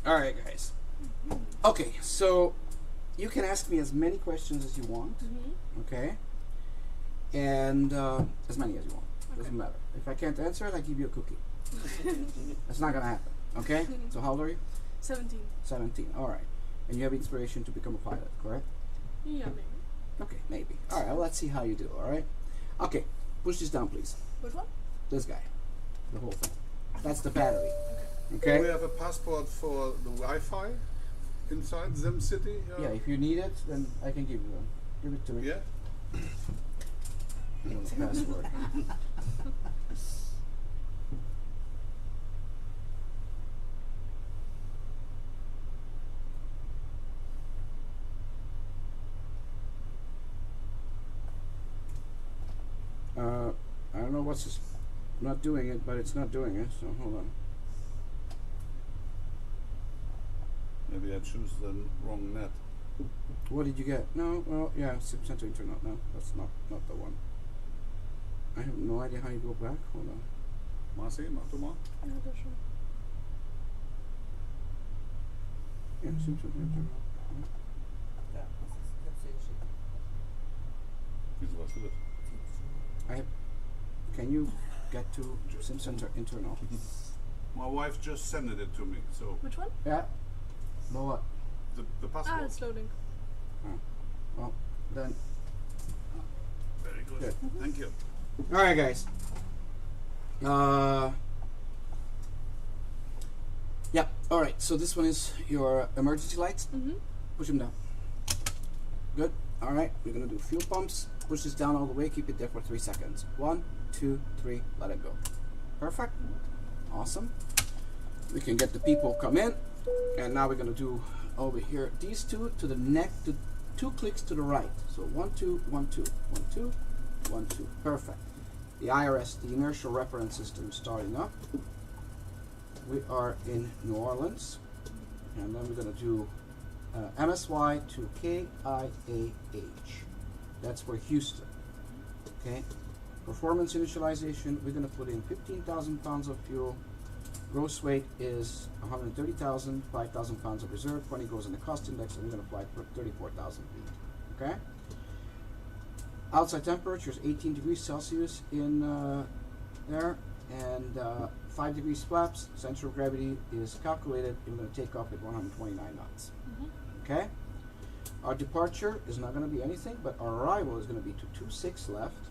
Alright, guys. Okay, so you can ask me as many questions as you want, okay? And as many as you want. Doesn't matter. If I can't answer it, I give you a cookie. That's not gonna happen, okay? So how old are you? 17. 17, alright. And you have inspiration to become a pilot, correct? Yeah, maybe. Okay, maybe. Alright, well, let's see how you do, alright? Okay, push this down, please. Which one? This guy. The whole thing. That's the battery. Do Okay? we have a passport for the Wi-Fi inside Zim City? Yeah, if you need it, then I can give you one. Give it to me. Yeah? You know the password. I don't know what's just not doing it, but it's not doing it, so hold on. Maybe I choose the wrong net. What did you get? No, well, yeah, SIP Center Internet. No, that's not the one. I have no idea how you go back. Hold on. Marcy, mach du mal. Ja, das schon. Yeah, SIP Center Internet. Ja, das ist tatsächlich schick. Wieso weißt du das? I have, can you get to SIP Center Internal? My wife just sent it to me, so Which one? Yeah. No what? the Ah, passport. it's loading. Well, then. Very good. Good. Thank you. All right, guys. Yeah. All right. So this one is your emergency lights. Push them down. Good. All right. We're gonna do fuel pumps. Push this down all the way. Keep it there for 3 seconds. 1, 2, 3. Let it go. Perfect. Awesome. We can get the people come in, and now we're gonna do over here these two to the neck, to 2 clicks to the right. So 1, 2, 1, 2, 1, 2, 1, 2. Perfect. The IRS, the Inertial Reference System, is starting up. We are in New Orleans, and then we're gonna do MSY to KIAH. That's for Houston. Okay. Performance initialization. We're gonna put in 15,000 pounds of fuel. Gross weight is 130,000, 5,000 pounds of reserve, 20 goes in the cost index, and we're going to fly 34,000 feet. Okay? Outside temperature is 18 degrees Celsius in there, and 5 degrees flaps. Central gravity is calculated. We're going to take off at 129 knots. Okay? Our departure is not going to be anything, but our arrival is going to be to 26 left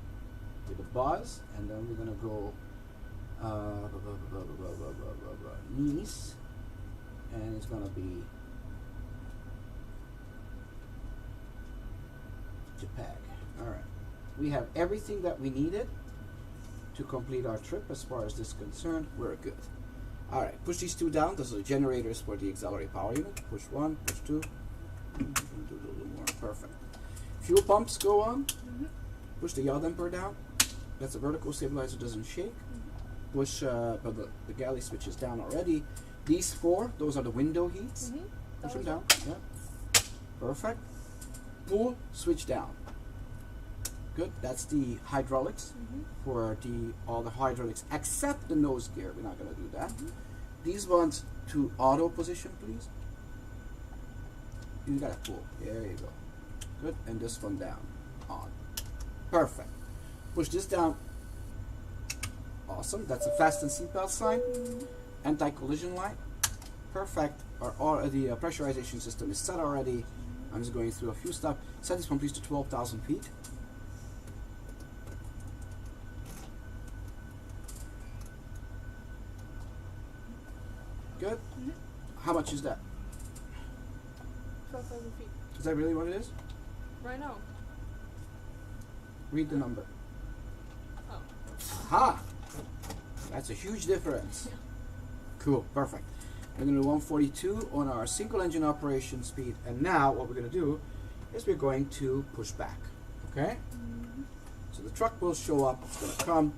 with a buzz, and then we're going to go Nice, and it's gonna be Japan. All right, we have everything that we needed to complete our trip. As far as this is concerned, we're good. All right, push these 2 down. Those are the generators for the auxiliary power unit. Push 1, push 2. Do a little more. Perfect. Fuel pumps go on. Push the yaw damper down. That's a vertical stabilizer, doesn't shake. Push, but the galley switch is down already. These 4, those are the window heats. Push them down. Yeah. Perfect. Pull, switch down. Good. That's the hydraulics for all the hydraulics except the nose gear. We're not going to do that. These ones to auto position, please. You got to pull. There you go. Good. And this one down. On. Perfect. Push this down. Awesome. That's a fasten seatbelt sign. Anti-collision light. Perfect. The pressurization system is set already. I'm just going through a few stuff. Set this one please to 12,000 feet. Good. How much is that? 12,000 feet. Is that really what it is? Right now. Read the number. Oh. Aha! That's a huge difference. Yeah. Cool, perfect. We're going to do 142 on our single engine operation speed. And now what we're going to do is we're going to push back. Okay? So the truck will show up. It's going to come.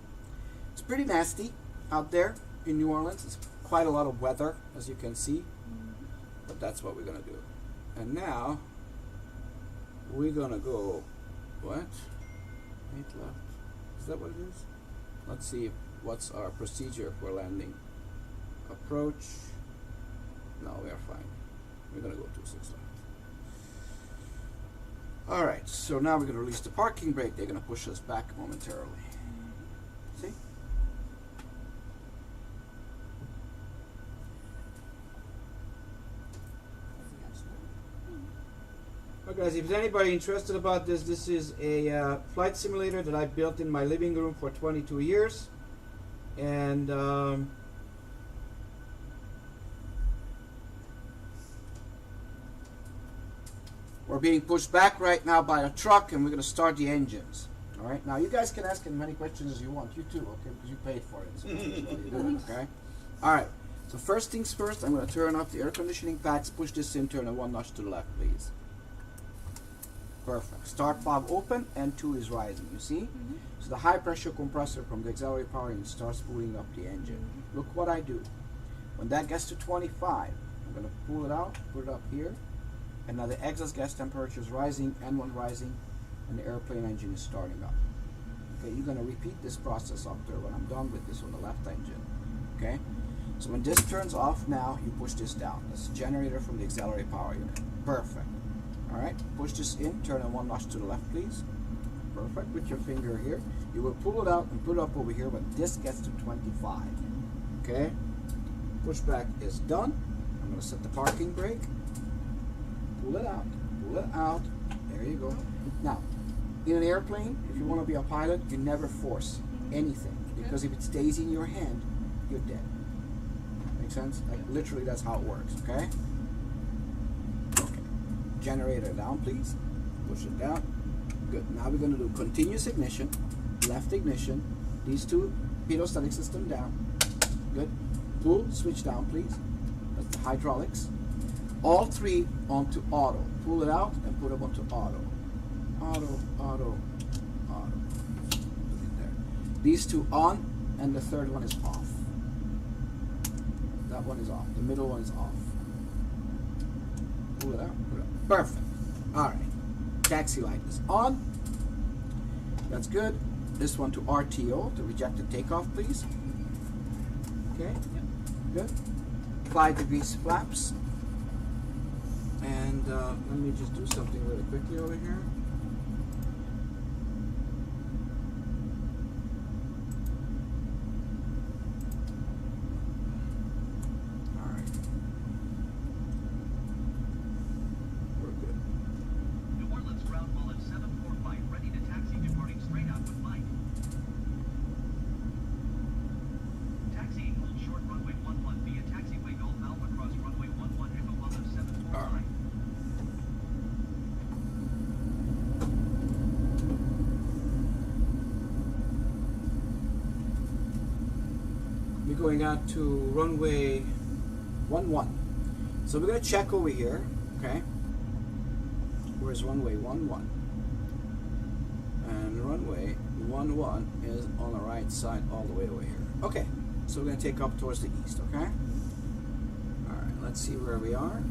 It's pretty nasty out there in New Orleans. It's quite a lot of weather, as you can see. But that's what we're going to do. And now we're going to go, what? 8 left. Is that what it is? Let's see what's our procedure for landing. Approach. No, we are fine. We're gonna go 26 left. All right, so now we're gonna release the parking brake. They're gonna push us back momentarily. See? Okay, guys, if there's anybody interested about this, this is a flight simulator that I built in my living room for 22 years. And we're being pushed back right now by a truck, and we're going to start the engines. All right, now you guys can ask as many questions as you want. You too, okay, because you paid for it. So that's why you do it, okay? All right, so first things first, I'm going to turn off the air conditioning pads, push this in, turn it 1 notch to the left, please. Perfect. Start valve open and 2 is rising, you see? So the high pressure compressor from the auxiliary power unit starts spooling up the engine. Look what I do. When that gets to 25, I'm going to pull it out, put it up here, and now the exhaust gas temperature is rising, N1 rising, and the airplane engine is starting up. Okay, you're going to repeat this process up there when I'm done with this on the left engine. Okay? So when this turns off now, you push this down. That's the generator from the auxiliary power unit. Perfect. Alright, push this in, turn it 1 notch to the left, please. Perfect, with your finger here. You will pull it out and put it up over here when this gets to 25. Okay? Pushback is done. I'm going to set the parking brake. Pull it out. Pull it out. There you go. Now, in an airplane, if you want to be a pilot, you never force anything. Because if it stays in your hand, you're dead. Make sense? Like, literally, that's how it works, okay? Generator down, please. Push it down. Good. Now we're going to do continuous ignition, left ignition. These 2 pedostatic system down. Good. Pull, switch down, please. That's the hydraulics. All 3 onto auto. Pull it out and put them onto auto. Auto, auto, auto. Put it there. These 2 on, and the 3rd one is off. That one is off. The middle one is off. Pull it out, put it out. Perfect. Alright. Taxi light is on. That's good. This one to RTO, to rejected takeoff, please. Okay. Good. Apply the grease flaps. And let me just do something really quickly over here. Going out to runway 11. So we're going to check over here, okay? Where's runway 11? And runway 11 is on the right side all the way over here. Okay, so we're going to take up towards the east, okay? Alright, let's see where we are.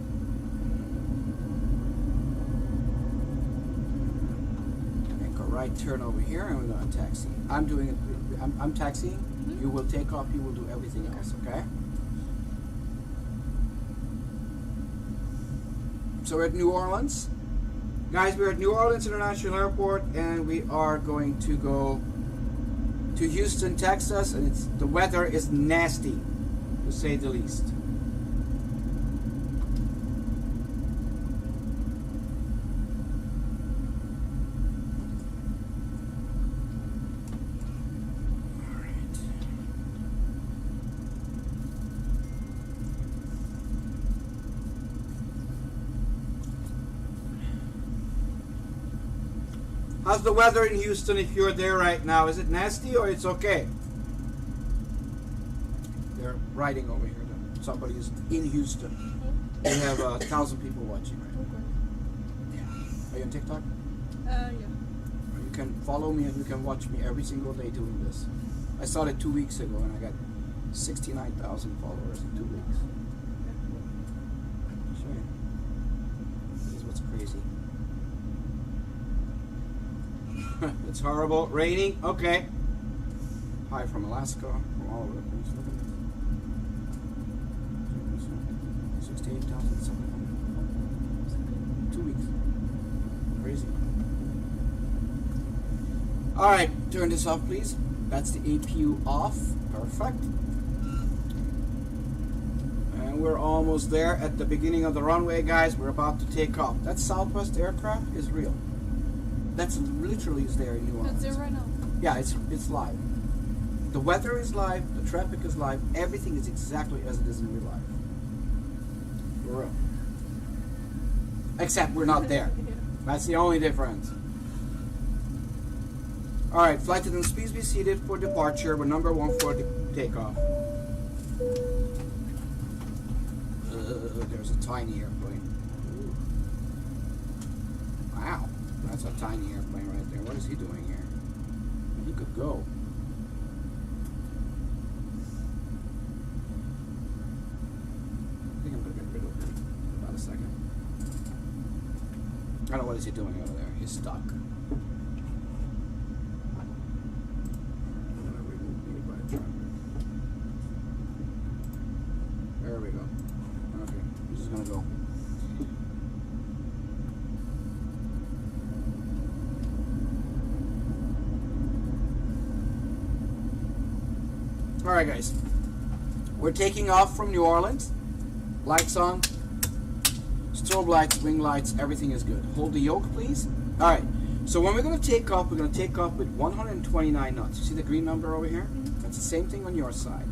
Make a right turn over here and we're going to taxi. I'm doing it, I'm taxiing. You will take off, you will do everything else, okay? So we're at New Orleans. Guys, we're at New Orleans International Airport and we are going to go to Houston, Texas, and the weather is nasty, to say the least. How's the weather in Houston if you're there right now? Is it nasty or it's okay? They're writing over here that somebody is in Houston. They have 1,000 people watching right now. Yeah. Are you on TikTok? Yeah. You can follow me and you can watch me every single day doing this. I started 2 weeks ago and I got 69,000 followers in 2 weeks. I'll show you. This is what's crazy. It's horrible. Raining. Okay. Hi from Alaska. From all over the place. Look at this. 68,700. 2 weeks. Crazy. Alright, turn this off please. That's the APU off. Perfect. And we're almost there at the beginning of the runway, guys. We're about to take off. That Southwest aircraft is real. That's literally is there in New Orleans. That's it right now. Yeah, it's live. The weather is live, the traffic is live, everything is exactly as it is in real life. For real. Except we're not there. Yeah. That's the only difference. Alright, flight attendants, please be seated for departure. We're number 1 for the takeoff. There's a tiny airplane. Ooh. Wow, that's a tiny airplane right there. What is he doing here? He could go. I think I'm gonna get rid of him in about a second. I don't know what is he doing over there. He's stuck. I'm gonna remove nearby traffic. There we go. Okay, this is gonna go. Alright guys, we're taking off from New Orleans. Lights on, strobe lights, wing lights, everything is good. Hold the yoke please. Alright, so when we're going to take off, we're going to take off with 129 knots. You see the green number over here? That's the same thing on your side.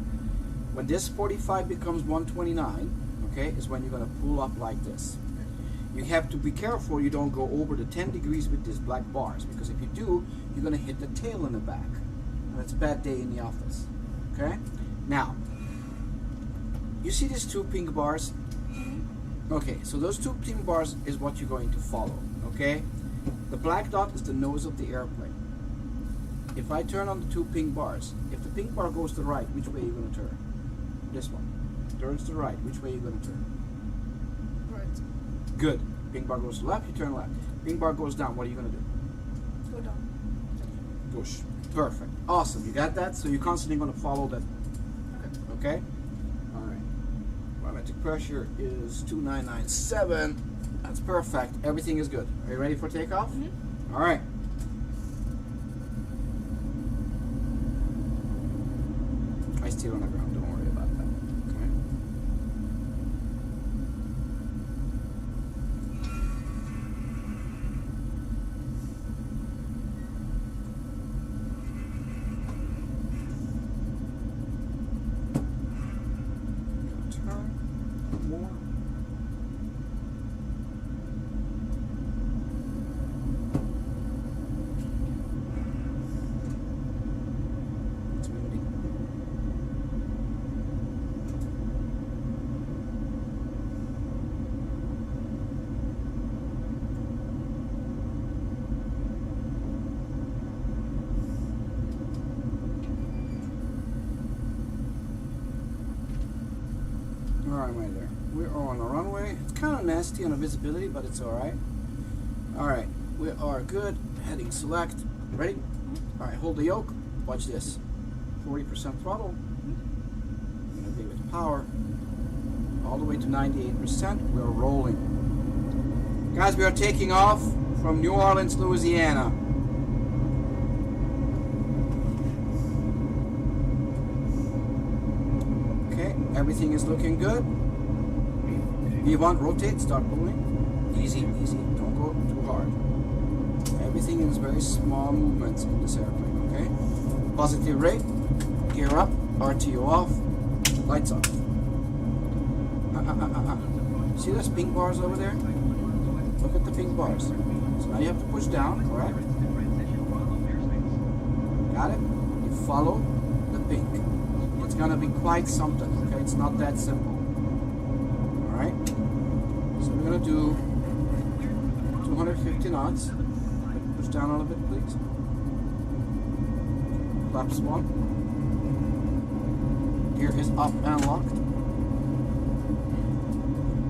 When this 45 becomes 129, okay, is when you're going to pull up like this. You have to be careful you don't go over the 10 degrees with these black bars, because if you do, you're going to hit the tail in the back. And it's a bad day in the office. Okay? Now, you see these 2 pink bars? Okay, so those 2 pink bars is what you're going to follow. Okay? The black dot is the nose of the airplane. If I turn on the 2 pink bars, if the pink bar goes to the right, which way are you going to turn? This one. Turns to the right, which way are you going to turn? Right. Good. Pink bar goes to the left, you turn left. Pink bar goes down, what are you going to do? Go down. Push. Perfect. Awesome. You got that? So you're constantly going to follow that. Okay? Alright. Barometric pressure is 2997. That's perfect. Everything is good. Are you ready for takeoff? Mm-hmm. Alright. I still on the ground. Don't worry about that. Okay? Turn more. It's windy. Alright, right there. We're on the runway. It's kind of nasty on the visibility, but it's alright. Alright, we are good. Heading select. Ready? Alright, hold the yoke. Watch this. 40% throttle. I'm going to be with power. All the way to 98%. We're rolling. Guys, we are taking off from New Orleans, Louisiana. Okay, everything is looking good. V1, rotate, start pulling. Easy, easy, don't go too hard. Everything is very small movements in this airplane, okay? Positive rate, gear up, RTO off, lights off. See those pink bars over there? Look at the pink bars. So now you have to push down, correct? Got it? You follow the pink. It's gonna be quite something, okay? It's not that simple. Alright? So we're gonna do 250 knots. Push down a little bit, please. Flaps 1. Gear is up and locked.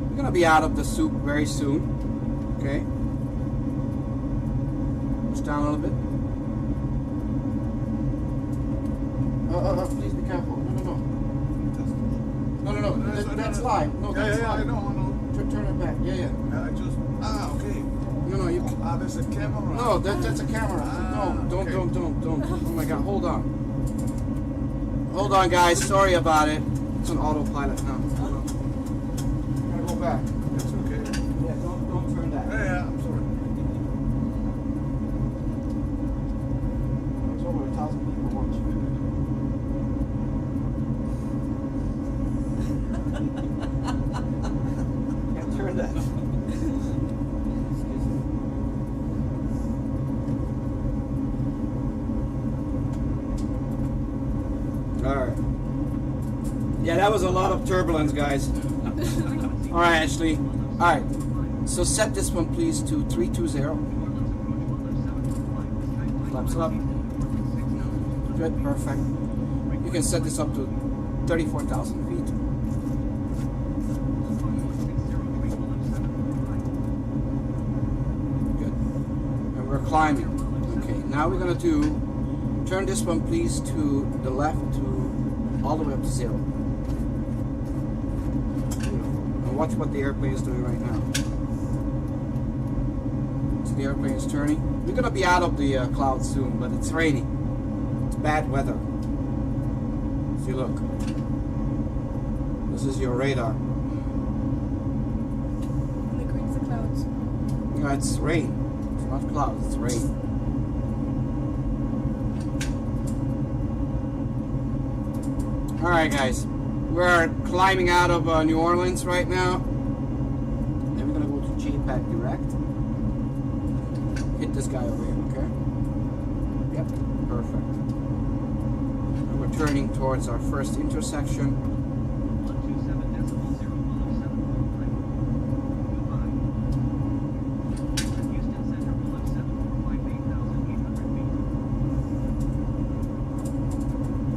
We're gonna be out of the soup very soon. Okay? Push down a little bit. Please be careful. No. that's live. No, that's yeah, live. I know. Turn it back. Yeah, yeah. I just okay. No, you. There's a camera. No, that's a camera. No, don't. Oh my God, hold on. Hold on, guys. Sorry about it. It's on autopilot now. Hold on. I'm gonna go back. It's okay. Yeah, don't turn that. Yeah, I'm sorry. There's over 1,000 people watching. Can't turn that. Alright. Yeah, that was a lot of turbulence, guys. Alright, Ashley. Alright. So set this one, please, to 320. Flaps up. Good, perfect. You can set this up to 34,000 feet. Good. And we're climbing. Okay, now we're going to turn this one, please, to the left to all the way up to 0. And watch what the airplane is doing right now. So the airplane is turning. We're going to be out of the clouds soon, but it's raining. It's bad weather. See, look. This is your radar. And the green's the clouds. No, it's rain. It's not clouds, it's rain. Alright, guys. We're climbing out of New Orleans right now. Then we're going to go to JPAC Direct. Hit this guy over here, okay? Yep, perfect. And we're turning towards our first intersection.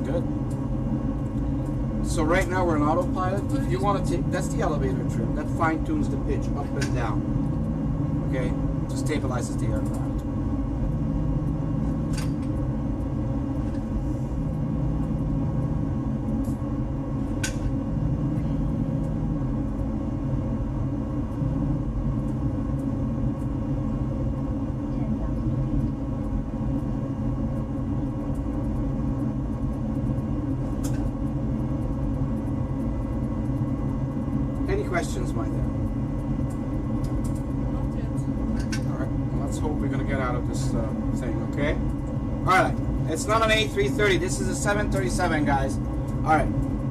Good. So right now we're on autopilot. If you want to take, that's the elevator trim. That fine tunes the pitch up and down. Okay? To stabilizes the aircraft. Any questions, my dear? Not yet. Alright, let's hope we're gonna get out of this thing, okay? Alright, it's not an A330, this is a 737, guys. Alright,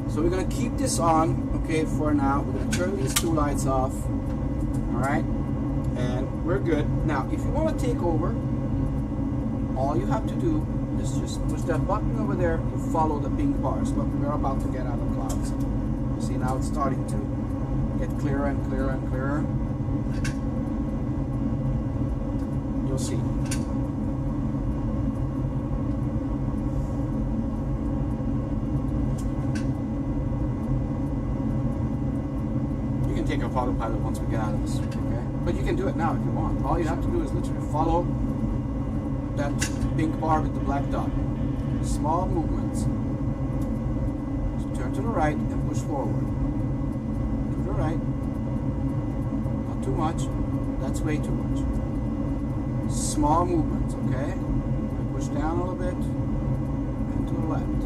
so we're gonna keep this on, okay, for now. We're gonna turn these two lights off. Alright? And we're good. Now, if you want to take over, all you have to do is just push that button over there and follow the pink bars. Look, we're about to get out of clouds. See, now it's starting to get clearer and clearer and clearer. You'll see. You can take off autopilot once we get out of this, okay? But you can do it now if you want. All you have to do is literally follow that pink bar with the black dot. Small movements. So turn to the right and push forward. To the right. Not too much. That's way too much. Small movements, okay? Push down a little bit and to the left.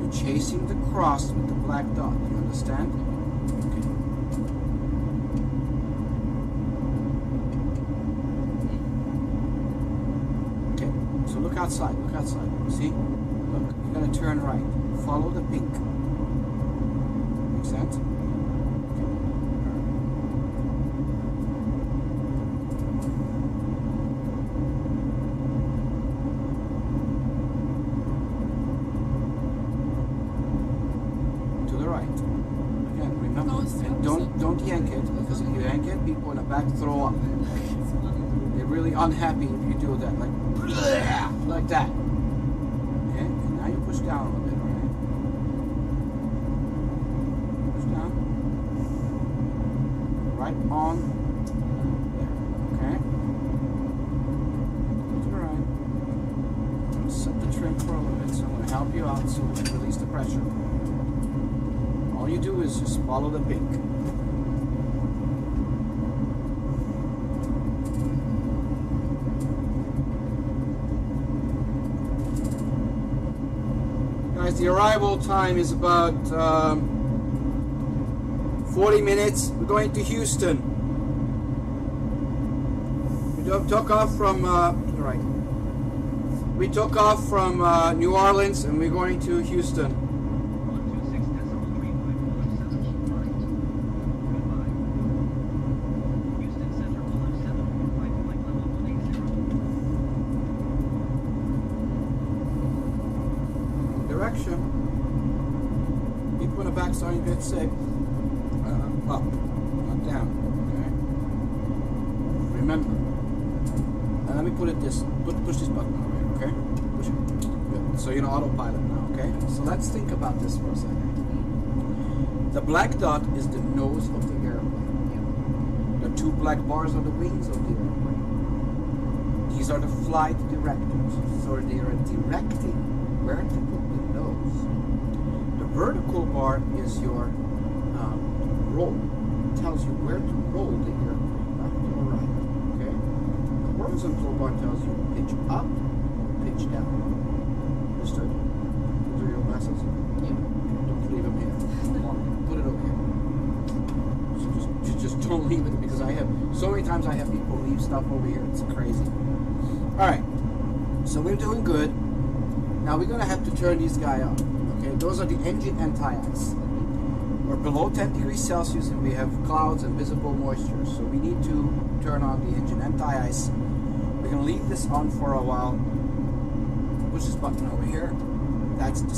You're chasing the cross with the black dot. You understand? Okay. Okay. So look outside. Look outside. See? Look. You gotta turn right. Follow the pink. Make sense? Don't yank it, because if you yank it, people in the back throw up. They're really unhappy if you do that, like that. Okay, and now you push down a little bit, alright? Push down. Right on there, okay? To the right. I'm going to set the trim for a little bit, so I'm going to help you out so we can release the pressure. All you do is just follow the pink. Guys, the arrival time is about 40 minutes. We're going to Houston. We took off from right. We took off from New Orleans and we're going to Houston. Direction. People in the back starting to get sick. Up, not down. Okay. Remember. And let me put it this. Push this button over here. Okay. Push it. Good. So you're in autopilot now. Okay. So let's think about this for a second. The black dot is the nose of the airplane. The two black bars are the wings of the airplane. These are the flight directors. So they are directing where to put the nose. The vertical bar is your roll. It tells you where to roll the airplane, left or right. Okay? The horizontal bar tells you pitch up, pitch down. Understood? Those are your glasses? Yeah. Don't leave them here. Put it over here. So just don't leave it, because I have so many times I have people leave stuff over here. It's crazy. Alright. So we're doing good. Now we're gonna have to turn this guy on. Okay, those are the engine anti-ice. We're below 10 degrees Celsius and we have clouds and visible moisture. So we need to turn on the engine anti-ice. We're gonna leave this on for a while. Push this button over here. That's the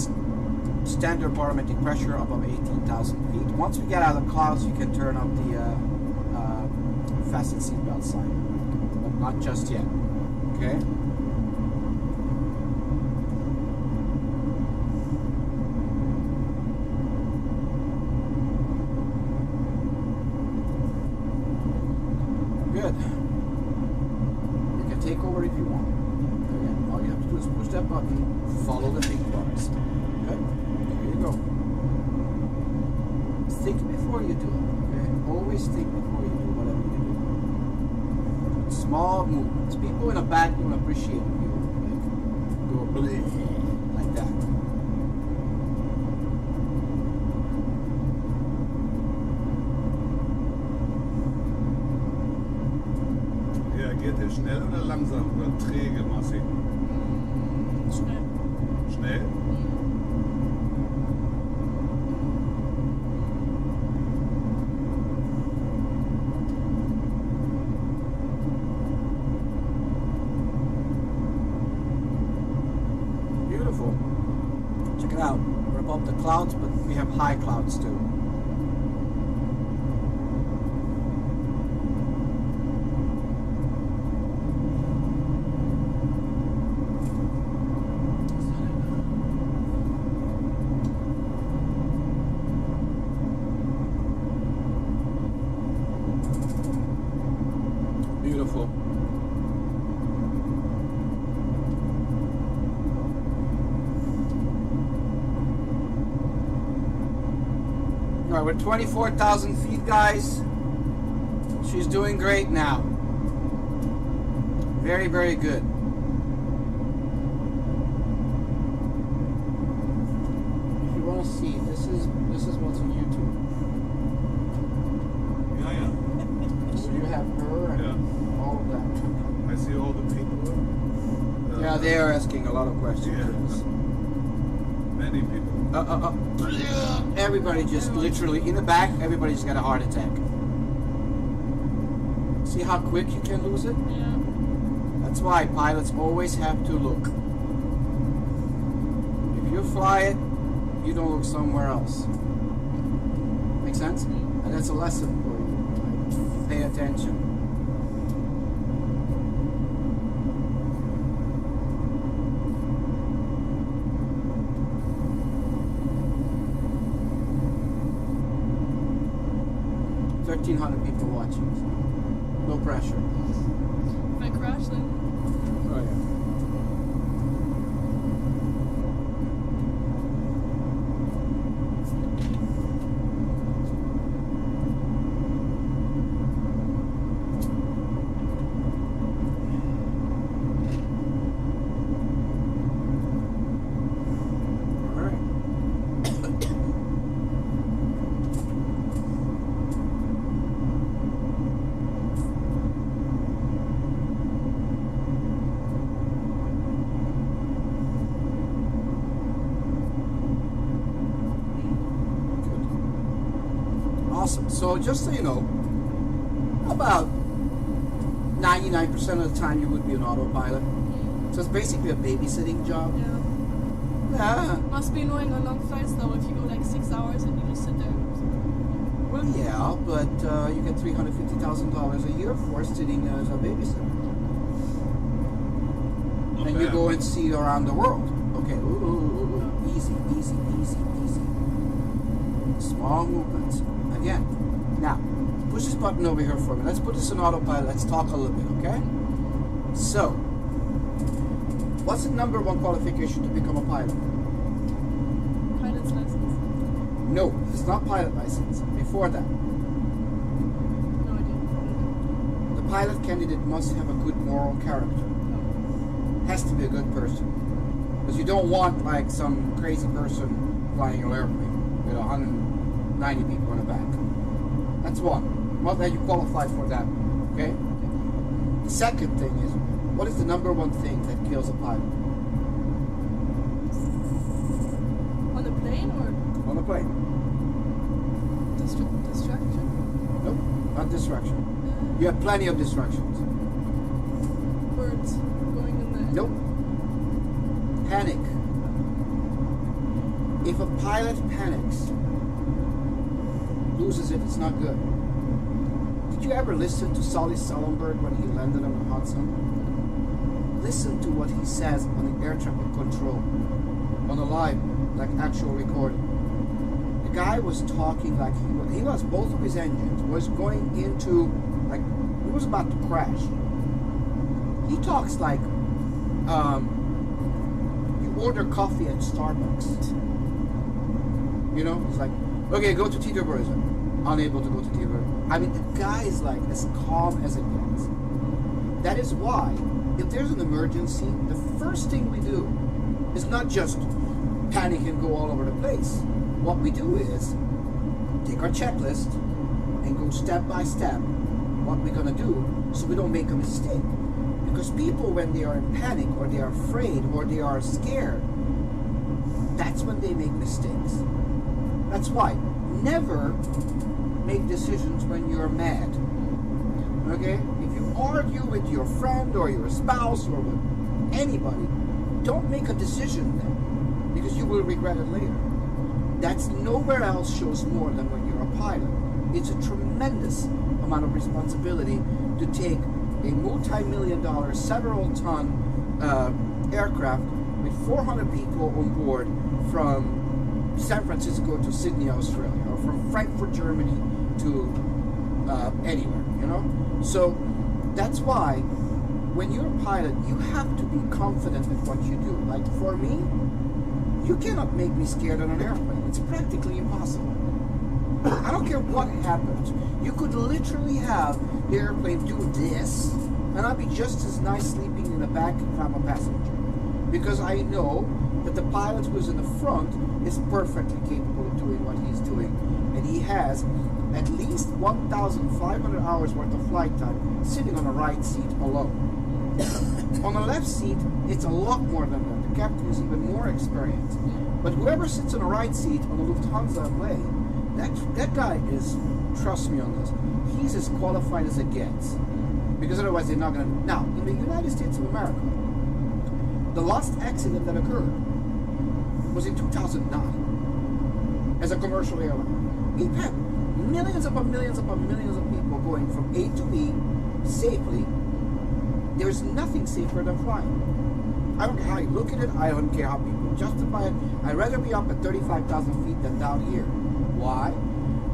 standard barometric pressure above 18,000 feet. Once we get out of the clouds, you can turn up the fasten seatbelt sign, but not just yet. Okay. Good. You can take over if you want. Again, all you have to do is push that button, follow the pink bars. Good. Here you go. Think before you do it. Okay? Always think before you do whatever you do. Small movements. People in the back don't appreciate it. You go like that. Reagiert er schnell oder langsam oder träge, Marci? Schnell. Schnell? Beautiful. Check it out. We're above the clouds, but we have high clouds too. Beautiful. All right, we're 24,000 feet, guys. She's doing great now. Very, very good. If you want to see, this is what's on YouTube. Ja, ja. So you have her and Yeah. all of that. I see all the people. Yeah, they are asking a lot of questions. Yeah. Yes. Many people. Everybody just literally in the back, everybody just got a heart attack. See how quick you can lose it? Yeah. That's why pilots always have to look. If you fly it, you don't look somewhere else. Make sense? And that's a lesson for you. Like, pay attention. $1,300 people watching. No pressure. If I crash, then Oh yeah. Awesome. So just so you know, about 99% of the time you would be an autopilot. So it's basically a babysitting job. Yeah. Yeah. Must be annoying on long flights though if you go like 6 hours and you just sit there. Well, yeah, but you get $350,000 a year for sitting as a babysitter. Not And you bad. go and see around the world. Okay, ooh, easy, easy, easy, easy. Small movements. Again. Now, push this button over here for me. Let's put this in autopilot. Let's talk a little bit, okay? So, what's the number one qualification to become a pilot? Pilot's license. No, it's not pilot license. Before that, No idea. the pilot candidate must have a good moral character. Has to be a good person. Because you don't want like some crazy person flying your airplane with 190 people in the back. That's one. Well, then you qualified for that. Okay? The second thing is, what is the number one thing that kills a pilot? On the plane or On the plane? distraction? Nope, not distraction. You have plenty of distractions. Birds going in the Nope. Panic. If a pilot panics, loses it, it's not good. Did you ever listen to Sully Sullenberg when he landed on the Hudson? Listen to what he says on the air traffic control, on a live, like actual recording. The guy was talking like he was both of his engines was going into, like, he was about to crash. He talks like, you order coffee at Starbucks. You know, it's like, okay, go to Tito Burza. Unable to go to Tito Burza. I mean, the guy is like as calm as it gets. That is why, if there's an emergency, the first thing we do is not just panic and go all over the place. What we do is take our checklist and go step by step what we're gonna do so we don't make a mistake. Because people, when they are in panic or they are afraid or they are scared, that's when they make mistakes. That's why never make decisions when you're mad. Okay? If you argue with your friend or your spouse or with anybody, don't make a decision then, because you will regret it later. That's nowhere else shows more than when you're a pilot. It's a tremendous amount of responsibility to take a multi-million-dollar, several-ton aircraft with 400 people on board from San Francisco to Sydney, Australia, or from Frankfurt, Germany to anywhere, you know? So that's why when you're a pilot, you have to be confident in what you do. Like for me, you cannot make me scared on an airplane. It's practically impossible. I don't care what happens. You could literally have the airplane do this, and I'd be just as nice sleeping in the back if I'm a passenger. Because I know that the pilot who's in the front is perfectly capable of doing what he's doing. And he has at least 1,500 hours worth of flight time sitting on the right seat alone. On the left seat, it's a lot more than that. The captain is even more experienced. But whoever sits on the right seat on the Lufthansa plane, that guy is, trust me on this, he's as qualified as it gets. Because otherwise they're not going to... Now, in the United States of America, the last accident that occurred was in 2009 as a commercial airline. It had millions upon millions upon millions of people going from A to B safely. There's nothing safer than flying. I don't care how you look at it. I don't care how people justify it. I'd rather be up at 35,000 feet than down here. Why?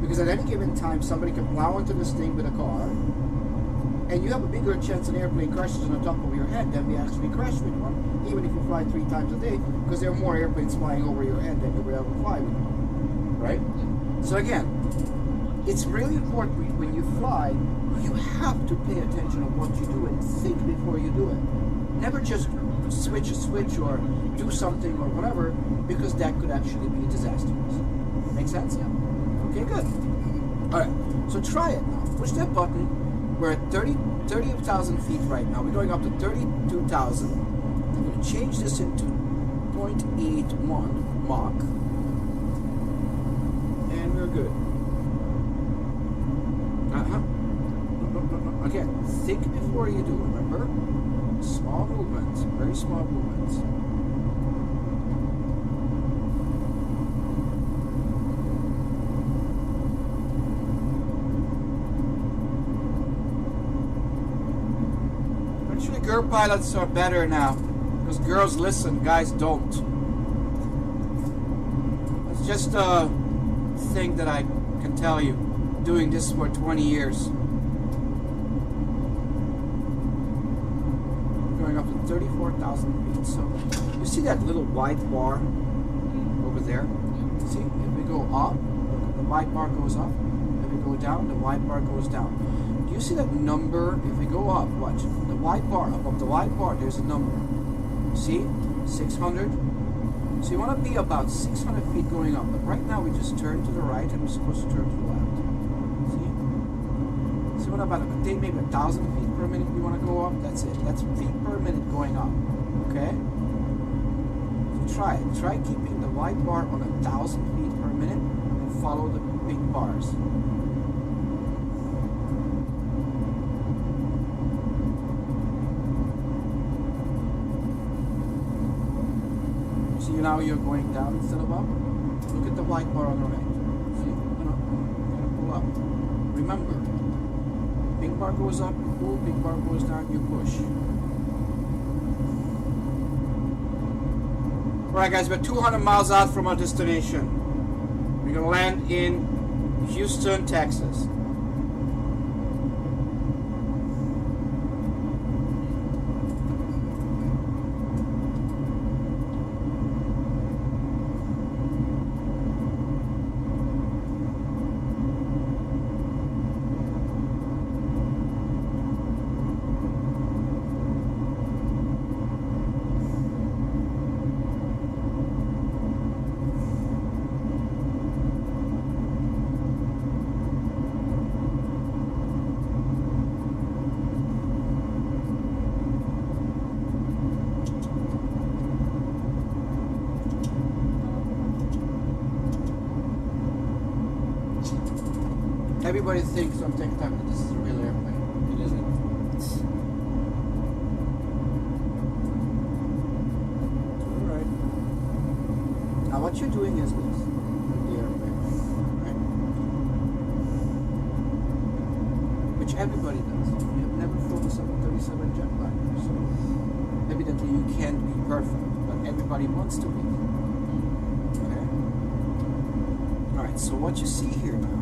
Because at any given time, somebody can plow into this thing with a car, and you have a bigger chance an airplane crashes on the top of your head than we actually crash with one, even if you fly 3 times a day, because there are more airplanes flying over your head than you will ever fly with one. Right? So again, it's really important when you fly, you have to pay attention to what you do and think before you do it. Never just switch a switch or do something or whatever, because that could actually be disastrous. Make sense? Yeah. Okay, good. Alright, so try it now. Push that button. We're at 30,000 feet right now. We're going up to 32,000. I'm going to change this into 0.81 Mach. And we're good. Again, think before you do, remember? Small movements, very small movements. Actually, girl pilots are better now because girls listen, guys don't. It's just a thing that I can tell you, doing this for 20 years. Going up to 34,000 feet. So you see that little white bar over there? See, if we go up, look, the white bar goes up. If we go down, the white bar goes down. Do you see that number? If we go up, watch. The white bar, above the white bar, there's a number. See? 600. So you want to be about 600 feet going up. But right now we just turn to the right and we're supposed to turn to the left. See? So what about maybe 1,000 feet per minute you want to go up? That's it. That's feet per minute going up. Okay? So try it. Try keeping the white bar on 1,000 feet per minute and follow the big bars. See, now you're going down instead of up. Look at the white bar on the right. See? You're gonna pull up. Remember, big bar goes up, you pull, big bar goes down, you push. Alright guys, we're 200 miles out from our destination. We're gonna land in Houston, Texas. Everybody thinks on TikTok that this is a real airplane. It isn't. Alright. Now what you're doing is this. The airplane. Right? Which everybody does. You have never flown a 737 jetliner, so evidently you can't be perfect, but everybody wants to be. Okay? Alright, so what you see here now,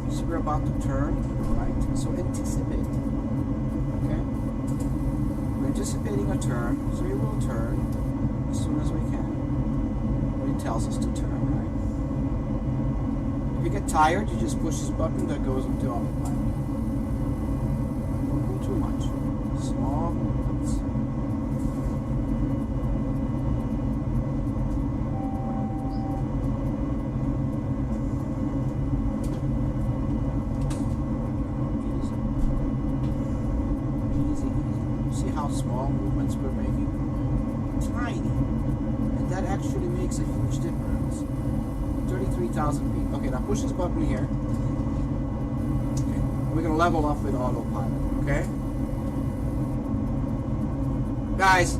so we're about to turn to the right, so anticipate. Okay? We're anticipating a turn, so we will turn as soon as we can. When it tells us to turn, right? If you get tired, you just push this button that goes into autopilot. Don't go too much. Small movements. Small movements we're making, tiny, and that actually makes a huge difference. 33,000 feet. Okay, now push this button here. Okay, we're gonna level off with autopilot. Okay, guys,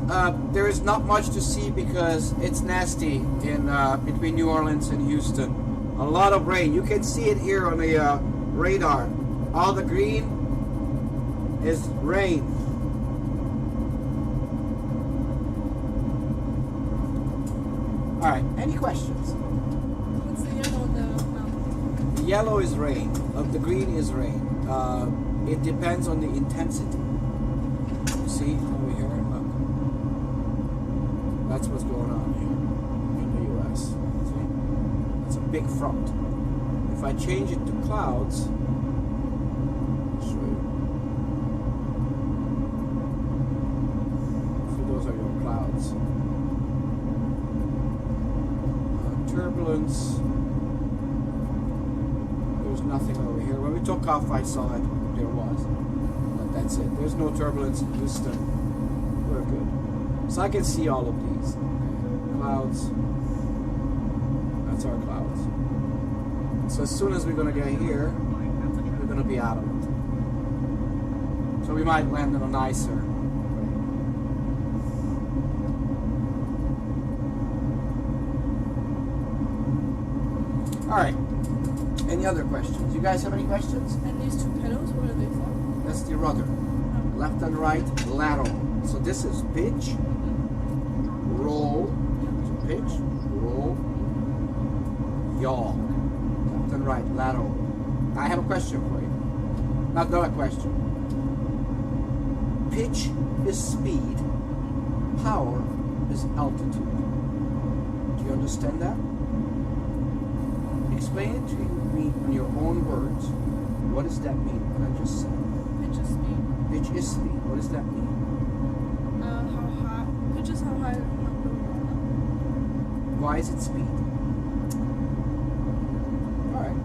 there is not much to see because it's nasty in between New Orleans and Houston. A lot of rain. You can see it here on the radar. All the green is rain. Alright, any questions? What's the yellow on the map? The yellow is rain, the green is rain. It depends on the intensity. See, over here, look. That's what's going on here in the US. See? That's a big front. If I change it to clouds, I'll show you. So those are your clouds. Turbulence. There's nothing over here. When we took off, I saw it. There was. But that's it. There's no turbulence in Houston. We're good. So I can see all of these. Clouds. That's our clouds. So as soon as we're going to get here, we're going to be out of it. So we might land on a nicer. All right. Any other questions? You guys have any questions? And these two pedals, what are they for? That's the rudder. Left and right, lateral. So this is pitch, roll, so pitch, roll, yaw. Left and right, lateral. I have a question for you. Not a question. Pitch is speed, power is altitude. Do you understand that? Explain it to me in your own words. What does that mean, what I just said? Pitch is speed. Pitch is speed. What does that mean? How high? Pitch is how high. Why is it speed? Alright.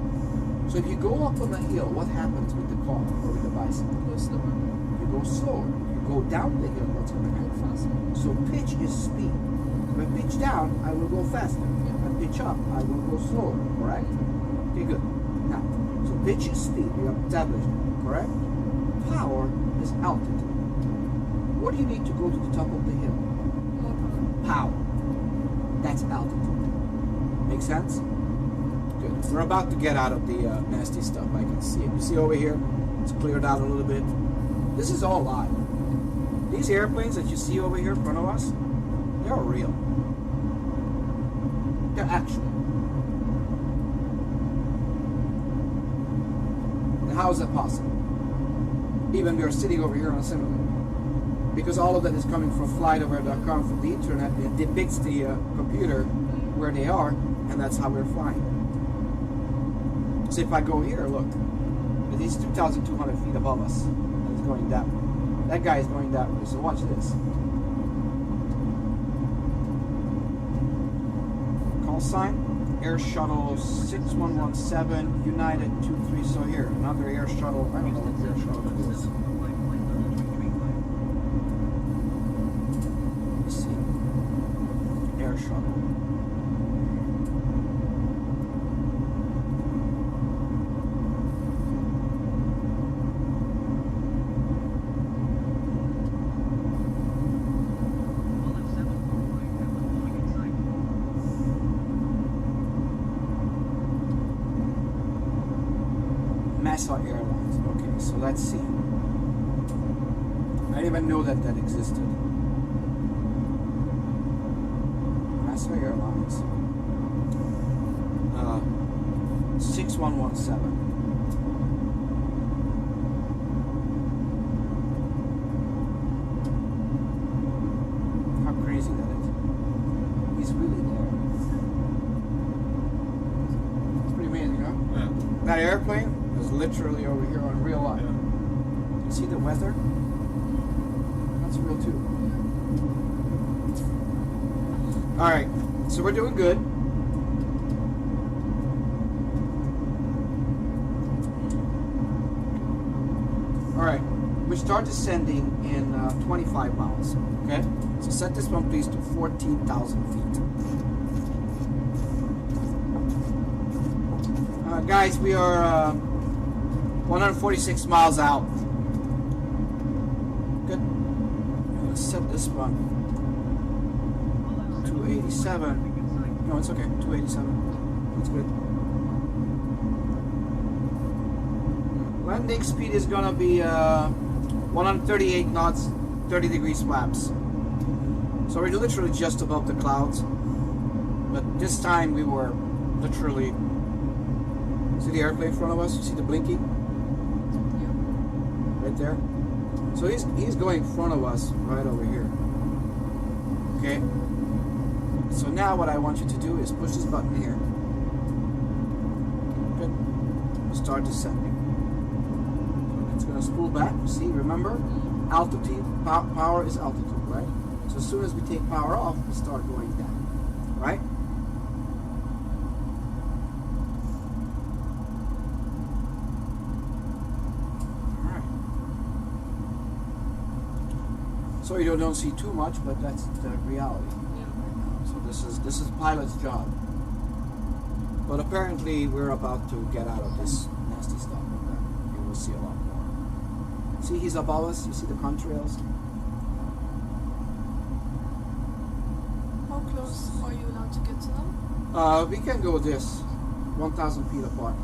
So if you go up on a hill, what happens with the car or with the bicycle? Go slower. You go slower. You go down the hill, what's going to Go happen? faster. So pitch is speed. If I pitch down, I will go faster. If I pitch up, I will go slower. Correct? Okay, good. Now, so pitch is speed. We have established that. Correct? Power is altitude. What do you need to go to the top of the hill? More power. Power. That's altitude. Make sense? Good. We're about to get out of the nasty stuff. I can see it. You see over here? It's cleared out a little bit. This is all live. These airplanes that you see over here in front of us, they're real. They're actual. And how is that possible? Even we are sitting over here on a simulator. Because all of that is coming from flightover.com from the internet. It depicts the computer where they are, and that's how we're flying. So if I go here, look, it is 2,200 feet above us, and it's going that way. That guy is going that way. So watch this. Call sign. Air Shuttle 6117, United 23. So here, another Air Shuttle. I don't know what Air Shuttle is. Let's see. Air Shuttle. Nassau Airlines. Okay, so let's see. I didn't even know that existed. Nassau Airlines. 6117. How crazy that is. He's really there. It's pretty amazing, huh? Yeah. That airplane is literally over here on real life. Yeah. You see the weather? That's real too. Alright, so we're doing good. Alright, we start descending in 25 miles. Okay? So set this one please to 14,000 feet. Guys, we are 146 miles out. Good. Let's set this one 287. No, it's okay. 287. That's good. Landing speed is gonna be 138 knots, 30 degrees flaps. So we're literally just above the clouds. But this time we were literally. See the airplane in front of us? You see the blinking? Right there? So he's going in front of us right over here. Okay? So now what I want you to do is push this button here. Good. Start descending. It's going to spool back. See, remember? Altitude, power is altitude, right? So as soon as we take power off, we start going down. Right? So you don't see too much, but that's the reality. So this is pilot's job. But apparently we're about to get out of this nasty stuff, and you will see a lot more. See, he's above us. You see the contrails? How close are you allowed to get to them? We can go this 1,000 feet apart.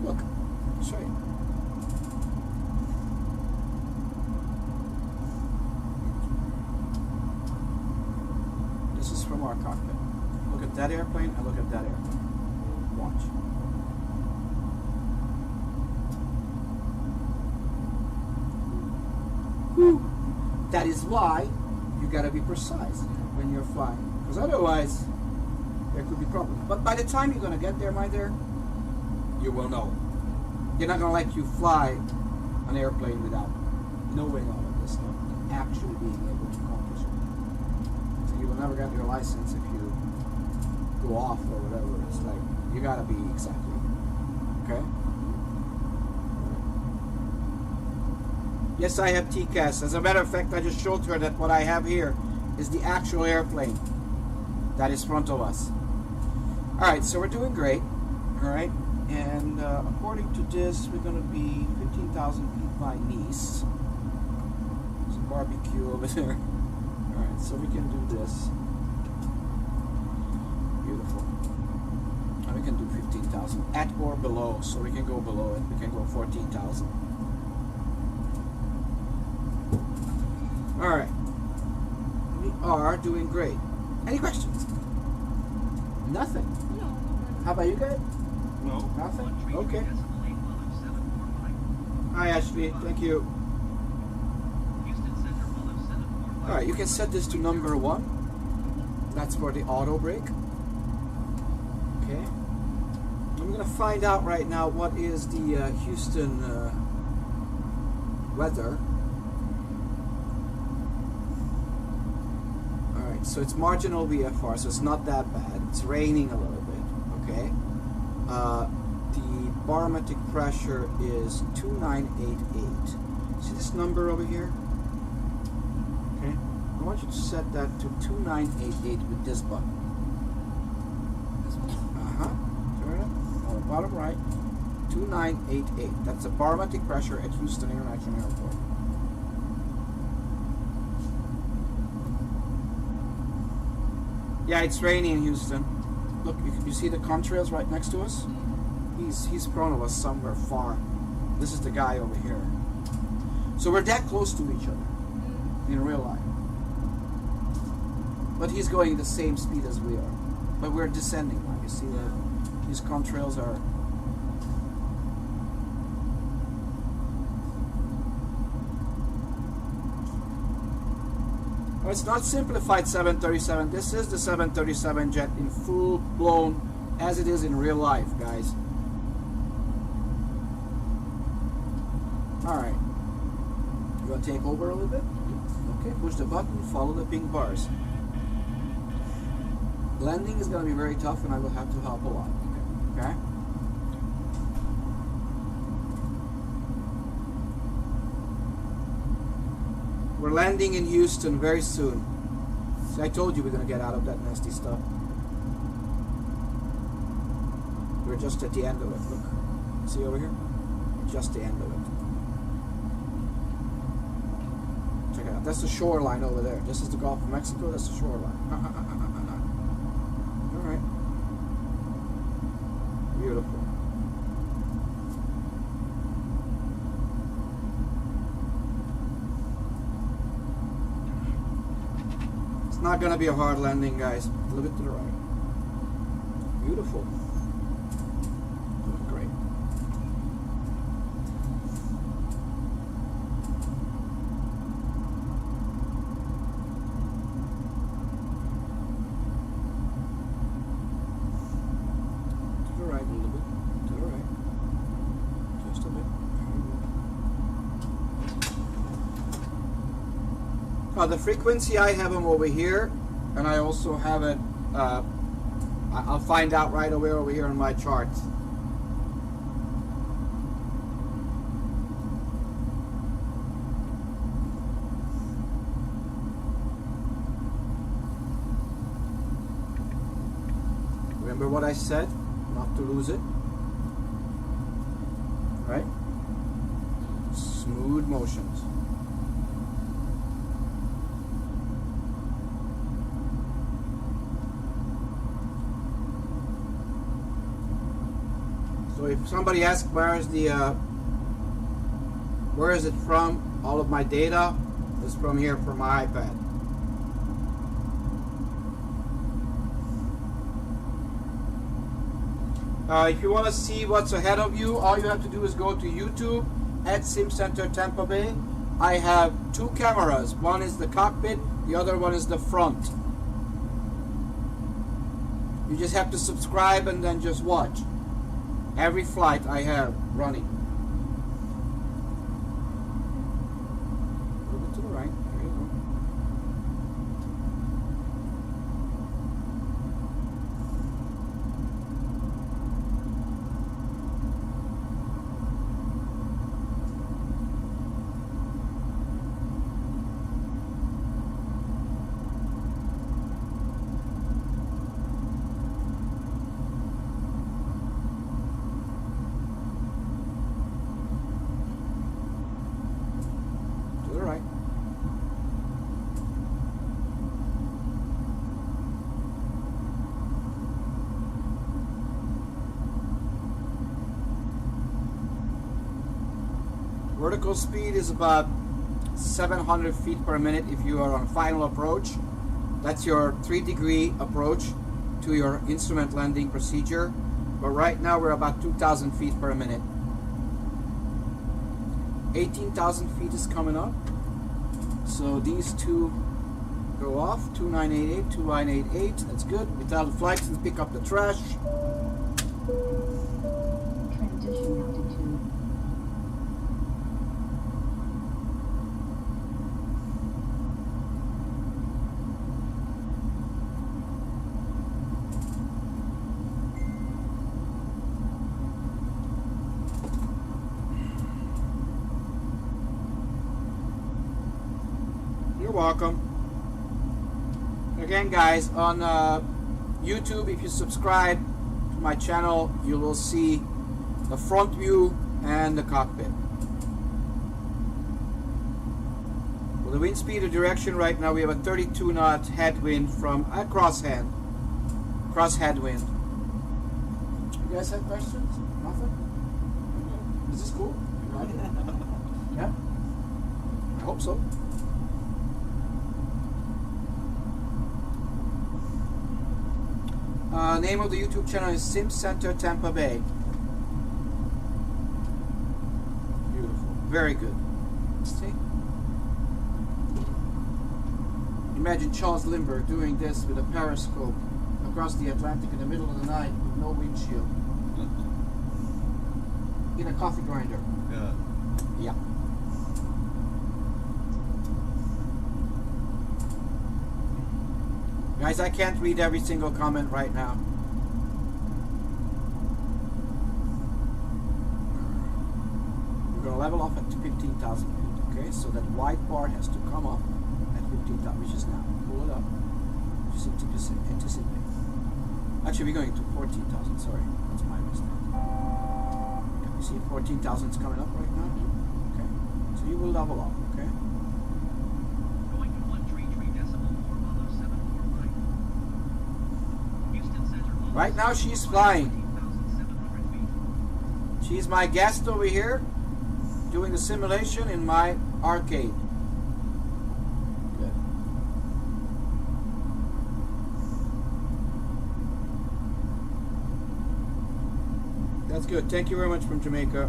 Look, I'll show you. This is from our cockpit. Look at that airplane and look at that airplane. Watch. Whew. That is why you gotta be precise when you're flying, because otherwise there could be problems. But by the time you're gonna get there, my dear, you will know. They're not gonna let you fly an airplane without knowing all of this stuff, and actually being able to accomplish it. So you will never get your license if you go off or whatever. It's like you gotta be exactly okay. Yes, I have TCAS. As a matter of fact, I just showed her that what I have here is the actual airplane that is front of us. Alright, so we're doing great. Alright, and according to this, we're going to be 15,000 feet by Nice. There's a barbecue over there. Alright, so we can do this. Beautiful. And we can do 15,000 at or below, so we can go below it. We can go 14,000. Alright. We are doing great. Any questions? Nothing. No. How about you guys? No. Nothing? Okay. Hi Ashley, thank you. Alright, you can set this to number 1. That's for the auto brake. Okay. I'm gonna find out right now what is the Houston weather. So it's marginal VFR, so it's not that bad. It's raining a little bit, okay? The barometric pressure is 2988. See this number over here? Okay? I want you to set that to 2988 with this button. This one? Uh-huh. Turn it on the bottom right. 2988. That's the barometric pressure at Houston International Airport. Yeah, it's raining in Houston. Look, you see the contrails right next to us? He's in front of us somewhere far. This is the guy over here. So we're that close to each other in real life. But he's going the same speed as we are. But we're descending now. You see that these contrails are... Well, it's not simplified 737. This is the 737 jet in full blown as it is in real life, guys. Alright. You want to take over a little bit? Okay, push the button, follow the pink bars. Landing is going to be very tough and I will have to help a lot. Okay? We're landing in Houston very soon. See, I told you we're going to get out of that nasty stuff. We're just at the end of it. Look. See over here? Just the end of it. Check it out. That's the shoreline over there. This is the Gulf of Mexico. That's the shoreline. Alright. Beautiful. It's not going to be a hard landing, guys. A little bit to the right. Beautiful. Doing great. To the right a little bit. To the right. Just a bit. The frequency, I have them over here, and I also have it, I'll find out right away over here on my charts. Remember what I said? Not to lose it. Right? Smooth motions. So if somebody asks where is it from, all of my data is from here, from my iPad. If you want to see what's ahead of you, all you have to do is go to YouTube at SimCenter Tampa Bay. I have two cameras. One is the cockpit, the other one is the front. You just have to subscribe and then just watch every flight I have running. A little bit to the right. There you go. To the right. Vertical speed is about 700 feet per minute if you are on final approach. That's your 3-degree approach to your instrument landing procedure. But right now we're about 2,000 feet per minute. 18,000 feet is coming up. So these two go off. 2988, 2988. That's good. We tell the flight to pick up the trash. Transition altitude. You're welcome. Again, guys, on YouTube, if you subscribe to my channel, you will see the front view and the cockpit. Well, the wind speed or direction right now, we have a 32 knot headwind from cross headwind. You guys have questions? Nothing? Is this cool? You like it? Yeah? I hope so. Name of the YouTube channel is SimCenter Tampa Bay. Beautiful. Very good. See? Imagine Charles Lindbergh doing this with a periscope across the Atlantic in the middle of the night with no windshield. In a coffee grinder. Yeah. Yeah. Guys, I can't read every single comment right now. We're going to level off at 15,000 feet, okay? So that white bar has to come up at 15,000, which is now. Pull it up. Just anticipate. Actually, we're going to 14,000, sorry. That's my mistake. Yeah, you see 14,000 is coming up right now? Okay. So you will level up, okay? Right now she's flying. She's my guest over here doing the simulation in my arcade. Good. That's good. Thank you very much from Jamaica.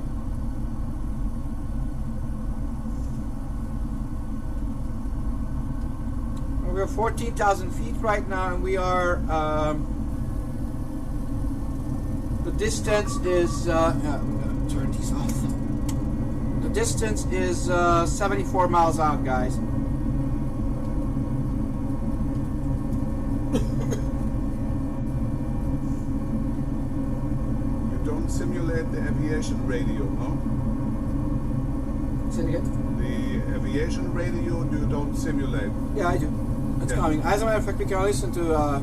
We're 14,000 feet right now, and we are the distance is turn these off. The distance is 74 miles out, guys. You don't simulate the aviation radio, no? Say it again. The aviation radio you don't simulate. Yeah, I do. It's Yeah. coming. As a matter of fact, we can listen to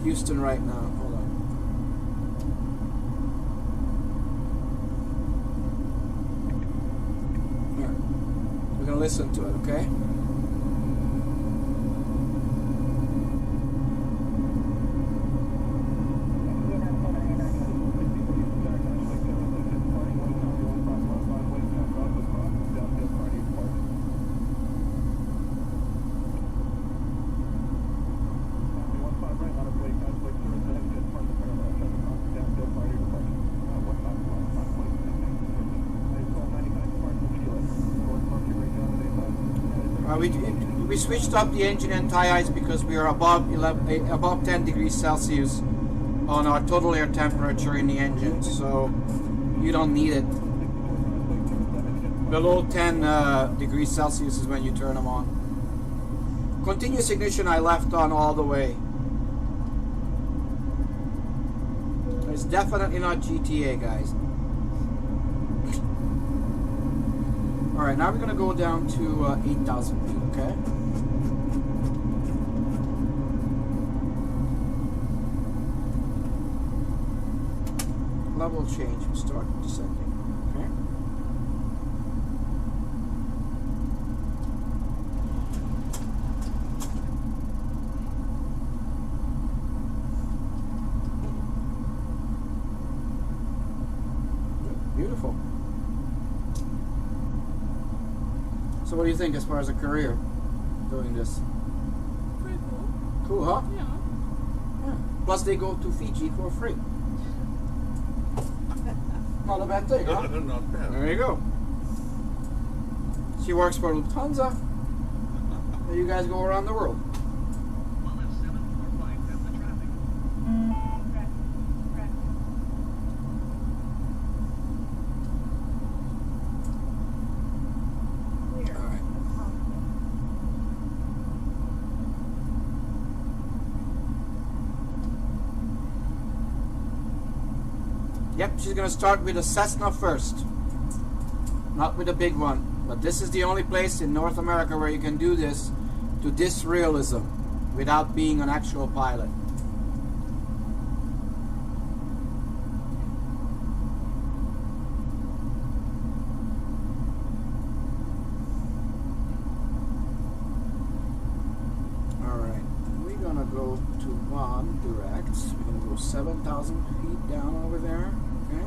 Houston right now. Hold on. We're gonna listen to it, okay? We switched up the engine and tires because we are above 10 degrees Celsius on our total air temperature in the engine, so you don't need it. Below 10 degrees Celsius is when you turn them on. Continuous ignition I left on all the way. It's definitely not GTA, guys. Alright, now we're going to go down to 8,000 feet, okay? Level change and start descending, okay? Beautiful. So what do you think as far as a career doing this? Pretty cool. Cool, huh? Yeah. Yeah. Plus they go to Fiji for free. Not a bad thing, huh? Not bad. There you go. She works for Lufthansa. And you guys go around the world. Yep, she's gonna start with a Cessna first. Not with a big one. But this is the only place in North America where you can do this to this realism without being an actual pilot. Alright, we're gonna go to one direct. We're gonna go 7,000 feet down over there. Okay,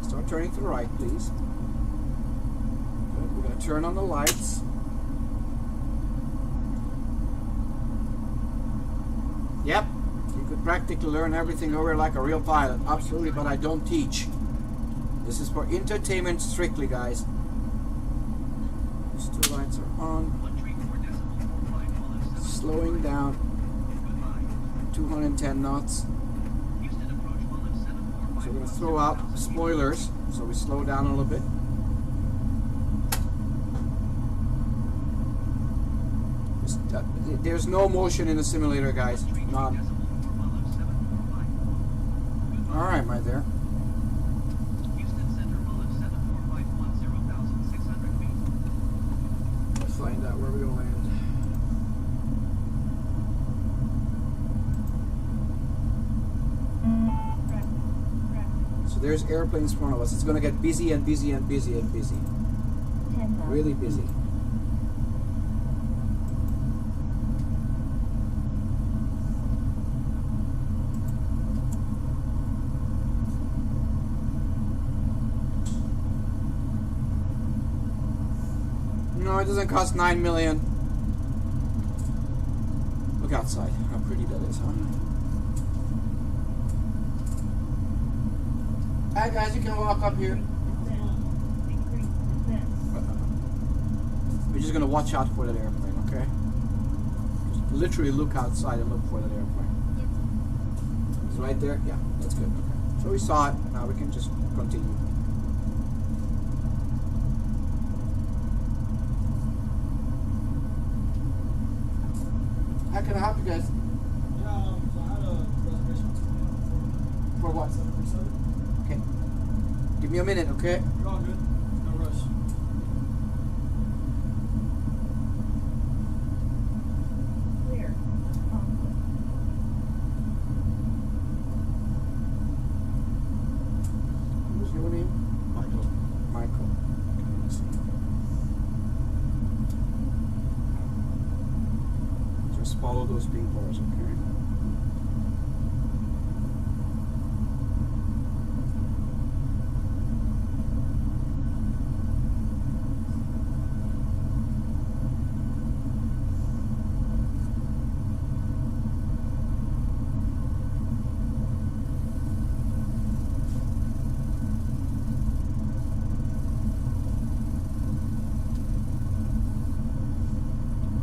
start turning to the right, please. Good. We're going to turn on the lights. Yep, you could practically learn everything over like a real pilot. Absolutely, but I don't teach. This is for entertainment strictly, guys. These two lights are on. Slowing down. 210 knots. So we're going to throw out spoilers, so we slow down a little bit. There's no motion in the simulator, guys. None. Alright, right there. Let's find out where we're going to land. So there's airplanes in front of us. It's going to get busy and busy and busy and busy. Really busy. No, it doesn't cost $9 million. Look outside. How pretty that is, huh? Hi guys, you can walk up here. We're just gonna watch out for that airplane, okay? Just literally look outside and look for that airplane. It's right there? Yeah, that's good. Okay. So we saw it. Now we can just continue. How can I help you guys? Yeah, so I had a reservation For what? 7%. Okay. Give me a minute, okay? You're all good. No rush. Clear. Conflict. What's your name? Michael. Michael. Okay, let's see. follow those pink bars, okay?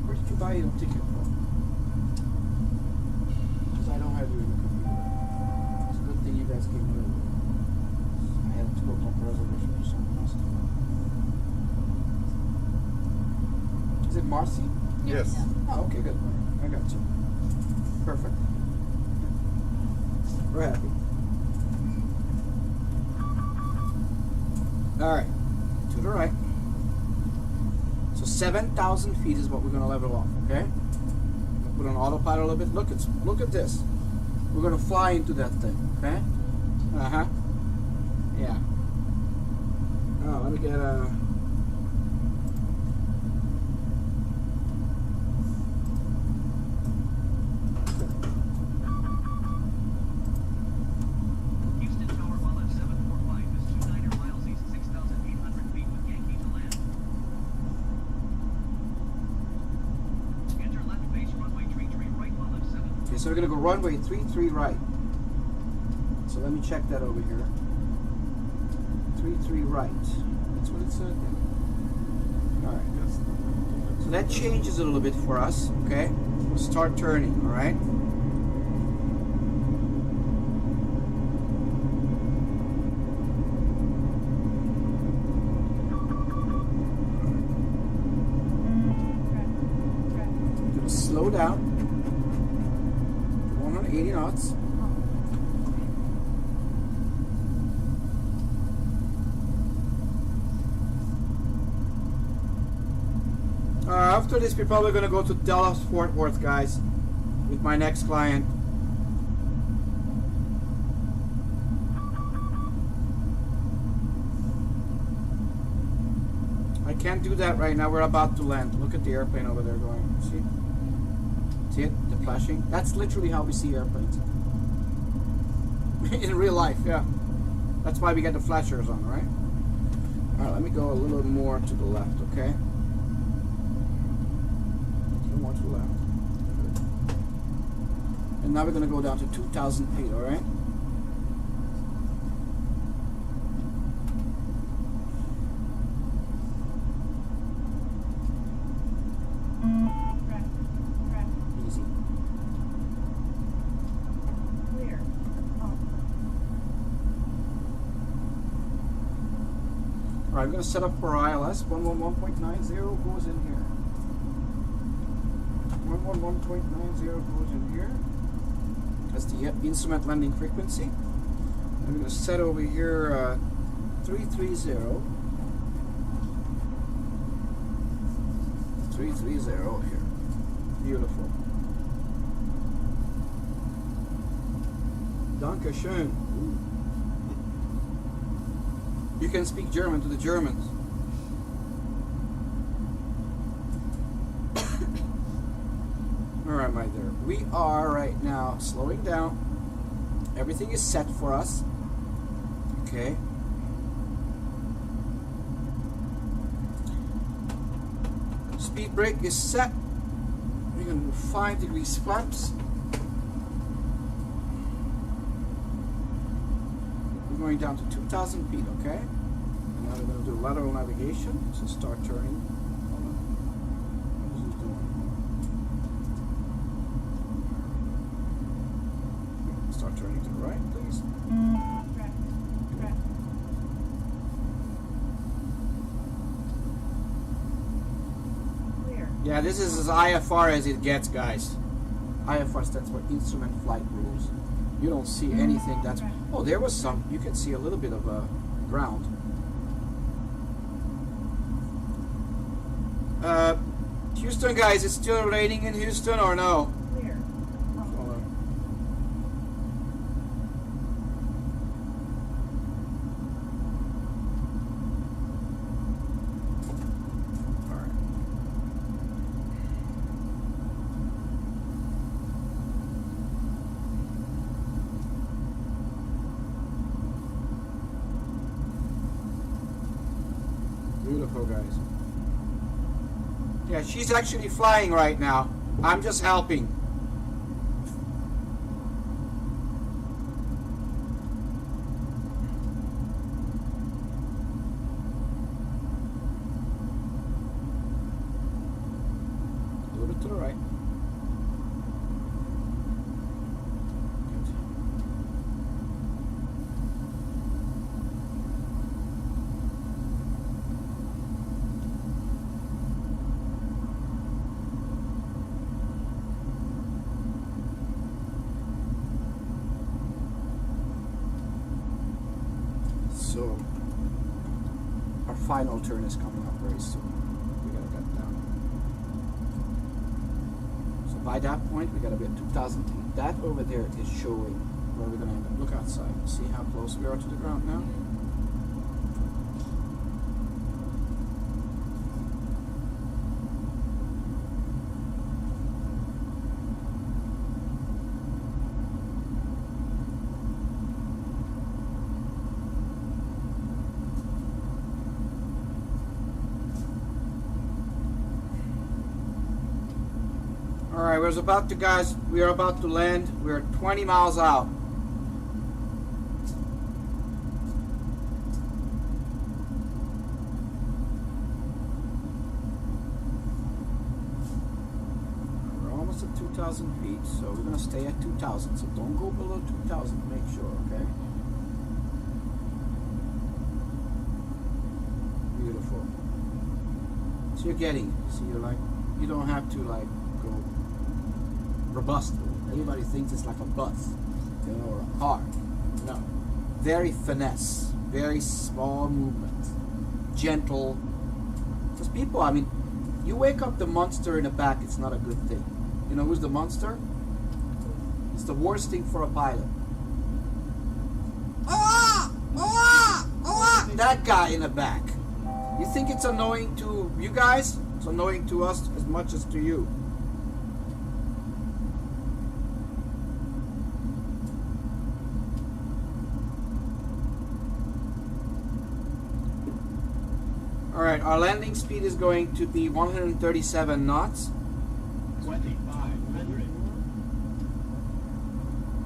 Where did you buy your ticket from? Because I don't have you in the computer. It's a good thing you guys came early. I had to go book a reservation for someone else. Is it Marcy? Yes. Oh, okay, good. I got you. Perfect. We're happy. All right, to the right. So 7,000 feet is what we're gonna level off. Okay. Put on autopilot a little bit. Look at this. We're gonna fly into that thing. Okay. Uh huh. Yeah. Oh, let me get a. Houston Tower while at 745 is 29er miles east, 6,800 feet with Yankee to land. Enter left base runway 33 right while at 7. Okay, so we're gonna go runway 33 right. So let me check that over here. 33 right. That's what it said. All right. Yes. So that changes a little bit for us. Okay. We'll start turning. All right. Gonna slow down. 180 knots. After this, we're probably gonna go to Dallas Fort Worth, guys, with my next client. I can't do that right now. We're about to land. Look at the airplane over there going. See it? The flashing. That's literally how we see airplanes in real life. Yeah. That's why we get the flashers on, right? All right. Let me go a little more to the left. Okay. More to the left. Good. And now we're going to go down to 2,000 feet, all right? Easy. Clear. All right, we're going to set up for ILS. 111.90 goes in here. 111.90 goes in here. That's the instrument landing frequency. And we're going to set over here 330. 330 here. Beautiful. Danke schön. Ooh. You can speak German to the Germans. Alright, my dear. We are right now slowing down. Everything is set for us. Okay. Speed brake is set. We're going to do 5 degrees flaps. We're going down to 2,000 feet, okay? And now we're going to do lateral navigation. So start turning. Hold on. What is it doing? Start turning to the right, please. Clear. Yeah, this is as IFR as it gets, guys. IFR stands for Instrument Flight Rules. You don't see anything that's... Oh, there was some... You can see a little bit of ground. Houston, guys, it's still raining in Houston or no? Clear. Hold on. All right. Beautiful, guys. Yeah, she's actually flying right now. I'm just helping. A little bit to the right. Good. So, our final turn is coming up very soon. We gotta get down. So by that point, we gotta be at 2,000 feet. That over there is showing where we're gonna end up. Look outside. See how close we are to the ground now? Alright, we are about to land. We're 20 miles out. We're almost at 2,000 feet, so we're going to stay at 2,000. So don't go below 2,000, make sure, okay? Beautiful. So you're getting, so you're like, you don't have to like go robust. Everybody thinks it's like a bus, you know, or a car. No. Very finesse, very small movement, gentle. Because people, I mean, you wake up the monster in the back, it's not a good thing. You know who's the monster? It's the worst thing for a pilot. That guy in the back. You think it's annoying to you guys? It's annoying to us as much as to you. Alright, our landing speed is going to be 137 knots. 2,500.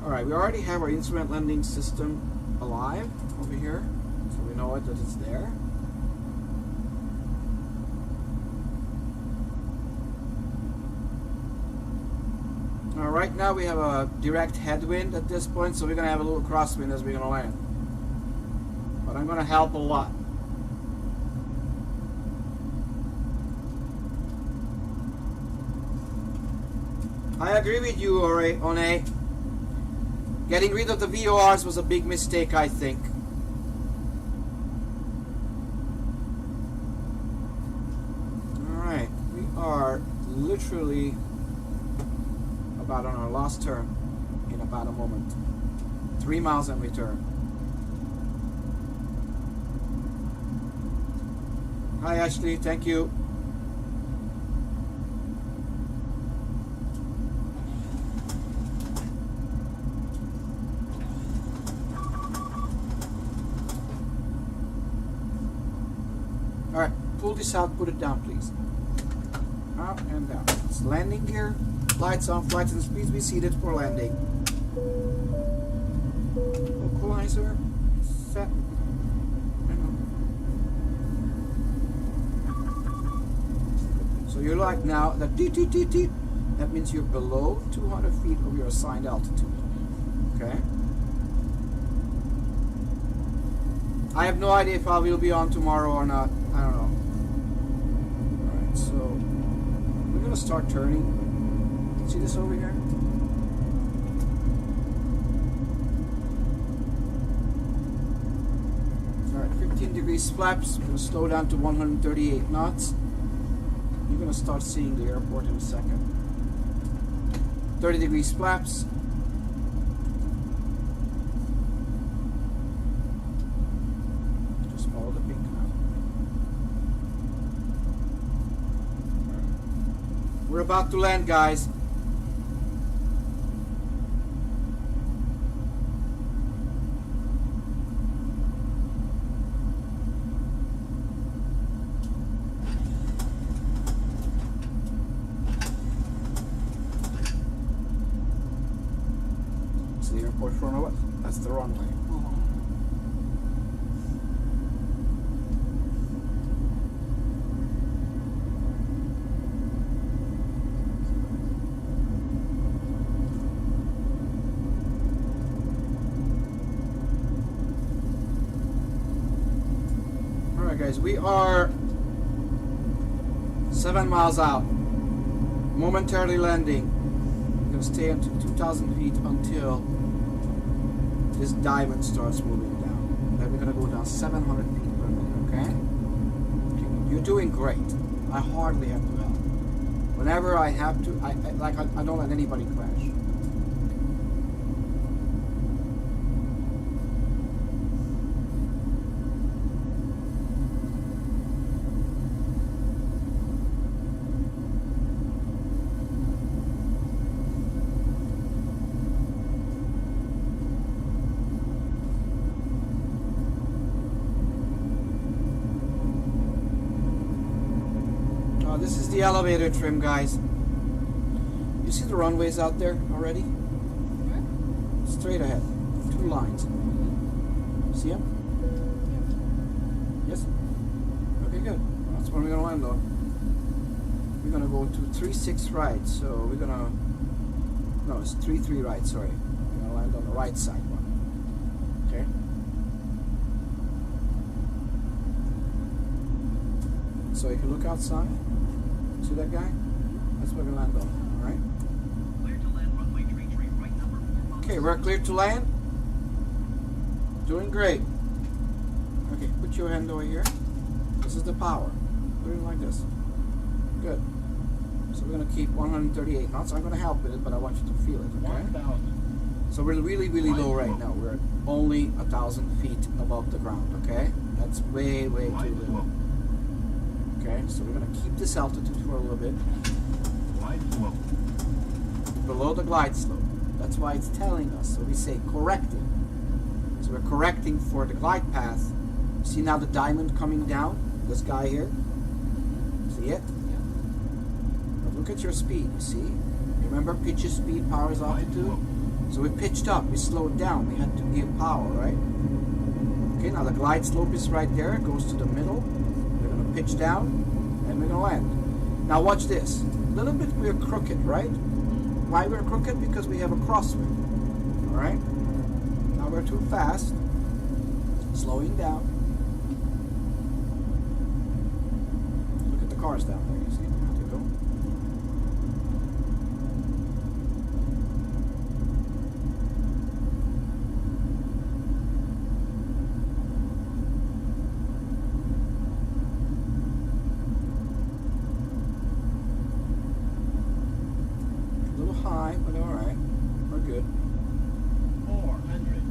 Alright, we already have our instrument landing system alive over here. So we know that it's there. Right now we have a direct headwind at this point, so we're going to have a little crosswind as we're going to land. But I'm going to help a lot. I agree with you, One. Getting rid of the VORs was a big mistake, I think. Alright, we are literally about on our last turn in about a moment. 3 miles and return. Hi Ashley, thank you. Alright, pull this out, put it down please. Up and down. It's landing gear. Lights on, flights and speeds be seated for landing. Equalizer set. So you're like now that deet, that means you're below 200 feet of your assigned altitude. Okay. I have no idea if I will be on tomorrow or not. I don't know. Alright, so we're gonna start turning. See this over here? Alright, 15 degrees flaps. We're going to slow down to 138 knots. You're going to start seeing the airport in a second. 30 degrees flaps. Just follow the pink now. We're about to land, guys. in front of us. That's the runway. Alright guys, we are 7 miles out. Momentarily landing. We're going to stay at 2,000 feet until this diamond starts moving down. Then we're going to go down 700 feet per minute, okay? You're doing great. I hardly have to help. Whenever I have to, I don't let anybody crash. This is the elevator trim, guys. You see the runways out there already? Where? Straight ahead. 2 lines. See them? Yes? Okay, good. That's where we're going to land on. We're going to go to 3-6 right. So we're going to... No, it's 3-3 right, sorry. We're going to land on the right side one. Okay? So if you look outside, see that guy? That's where we land on, alright? Clear to land runway 33 right number 4 miles. Okay, we're clear to land. Doing great. Okay, put your hand over here. This is the power. Put it like this. Good. So we're going to keep 138 knots. I'm going to help with it, but I want you to feel it, okay? 1,000. So we're really, really low right now. We're only 1,000 feet above the ground, okay? That's way, way too low. Okay, so we're going to keep this altitude for a little bit. Wide slope. Below the glide slope. That's why it's telling us. So we say correcting. So we're correcting for the glide path. See now the diamond coming down? This guy here? See it? Yeah. But look at your speed, you see? Remember pitch is speed, power is altitude? So we pitched up, we slowed down. We had to give power, right? Okay, now the glide slope is right there. It goes to the middle. Pitch down, and we're gonna land. Now watch this. A little bit we're crooked, right? Why we're crooked? Because we have a crosswind. Alright? Now we're too fast. Slowing down. Look at the cars down there, you see how they go. High, but alright. We're good. 400.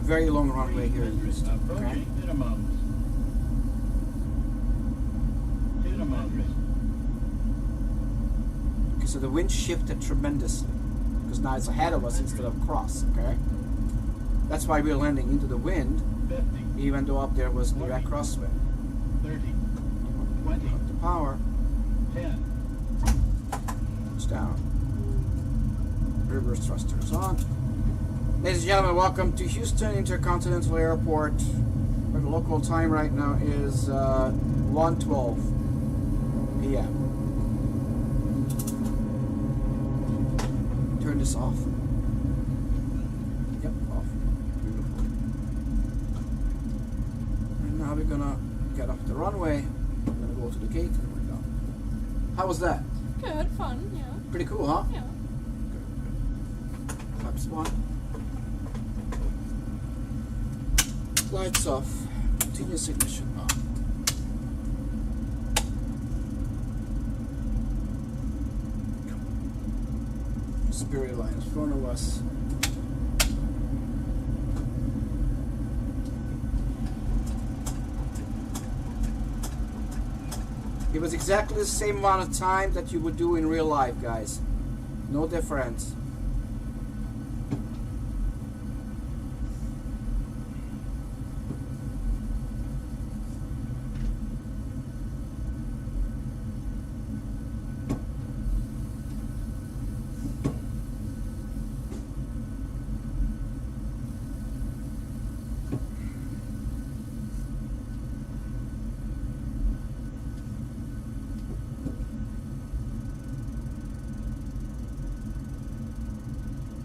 Very long runway here in Houston. Okay? Approaching minimums. Minimums. Okay, so the wind shifted tremendously. Because now it's ahead of us instead of across, okay? That's why we're landing into the wind, 50. even though up there was direct crosswind. 30. 20. Up the power. 10. Down. Reverse thrusters on. Ladies and gentlemen, welcome to Houston Intercontinental Airport, where the local time right now is 1:12 p.m. Turn this off. Yep, off. Beautiful. And now we're gonna get off the runway. We're gonna go to the gate and we're done. How was that? Good, fun, yeah. Pretty cool, huh? Yeah. Flaps on. Lights off. Continuous ignition on. Spirit line in front of us. It was exactly the same amount of time that you would do in real life, guys. No difference.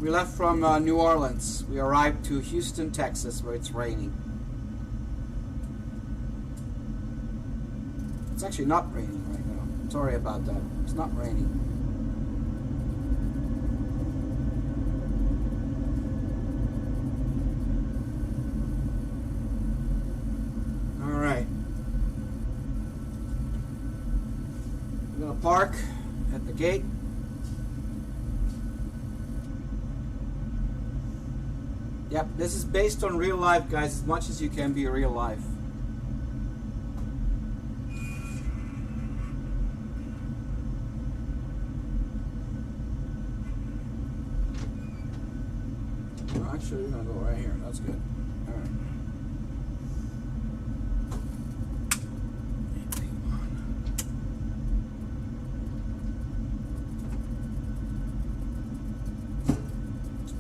We left from New Orleans. We arrived to Houston, Texas, where it's raining. It's actually not raining right now. Sorry about that. It's not raining. All right. We're gonna park at the gate. Yep, this is based on real life, guys, as much as you can be real life. Oh, actually, we're gonna go right here. That's good. All right.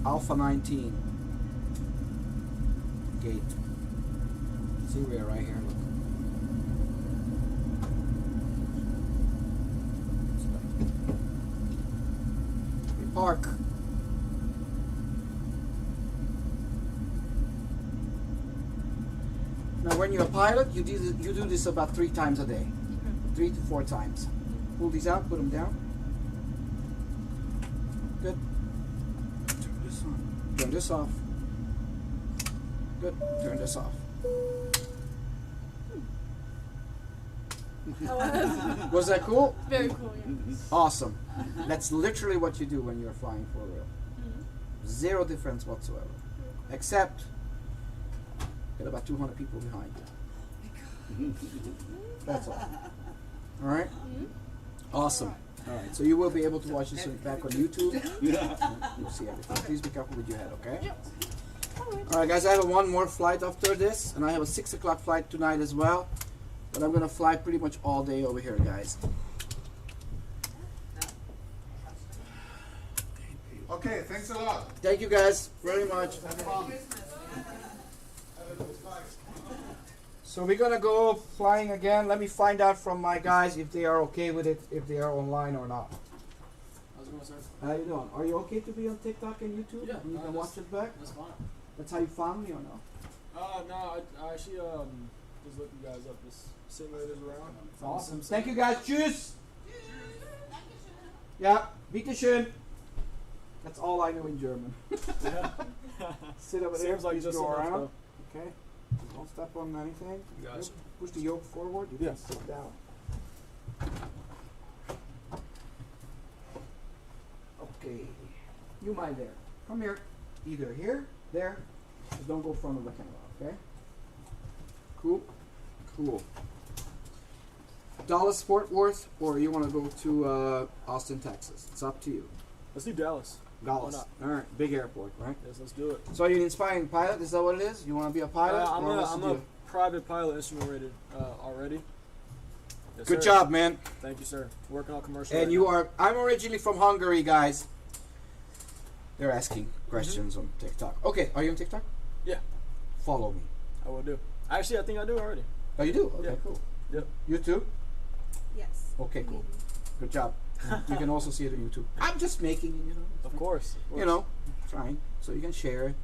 Alpha 19. Gate. See, we're right here. Look. We park. Now, when you're a pilot, you do this about 3 times a day, 3 to 4 times. Pull these out, put them down. Good. Turn this on. Turn this off. Good. Turn this off. Was that cool? Very cool, yeah. Awesome. That's literally what you do when you're flying for real. Zero difference whatsoever. Except, got about 200 people behind you. That's all. Alright? Awesome. Alright, so you will be able to watch this back on YouTube. You'll see everything. Please be careful with your head, okay? Alright guys, I have one more flight after this, and I have a 6 o'clock flight tonight as well. But I'm going to fly pretty much all day over here, guys. Okay, thanks a lot. Thank you guys very much. So we're going to go flying again. Let me find out from my guys if they are okay with it, if they are online or not. How's it going, sir? How you doing? Are you okay to be on TikTok and YouTube? Yeah, And you can watch it back? That's fine. That's how you found me or no? No, I actually just looked you guys up. This simulators around. Awesome. Thank you guys. Tschüss. Yeah, bitteschön. That's all I know in German. Yeah. Sit over there. Seems like please just go enough, around. though. Okay. Don't step on anything. Gotcha. Yep. Push the yoke forward. You Yeah. can sit down. Okay. You mind there. Come here. Either here, there. Just don't go in front of the camera, okay? Cool. Cool. Dallas Fort Worth, or you want to go to Austin, Texas? It's up to you. Let's do Dallas. Dallas. not? All right. Big airport, right? Yes, let's do it. So you're an inspiring pilot? Is that what it is? You want to be a pilot? I'm Or what's the a deal? private pilot, instrument rated already. Yes, Good sir. job, man. Thank you, sir. Working on commercial. And right you now. are. I'm originally from Hungary, guys. They're asking questions on TikTok. Okay, are you on TikTok? Yeah. Follow me. I will do. Actually, I think I do already. Oh, you do? Okay, Yeah. cool. Yep. You too? Yes. Okay, cool. Good job. You can also see it on YouTube. I'm just making it, you know. Of course. You know, trying. So you can share it.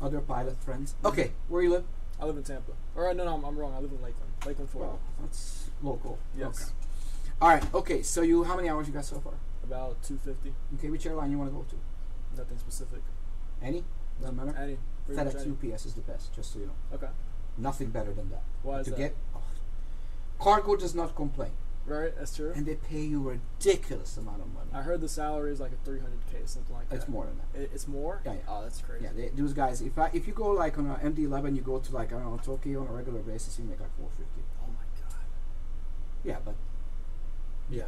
Other pilot friends. Okay, where you live? I live in Tampa. Or no, I'm wrong. I live in Lakeland. Lakeland, Florida. Well, that's local. Yes. Okay. All right. Okay. So you, how many hours you got so far? About 250. Okay. Which airline you want to go to? Nothing specific. Any? Doesn't matter. Any. Pretty much FedEx, any. UPS is the best. Just so you know. Okay. Nothing better than that. Why is to that? get cargo does not complain, Right. That's true. and they pay you a ridiculous amount of money. I heard the salary is like a 300K, something like that. It's more than that. It's more. Yeah, yeah. Oh, that's crazy. Yeah, those guys. If you go like on an MD-11, you go to like I don't know Tokyo on a regular basis, you make like 450. Oh my god. Yeah, but Yeah.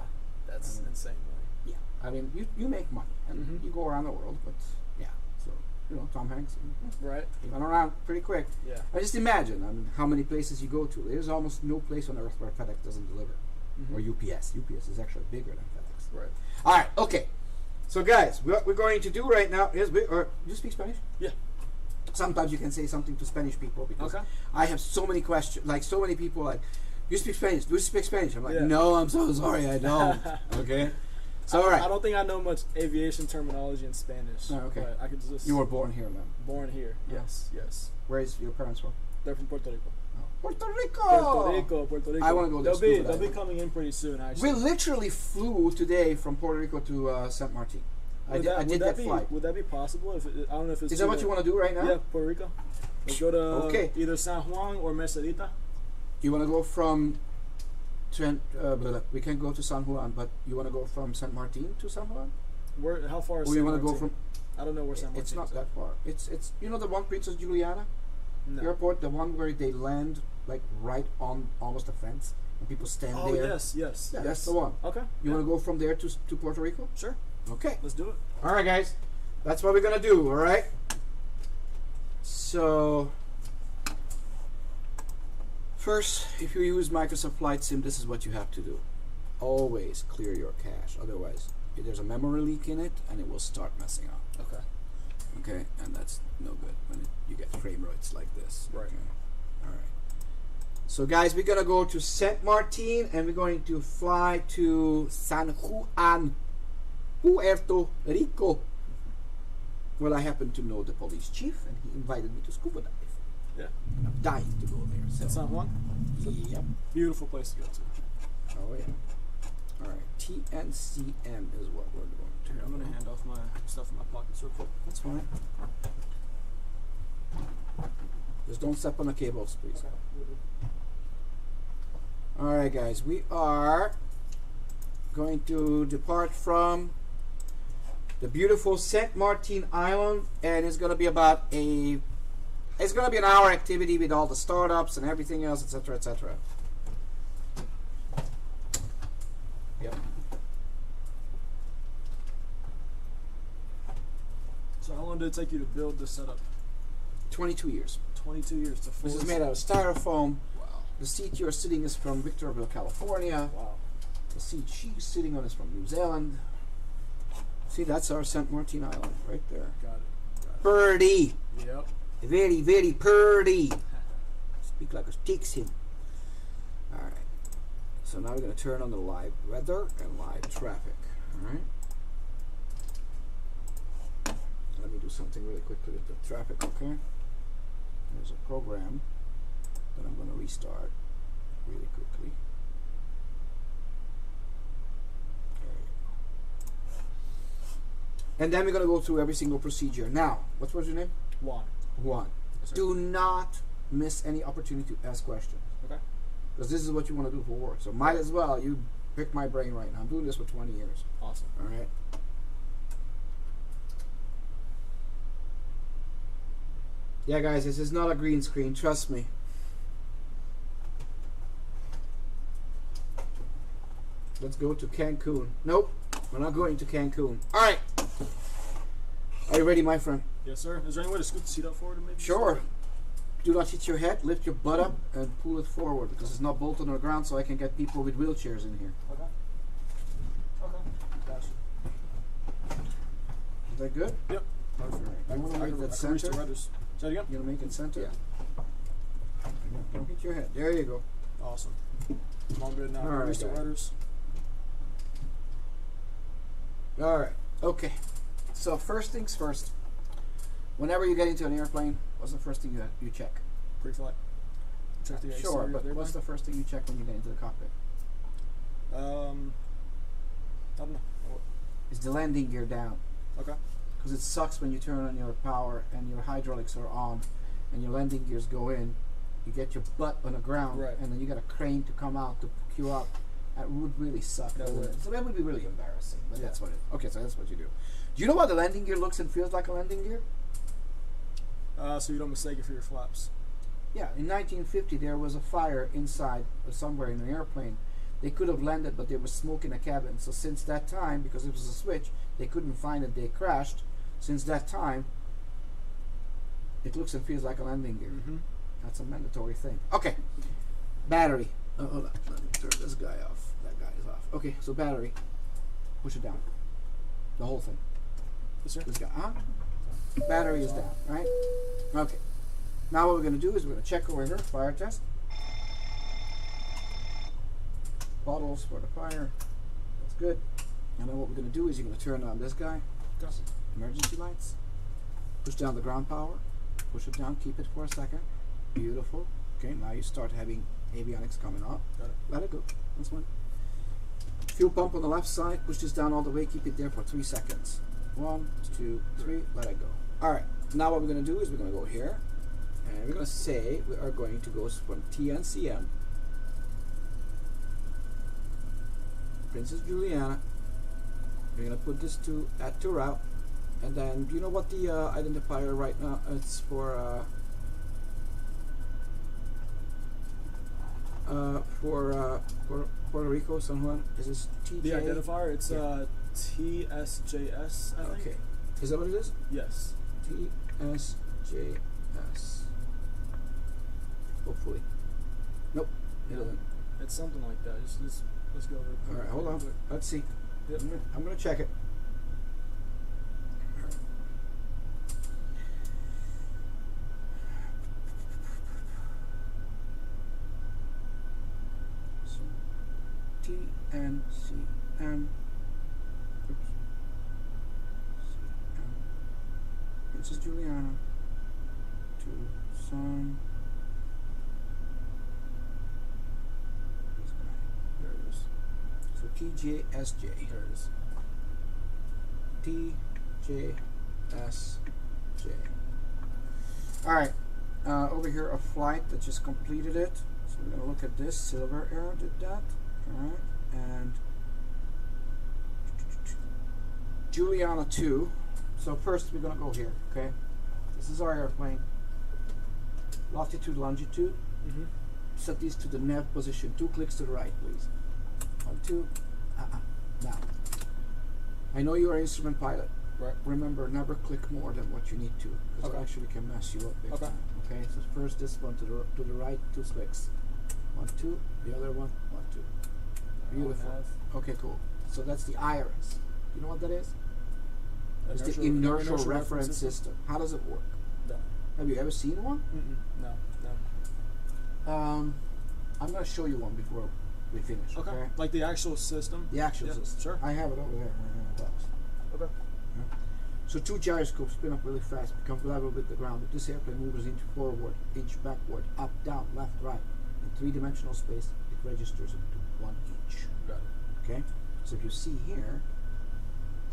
That's I mean, insane money. yeah, I mean you make money and Mhm. you go around the world, but yeah, so you know Tom Hanks, Right. he went around pretty quick. Yeah. I just imagine how many places you go to. There's almost no place on earth where FedEx doesn't deliver, Mhm. or UPS. UPS is actually bigger than FedEx. Right. All right, okay. So guys, what we're going to do right now is do you speak Spanish? Yeah. Sometimes you can say something to Spanish people because Okay. I have so many questions, like so many people like, you speak Spanish? Do you speak Spanish? I'm like, Yeah. no, I'm so sorry, I don't. Okay. So, all right. I don't think I know much aviation terminology in Spanish. Oh, okay. But I could just. You were born here, then. born here. Yes, yes. Where's your parents from? They're from Puerto Rico. Puerto Rico. Puerto Rico. I wanna go there, They'll scuba be diving. coming in pretty soon. We Actually. literally flew today from Puerto Rico to Saint Martin. I did that flight. Would that be possible? If I don't know if it's. Is that what you want to do right now? Yeah, Puerto Rico. Let's go to Okay. either San Juan or Mercedita. You want to go from we can go to San Juan, but you want to go from Saint Martin to San Juan? Where? How far is Or you San want to go Martin? from? I don't know where San Martin It's not is. that far. It's you know the one Princess Juliana No. airport, the one where they land like right on almost a fence and people stand Oh there. yes. Yeah, Yes. that's the one. Okay. You want to go from there to Puerto Rico? Sure. Okay. Let's do it. All right, guys. That's what we're gonna do. All right. So first, if you use Microsoft Flight Sim, this is what you have to do. Always clear your cache. Otherwise, there's a memory leak in it, and it will start messing up. Okay. Okay, and that's no good when you get frame rates like this. Right. Okay. All right. So, guys, we're gonna go to Saint Martin, and we're going to fly to San Juan, Puerto Rico. Well, I happen to know the police chief, and he invited me to scuba dive. Yeah. And I'm dying to go there. So. San Juan. Yep. Beautiful place to go to. Oh yeah. All right. TNCM is what we're going to. Here, I'm gonna hand off my stuff in my pockets real quick. That's fine. Just don't step on the cables, please. All right, guys. We are going to depart from the beautiful Saint Martin Island, and it's going to be about it's going to be an hour activity with all the startups and everything else, etc., etc. Yep. So how long did it take you to build this setup? 22 years. 22 years to full. This is made out of styrofoam. Wow. The seat you're sitting is from Victorville, California. Wow. The seat she's sitting on is from New Zealand. See, that's our Saint Martin Island right there. Got it. Purdy. Yep. Very, very purdy. Speak like a Texan. Alright. So now we're going to turn on the live weather and live traffic. Alright. Let me do something really quickly with the traffic, okay? There's a program that I'm going to restart really quickly. And then we're going to go through every single procedure. Now, what was your name? Juan. Juan. Yes, sir. Do not miss any opportunity to ask questions. Okay. Because this is what you want to do for work. So might as well you pick my brain right now. I'm doing this for 20 years. Awesome. All right. Yeah, guys, this is not a green screen. Trust me. Let's go to Cancun. Nope, we're not going to Cancun. All right. Are you ready, my friend? Yes, sir. Is there any way to scoot the seat up forward and maybe? Sure. Do not hit your head. Lift your butt up and pull it forward because it's not bolted on the ground, so I can get people with wheelchairs in here. Okay. Okay. Gotcha. Is that good? Yep. Perfect. You want to make that reach the center? rudders. Say it again. You want to make it center? Yeah. Don't hit your head. There you go. Awesome. I'm all good now. All right, Reach the guys. rudders. All right. Okay. So first things first. Whenever you get into an airplane, what's the first thing you check? Pre-flight. Check the Sure, exterior but of the what's the airplane. first thing you check when you get into the cockpit? I don't know. Is the landing gear down? Okay. Because it sucks when you turn on your power and your hydraulics are on and your landing gears go in. You get your butt on the ground, Right. and then you got a crane to come out to pick you up. That would really suck. That wouldn't would. it? So that would be really embarrassing. But Yeah. that's what it. Okay, so that's what you do. Do you know what the landing gear looks and feels like a landing gear? So you don't mistake it for your flaps. Yeah, in 1950 there was a fire inside or somewhere in an airplane. They could have landed, but there was smoke in the cabin. So since that time, because it was a switch, they couldn't find it. They crashed. Since that time, it looks and feels like a landing gear. Mm-hmm. That's a mandatory thing. Okay, battery. Oh, hold on. Let me turn this guy off. That guy is off. Okay, so battery. Push it down. The whole thing. Yes, sir. This guy. Battery is down, right? Okay. Now what we're going to do is we're going to check over here. Fire test. Bottles for the fire. That's good. And then what we're going to do is you're going to turn on this guy, Got it. emergency lights, push down the ground power, push it down, keep it for a second. Beautiful. Okay, now you start having avionics coming up. Got it. Let it go. That's fine. Fuel pump on the left side, push this down all the way, keep it there for 3 seconds. 1, 2, 3, let it go. Alright, now what we're going to do is we're going to go here, and we're going to say we are going to go from TNCM, Princess Juliana. We're going to put this to add to route, and then do you know what the identifier right now is for Puerto Rico, San Juan? Is this TJ? The identifier, it's Yeah. TSJS, I think. Okay. Is that what it is? Yes. TSJS. Hopefully. Nope. It doesn't. It's something like that. Let's go over it. Alright, hold on. Let's see. Yep. I'm gonna check it. Alright. So TNCM. Oops. CM. Princess Juliana to San. This guy. There it is. So TJSJ. There it is. TJSJ. Alright, over here a flight that just completed it. So we're going to look at this. Silver Air did that. Alright, and Juliana 2. So first we're going to go here, okay? This is our airplane. Latitude, longitude. Mm-hmm. Set these to the nav position. 2 clicks to the right, please. 1, 2. Now, I know you're an instrument pilot. Right. Remember, never click more than what you need to, because Okay. it actually can mess you up big Okay. time. Okay, so first this one to the right, 2 clicks. 1, 2. The other one, 1, 2. Beautiful. Nav. Okay, cool. So that's the iris. You know what that is? It's the Inertial inertial reference system. How does it work? No. Have you ever seen one? No. I'm going to show you one before we finish. Okay. Okay. Like the actual system? The actual Yeah, system. sure. I have it over there. Right in the box. Okay. So 2 gyroscopes spin up really fast, become level with the ground. If this airplane moves inch forward, inch backward, up, down, left, right, in 3-dimensional space, it registers into 1 inch. Got it. Okay? So if you see here,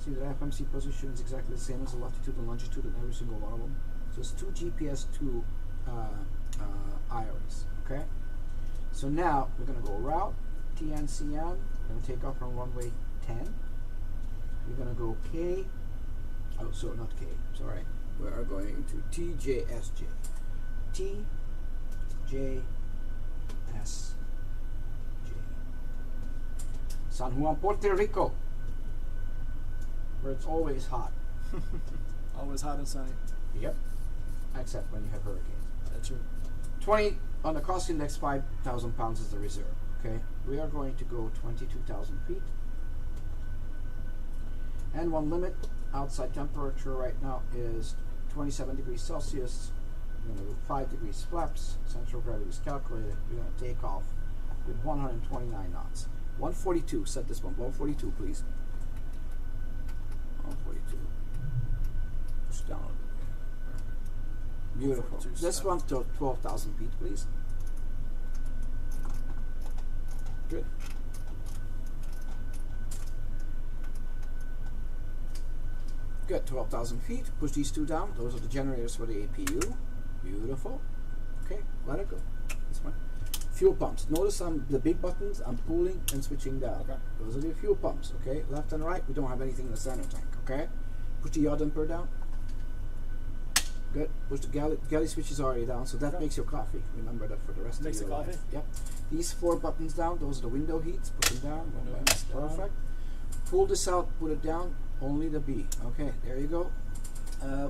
see the FMC position is exactly the same as the latitude and longitude in every single one of them. So it's 2 GPS, 2 IRIs. Okay? So now we're going to go route, TNCM, we're going to take off from runway 10. We're going to go K. Oh, so not K, sorry. We are going to TJSJ. TJSJ. San Juan, Puerto Rico, where it's always hot. Always hot and sunny. Yep. Except when you have hurricanes. That's true. 20 on the cost index, 5,000 pounds is the reserve. Okay, we are going to go 22,000 feet. And one limit. Outside temperature right now is 27 degrees Celsius. We're going to do 5 degrees flaps. Central gravity is calculated. We're going to take off with 129 knots. 142. Set this one. 142, please. 142. Push down a little bit. Beautiful. 142, This one to 12,000 feet, please. Good. Good, 12,000 feet. Push these 2 down. Those are the generators for the APU. Beautiful. Okay, let it go. That's fine. Fuel pumps. Notice the big buttons, I'm pulling and switching down. Okay. Those are the fuel pumps, okay? Left and right, we don't have anything in the center tank, okay? Push the yaw damper down. Good. Push the galley switch is already down, so that Okay. makes your coffee. Remember that for the rest Makes of the your coffee? life. Yep. These 4 buttons down, those are the window heats. Put them down. Window heats down. Perfect. Pull this out, put it down. Only the B. Okay, there you go.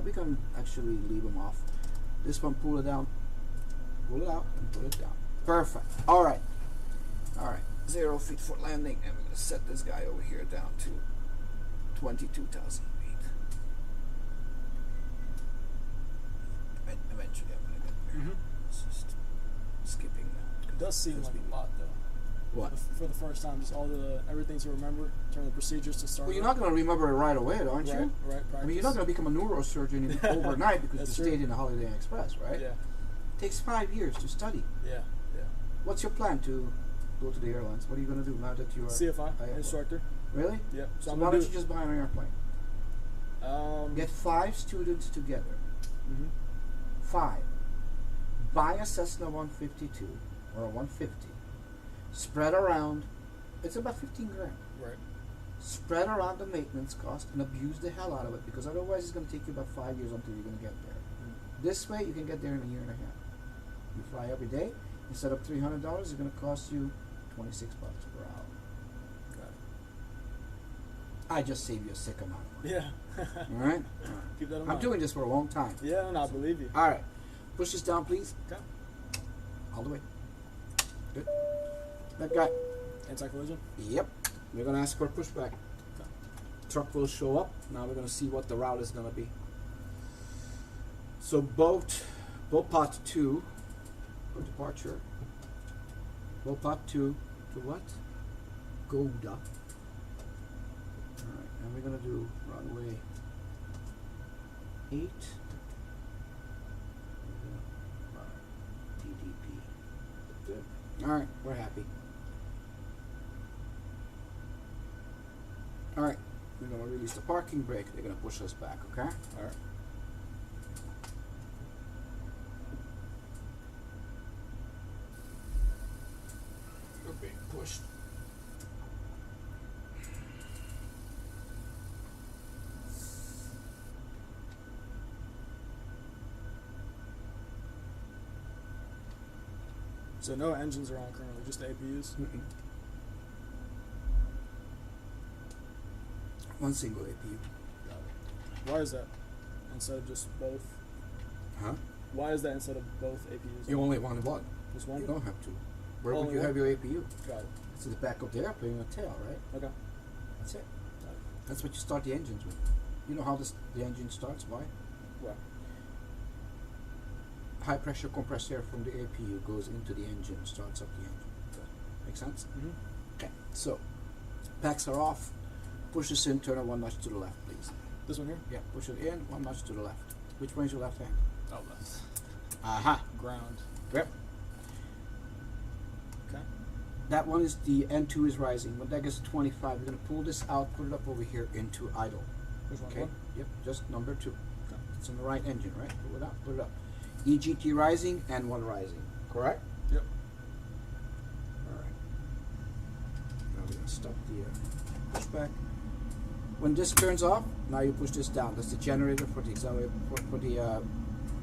We can actually leave them off. This one, pull it down. Pull it out and put it down. Perfect. All right. All right. 0 feet for landing, and we're going to set this guy over here down to 22,000 feet. Eventually, I'm going to get there. Mm-hmm. It's just skipping now. It does seem like a lot, though. What? For the first time, just all the everything to remember, in terms of procedures to start. Well, you're with. not going to remember it right away, aren't Right, you? right. I mean, you're not going to become a neurosurgeon overnight because That's you true. stayed in the Holiday Inn Express, right? Yeah, It takes 5 years to study. yeah. What's your plan to go to the airlines? What are you going to do now that you are CFI instructor. Really? Yeah. So I'm why gonna don't you just buy an airplane? Get 5 students together. Mhm. 5. Buy a Cessna 152 or a 150. Spread around. It's about 15 grand. Right. Spread around the maintenance cost and abuse the hell out of it, because otherwise it's going to take you about 5 years until you're going to get there. This way you can get there in a year and a half. You fly every day. Instead of $300, it's going to cost you $26 per hour. Got it. I just saved you a sick amount of money. Yeah. All right? Keep that in I'm mind. doing this for a long time. Yeah, no, I believe you. All right. Push this down, please. Okay. All the way. Good. That guy. Anti-collision. Yep. We're going to ask for a pushback. Okay. Truck will show up. Now we're going to see what the route is going to be. So boat pot 2 for departure. Boat pot 2 to what? Gouda. Alright, and we're going to do runway 8. DDP. Good. Alright, we're happy. Alright, we're going to release the parking brake. They're going to push us back, okay? Alright. We're being pushed. So no engines are on currently, just the APUs. Mm-mm. One single APU. Got it. Why is that instead of just both? Huh? Why is that instead of both APUs? You only want one. Just one. You don't have to. Where Only would you one? have your APU? Got it. It's at the back of the airplane on the tail, right? Okay. That's it. Got it. That's what you start the engines with. You know how the engine starts? Why? Why? High pressure compressed air from the APU goes into the engine, starts up the engine. Make sense? Mm-hmm. Okay. So, packs are off. Push this in, turn it 1 notch to the left, please. This one here? Yeah, push it in, 1 notch to the left. Which way is your left hand? Oh, left. Aha. Ground. Yep. Okay. That one is the N2 is rising. When that gets to 25, you're going to pull this out, put it up over here into idle. Which one? Okay? One? Yep, just number 2. Okay. It's on the right engine, right? Pull it up, put it up. EGT rising and 1 rising. Correct? Yep. Alright. Now we're going to stop the pushback. When this turns off, now you push this down. That's the generator for the accelerator, for the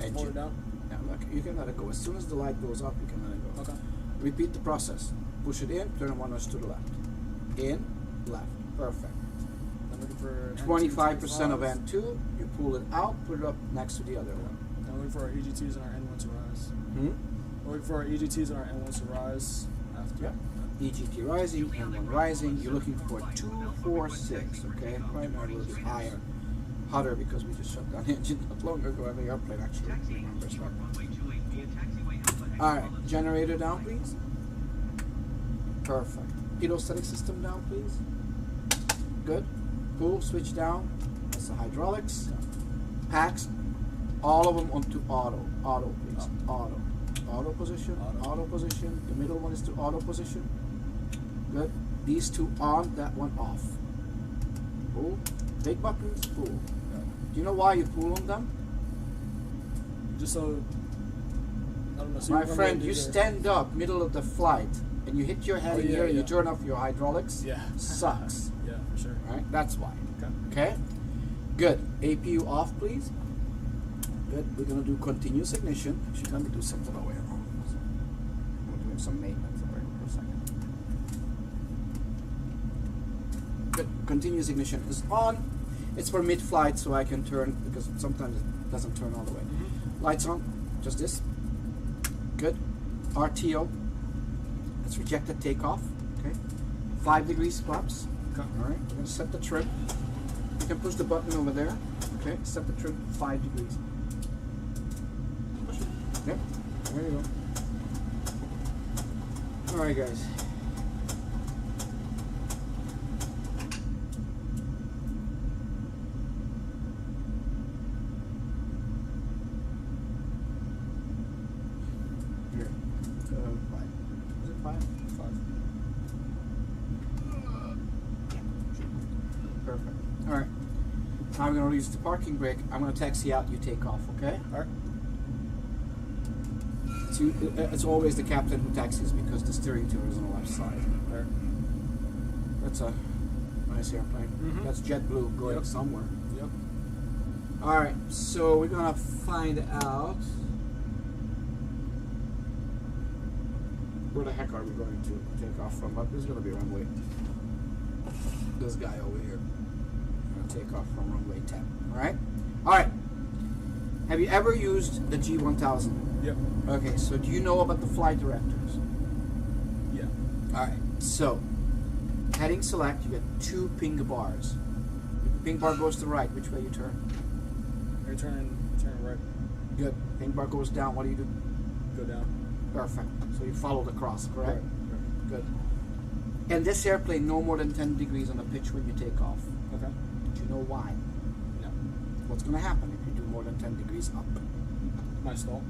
engine. Hold it down. Yeah, look, you can let it go. As soon as the light goes up, you can let it go. Okay. Repeat the process. Push it in, turn it 1 notch to the left. In, left. Perfect. I'm looking for 25% of N2, N2, you pull it out, put it up next to the other one. I'm looking for our EGTs and our N1 to rise. Hmm? I'm looking for our EGTs and our N1 to rise after. Yeah. EGT rising, N1 rising. You're looking for 246, okay? Right now a little bit higher. Hotter because we just shut down the engine not long ago. Every airplane actually remembers that. Runway 28 via taxiway Alpha. Alright, generator down, please. Perfect. Pitot system down, please. Good. Pull, switch down. That's the hydraulics. Packs, all of them onto auto. Auto, please. Auto. Auto position. Auto position. The middle one is to auto position. Good. These two on, that one off. Pull. Big buttons, pull. Do you know why you pull on them? Just so. I don't know. So My remember friend, these you are- stand up middle of the flight and you hit your head Oh, in yeah, here and you yeah. turn off your hydraulics. Yeah. Sucks. Yeah, for sure. Right? That's why. Okay. Okay? Good. APU off, please. Good. We're going to do continuous ignition. Actually, let me do something away. We're doing some maintenance over here for a second. Good. Continuous ignition is on. It's for mid-flight, so I can turn, because sometimes it doesn't turn all the way. Lights on. Just this. Good. RTO. Let's reject the takeoff. Okay. 5 degrees flaps. Okay. All right. We're going to set the trim. You can push the button over there. Okay. Set the trim 5 degrees. Push it. Yep. There you go. All right, guys. 5? 5. Perfect. All right. Now I'm going to release the parking brake. I'm going to taxi out. You take off, okay? All right. It's always the captain who taxis because the steering tiller is on the left side. All right. That's a nice airplane. Mhm. That's JetBlue going Yep. somewhere. Yep. All right. So we're going to find out where the heck are we going to take off from? This is going to be runway. This guy over here. Going to take off from runway 10. All right. All right. Have you ever used the G1000? Yep. Okay, so do you know about the flight directors? Yeah. All right, so heading select, you get 2 pink bars. If the pink bar goes to the right, which way you turn? You turn right. Good. Pink bar goes down, what do you do? Go down. Perfect. So you follow the cross, correct? Right. Good. And this airplane, no more than 10 degrees on the pitch when you take off. Okay. Do you know why? No. What's going to happen if you do more than 10 degrees up? My stall.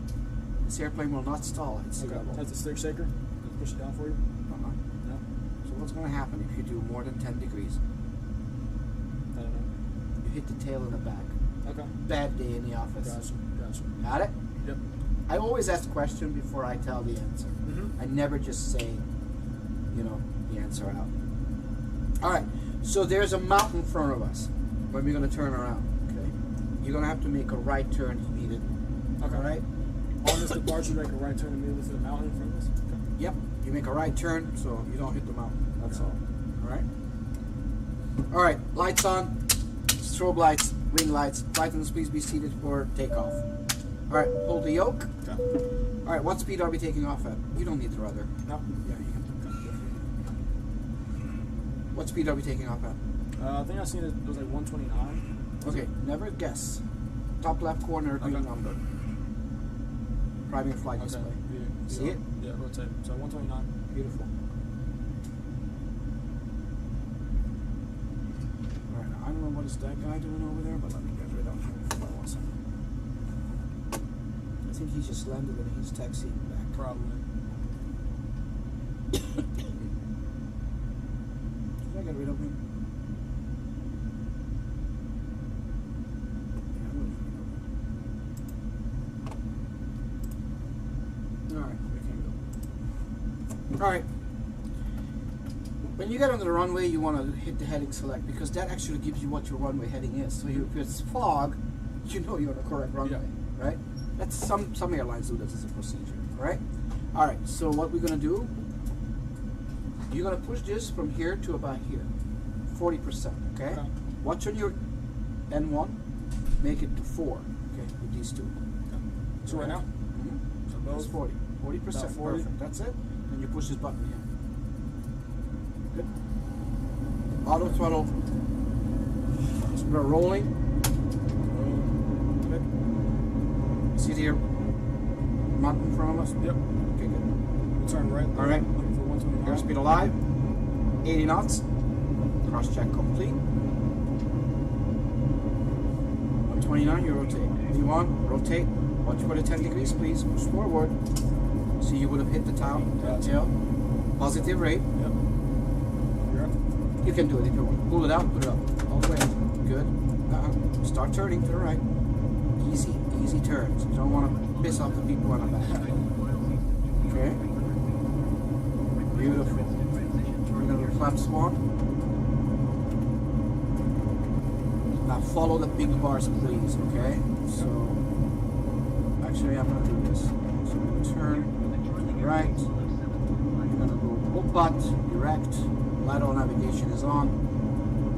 This airplane will not stall at sea Okay. level. That's the stick shaker. Just push it down for you. Uh-huh. No. So what's going to happen if you do more than 10 degrees? I don't know. You hit the tail in the back. Okay. Bad day in the office. Gotcha. Got it? Yep. I always ask the question before I tell the answer. Mm-hmm. I never just say, the answer out. All right. So there's a mountain in front of us when we're going to turn around. Okay. You're going to have to make a right turn immediately. Okay. All right. On this departure, make a right turn immediately to the mountain in front of us. Okay. Yep. You make a right turn so you don't hit the mountain. That's all. All right. All right. Lights on. Strobe lights. Wing lights. Flight attendants, please be seated for takeoff. All right. Hold the yoke. Okay. All right. What speed are we taking off at? You don't need the rudder. No. Yeah, you can. What speed are we taking off at? I think I seen it was like 129. Okay, never guess. Top left corner, green Okay. number. Priming flight Okay. display. Yeah. See it? Yeah, rotate. So 129. Beautiful. Alright, now I don't know what is that guy doing over there, but let me get rid of him for 1 second. I think he just landed and he's taxiing back. Probably. Did I get rid of him? Yeah, I'm gonna get rid of him. Alright, we can go. Alright. When you get onto the runway, you want to hit the heading select because that actually gives you what your runway heading is. So if it's fog, you know you're on the correct runway, right? That's some airlines do this as a procedure, right? All right. So what we're gonna do? You're gonna push this from here to about here, 40%. Okay. Okay. Watch on your N1, make it to 4. Okay, with these two. So right now? Mm-hmm. So That's both? 40%. About 40? Perfect. That's it. And you push this button here. Good. Auto throttle. So we're rolling. Good. See the mountain in front of us? Yep. Okay, good. Turn right. All right. Looking for 129. Airspeed alive. 80 knots. Cross check complete. 129, you rotate. V1, rotate. Watch for the 10 degrees, please. Push forward. So you would have hit the tail. Positive rate. Yep. You're up. You can do it if you want. Pull it out, put it up. All the way. Good. Start turning to the right. Easy, easy turns. You don't want to piss off the people on the back. Okay. Beautiful. We're going to flap swan. Now follow the big bars, please. Okay. So actually, I'm going to do this. So I'm going to turn to the right. You're going to go full butt, direct. Lateral navigation is on.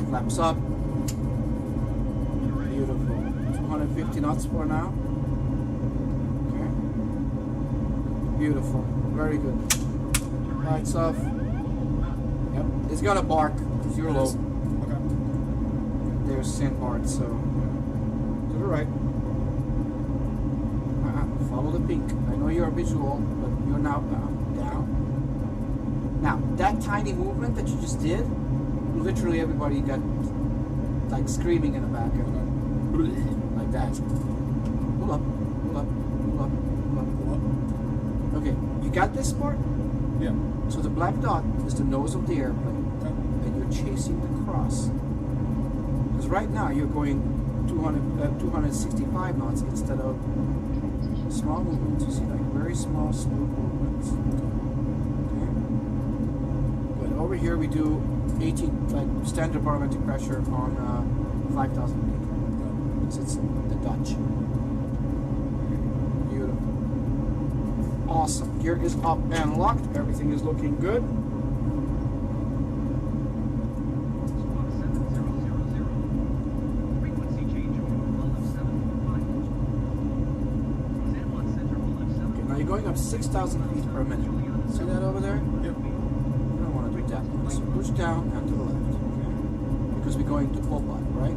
Flaps up. Beautiful. 250 knots for now. Okay. Beautiful. Very good. Lights off. Yep. It's gonna bark because you're low. Okay. There's sandbars, so to the right. Follow the pink. I know you're visual, but you're now down. Now, that tiny movement that you just did, literally everybody got like screaming in the back. Like that. Pull up, pull up, pull up, pull up, pull up. Okay, you got this part? Yeah. So the black dot is the nose of the airplane, Okay. and you're chasing the cross. Because right now you're going 265 knots instead of small movements. You see, like very small, smooth movements. Okay. But over here we do 18, like standard barometric pressure on 5,000 feet. Because it's the Dutch. Beautiful. Awesome. Gear is up and locked. Everything is looking good. Squawk 7000. Frequency change over Olive 745. San Juan Center, Olive 7. Okay, now you're going up 6,000 feet per minute. See that over there? Yep. You don't want to do that much. So push down and to the left. Okay? Because we're going to Popeye, right?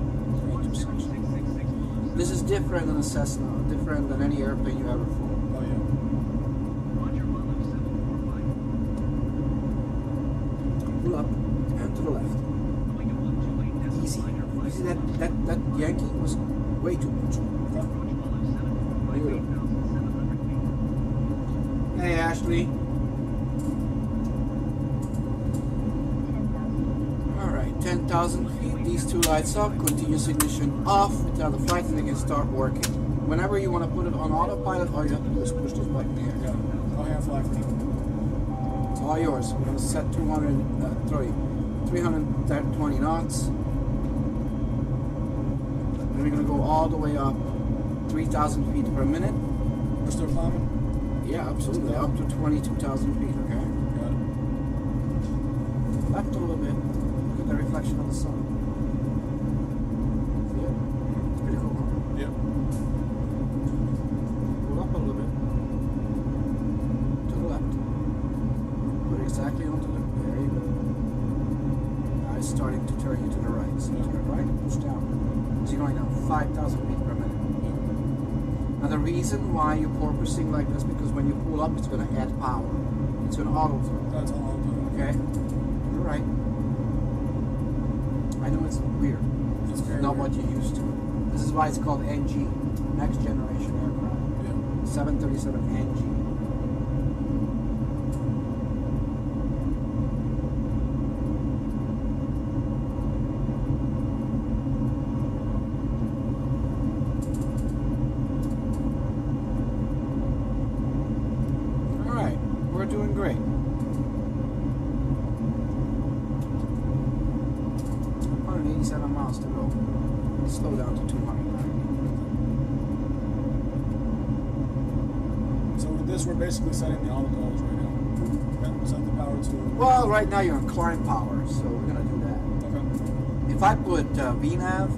Intersection. 666. This is different than a Cessna, different than any airplane you ever flew. Oh yeah. Roger, Olive 745. Pull up and to the left. Going to 128. Easy. You see that Yankee was way too much. Approach Olive 745, 8,700 feet. Hey Ashley. 10,000. Alright, 10,000 feet, these two lights up, continuous ignition off, until the flight thing can start working. Whenever you want to put it on autopilot, all you have to do is push this button here. Yeah. I'll have fly for now. It's all yours. We're going to set 320 knots. Then we're going to go all the way up 3,000 feet per minute. We're still climbing? Yeah, absolutely. Up to 22,000 feet, okay? Got it. Left a little bit. Look at the reflection of the sun. See it? It's pretty cool. Yep. Pull up a little bit. To the left. Put it exactly onto the. There you go. Now it's starting to turn you to the right. So turn right, push down. So you're going down 5,000 feet per minute. Now the reason why you're porpoising like this, because when you pull up, it's going to add power. It's going to auto throw. That's all I'll do. Okay? You're right. I know it's weird. It's very Not weird. what you're used to. This is why it's called NG, Next Generation Aircraft. Yeah. 737 NG. All right, we're doing great. 187 miles to go. Slow down to 290. So with this, we're basically setting the auto goals right now. Okay. Set the power to. Well, right now you're on climb power, so we're gonna do that. Okay. If I put VNAV,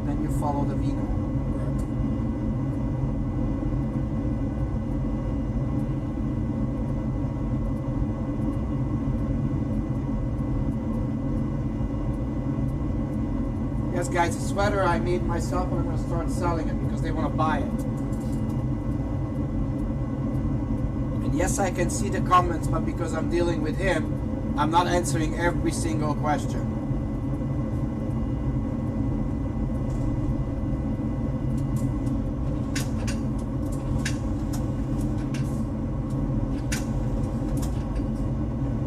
then you follow the VNAV. Right. Yes, guys, a sweater I made myself, and I'm gonna start selling it because they want to buy it. And yes, I can see the comments, but because I'm dealing with him, I'm not answering every single question.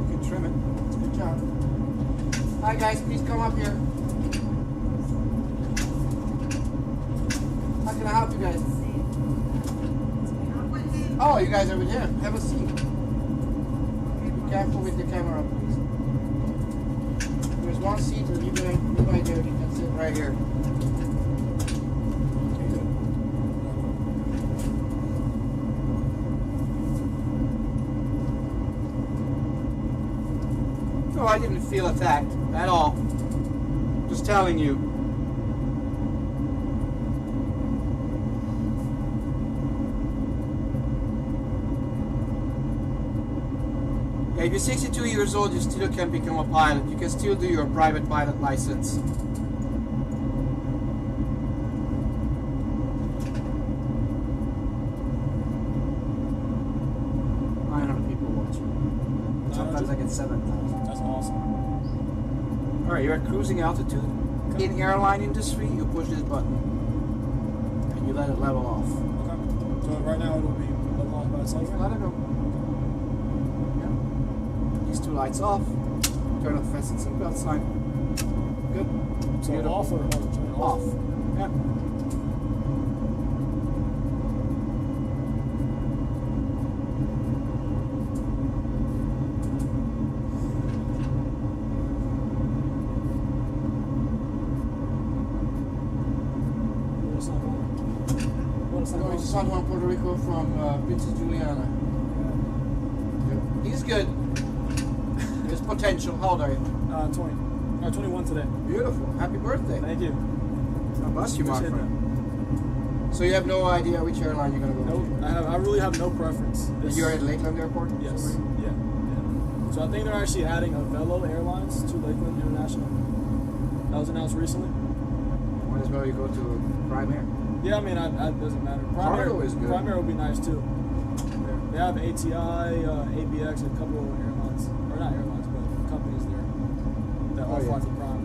You can trim it. Good job. Hi guys, please come up here. How can I help you guys? Oh, you guys are with him. Have a seat. Be careful with the camera, please. There's one seat, and you right there. You can sit right here. Okay, good. No, I didn't feel attacked at all. Just telling you. If you're 62 years old, you still can become a pilot. You can still do your private pilot license. People watching. Sometimes I get 7,000. That's awesome. All right, you're at cruising altitude. In airline industry, you push this button and you let it level off. Okay. So right now it'll be level off by itself. Let it go. Yeah. These two lights off. Turn off the fasten seatbelt sign. Good. So Beautiful. off or turn it Off. Yeah. What's that one? What is that No, one? he's San Juan, Puerto Rico from Princess Juliana. He's good. There's potential. How old are you? 20. 21 today. Beautiful. Happy birthday. Thank you. God bless you, my Appreciate friend. So you have no idea which airline you're gonna go Nope. to? I really have no preference. It's- You're at Lakeland Airport? Yes. Yeah. So I think they're actually adding a Velo Airlines to Lakeland International. That was announced recently. Might as well you go to Prime Air. Yeah, I mean, it doesn't matter. Cargo is good. Prime Air would be nice too. They have ATI, ABX, and a couple of airlines, or not airlines, but companies there that all fly for Prime.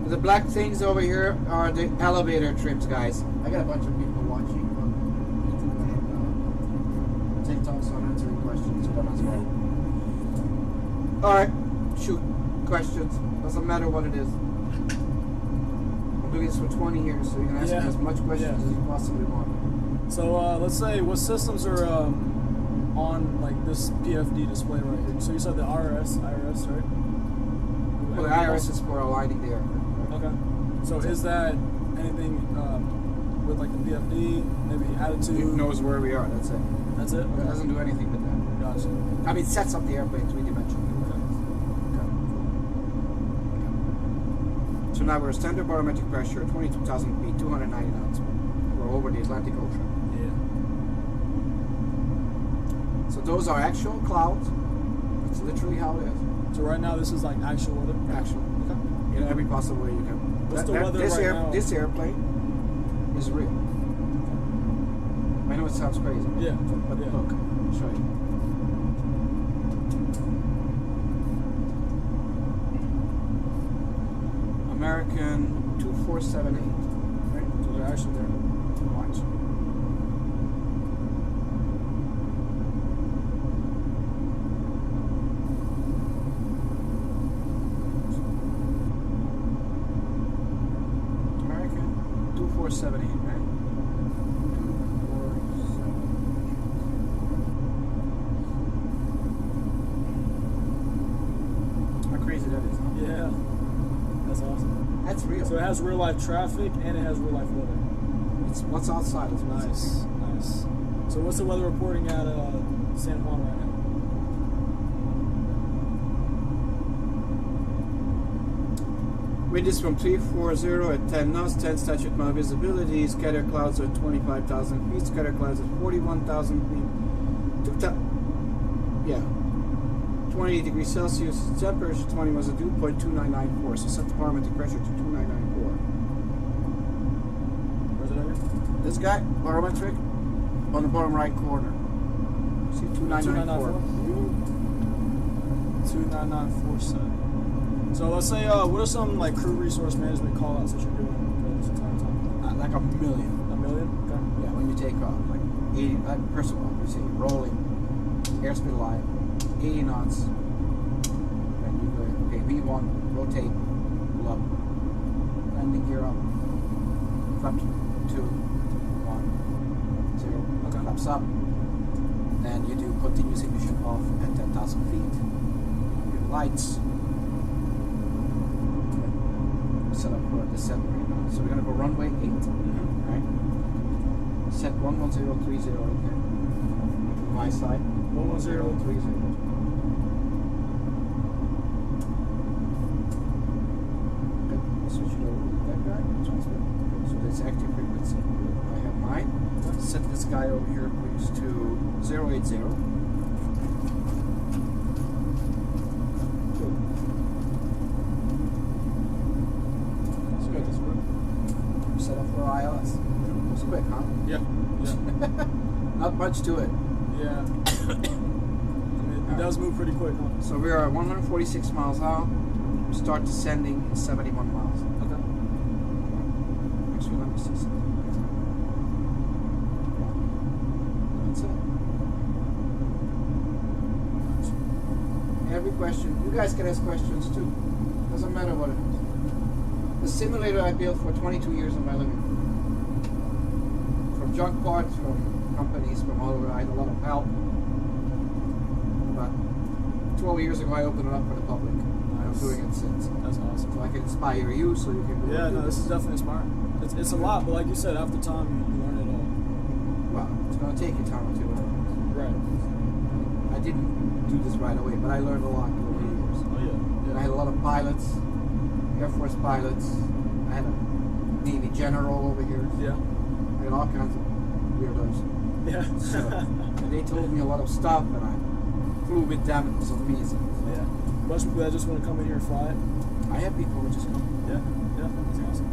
The black things over here are the elevator trips, guys. I got a bunch of people watching on YouTube and TikTok, so I'm answering questions to them as well. Alright, shoot. Questions. Doesn't matter what it is. I'm doing this for 20 years, so you can ask me as much questions as you possibly want. So let's say what systems are on like this PFD display right here. So you said the IRS, right? Well, the IRS is for aligning the aircraft. Okay. So is that anything with like the PFD, maybe attitude? It knows where we are, that's it. That's it? It doesn't do anything with that. Gotcha. I mean, it sets up the airplane three-dimensionally. So now we're standard barometric pressure, 22,000 feet, 290 knots. We're over the Atlantic Ocean. Yeah. So those are actual clouds. That's literally how it is. So right now this is like actual weather? Actual. Okay. In every possible way you can. What's the weather right now? This airplane is real. I know it sounds crazy. Yeah. But Yeah. look, I'll show you. American 2478. Right? So they're actually there. Watch. American 2478, right? 2478. How crazy that is, huh? Yeah. That's awesome. That's real. So it has real life traffic and it has real life weather. It's what's outside is what's Nice. Nice. So what's the weather reporting at San Juan right now? Wind is from 340 at 10 knots, 10 statute mile visibility. Scatter clouds are 25,000 feet. Scatter clouds at 41,000 feet. 20 degrees Celsius. Temperature 20 was a dew point 2994. So set the barometric pressure to 2994. Where's it at here? This guy, barometric, on the bottom right corner. See 2994. 29947. So let's say, what are some like crew resource management call outs that you're doing for this entire time? Like a million. A million? Okay. Yeah, when you take off, like 80, first of all, you say rolling, airspeed live, 80 knots. Then you go, okay, V1, rotate, pull up, landing gear up, flap 2, 1, 0, Okay. flaps up. Then you do continuous ignition off at 10,000 feet. Your lights. Set up for the set right now. So we're gonna go runway 8, right? Set 11030 right there. My side. 11030. Okay, we'll switch it over to that guy. Transfer. So that's active frequency. I have mine. Set this guy over here, please, to 080. Set up for ILS. It was quick, huh? Yeah. Not much to it. Yeah. I mean, it does move pretty quick, huh? So we are 146 miles out. Start descending in 71 miles. Okay. Actually, let me see something. That's it. question. You guys can ask questions too. Doesn't matter what it is. The simulator I built for 22 years in my living room. From junk parts, from companies, from all over. I had a lot of help. But 12 years ago I opened it up for the public. I'm doing it since. That's awesome. So I can inspire you so you can do Yeah, it. no, this is definitely smart. It's a lot, but like you said, after time you learn it all. Well, it's going to take you time or two. Right. I didn't do this right away, but I learned a lot over the years. Oh yeah. And I had a lot of pilots, Air Force pilots. I had a Navy general over here. Yeah. I had all kinds of weirdos. Yeah. So, and they told me a lot of stuff, and I flew with them. It was amazing. Yeah. Bunch of people that just want to come in here and fly it. I have people who just come. Yeah. Yeah. That's awesome.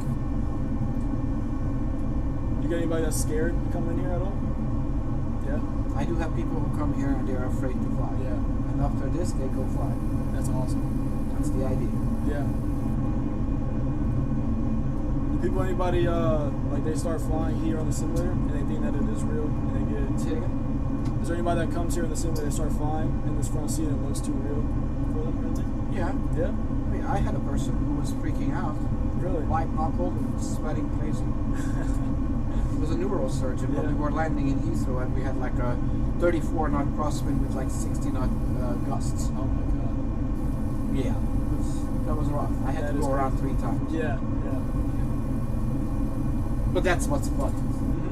You got anybody that's scared to come in here at all? Yeah. I do have people who come here and they're afraid to fly. Yeah. And after this, they go fly. That's awesome. That's the idea. Yeah. Do people, anybody, like they start flying here on the simulator and they think that it is real and they get. Say it again? Is there anybody that comes here in the simulator, they start flying in this front seat and it looks too real for them, really? Yeah. Yeah? I mean, I had a person who was freaking out, Really? white knuckled and sweating crazy. He was a neurosurgeon, but Yeah. we were landing in Heathrow and we had like a 34 knot crosswind with like 60 knot gusts. Oh my god. Yeah. That was rough. I had That to is go around crazy. 3 times. Yeah, yeah. But that's what's fun.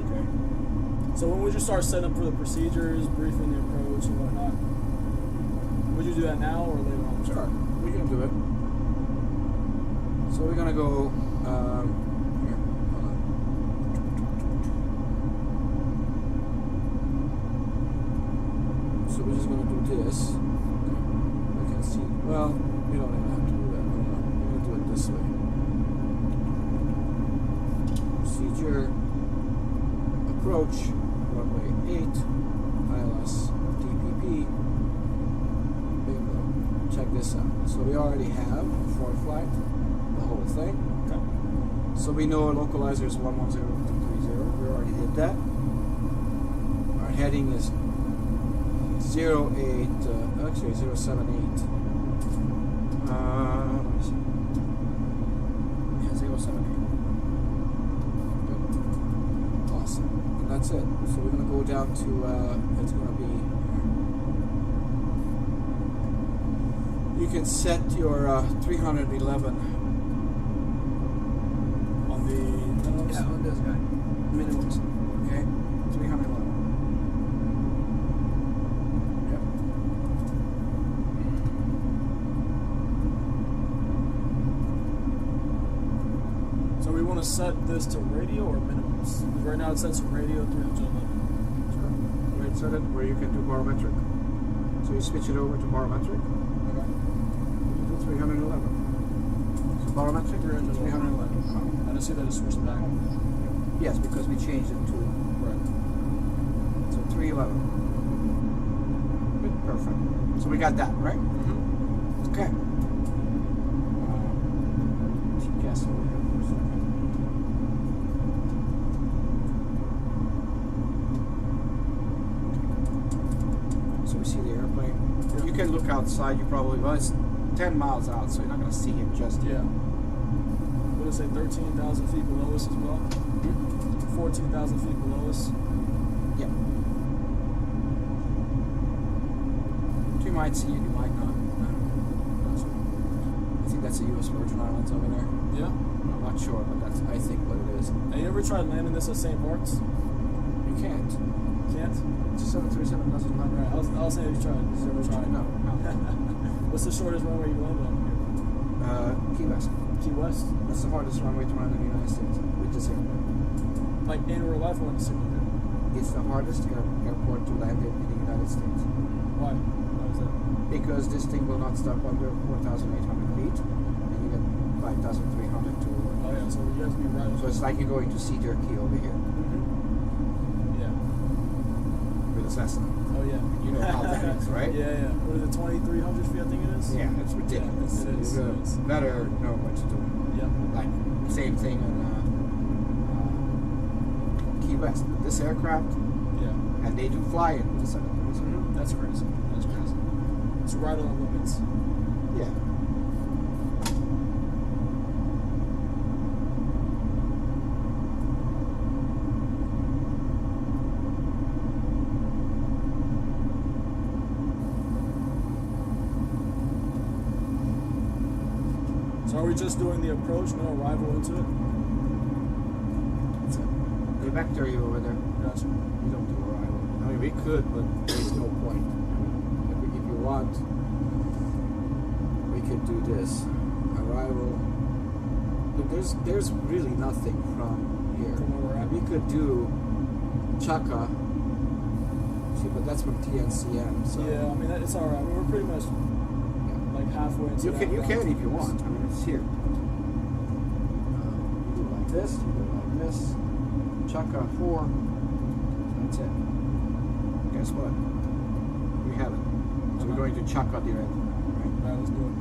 Okay. So when would you start setting up for the procedures, briefing the approach and whatnot? Would you do that now or later on? Sure. We can do it. So we're gonna go. Here, hold on. So we're just gonna do this. We can see. Well, we don't even have to do that. Hold on. We're gonna do it this way. Procedure. Approach. Runway 8. ILS. DPP. Bingo. Check this out. So we already have short flight, the whole thing. Okay. So we know our localizer is 110-230. We already did that. Our heading is 078. Let me see. Yeah, 078. Good. Awesome. And that's it. So we're gonna go down to it's gonna be. You can set your 311 On the minimums? Yeah, on this guy. Minimums. Okay? 311. Yep. So we want to set this to radio or minimums? Because right now it sets to radio 311. Sure. You can set it where you can do barometric. So you switch it over to barometric. Okay. You do 311. So barometric 311. I don't see that it switched back. Yes, because we changed it to Right. so 311. Good, perfect. So we got that, right? Mm-hmm. Okay. GPS over here for a second. So we see the airplane. Yeah. You can look outside. You probably it's 10 miles out, so you're not going to see him just yet. Yeah. What did it say? 13,000 feet below us as well? 14,000 feet below us? Yeah. So you might see it, you might not. I think that's the U.S. Virgin Islands over there. Yeah. I'm not sure, but that's I think what it is. Have you ever tried landing this at St. Bart's? You can't. Can't? It's a 737 doesn't land Right. I was saying you tried. Zero Tried. No. What's the shortest runway you landed on here? Key West. Key West? That's the hardest runway to land in the United States with this airplane. Like in real life or in the simulator? It's the hardest airport to land in the United States Why? Why is that? because this thing will not stop under 4,800 feet, and you get 5,300 to. Oh yeah, so you have to be right. So it's like you're going to Cedar Key over here Yeah. with a Cessna. Oh yeah. You know how that is, right? Yeah, yeah. What is it, 2,300 feet I think it is? Yeah, it's ridiculous. Yeah, it is. You It is. better know what to do. Yeah. Like same thing in Key West. This aircraft, Yeah. and they do fly in with the 737. That's crazy. That's crazy. It's right on the limits. Yeah. So are we just doing the approach, no arrival into it? That's it. The vector you over there. Gotcha. We don't do arrival. I mean, we could, but there's no point. If you want, we could do this. Arrival. But there's really nothing from here. From where we're at. We could do Chaka. See, but that's from TNCM. So Yeah, I mean, it's alright. I mean, we're pretty much yeah. like halfway into You that can route. if you want. I mean, it's here. You do it like this. You do it like this. Chaka 4. That's it. Guess what? We have it. So we're going to Chaka direct. Right? Alright, let's do it.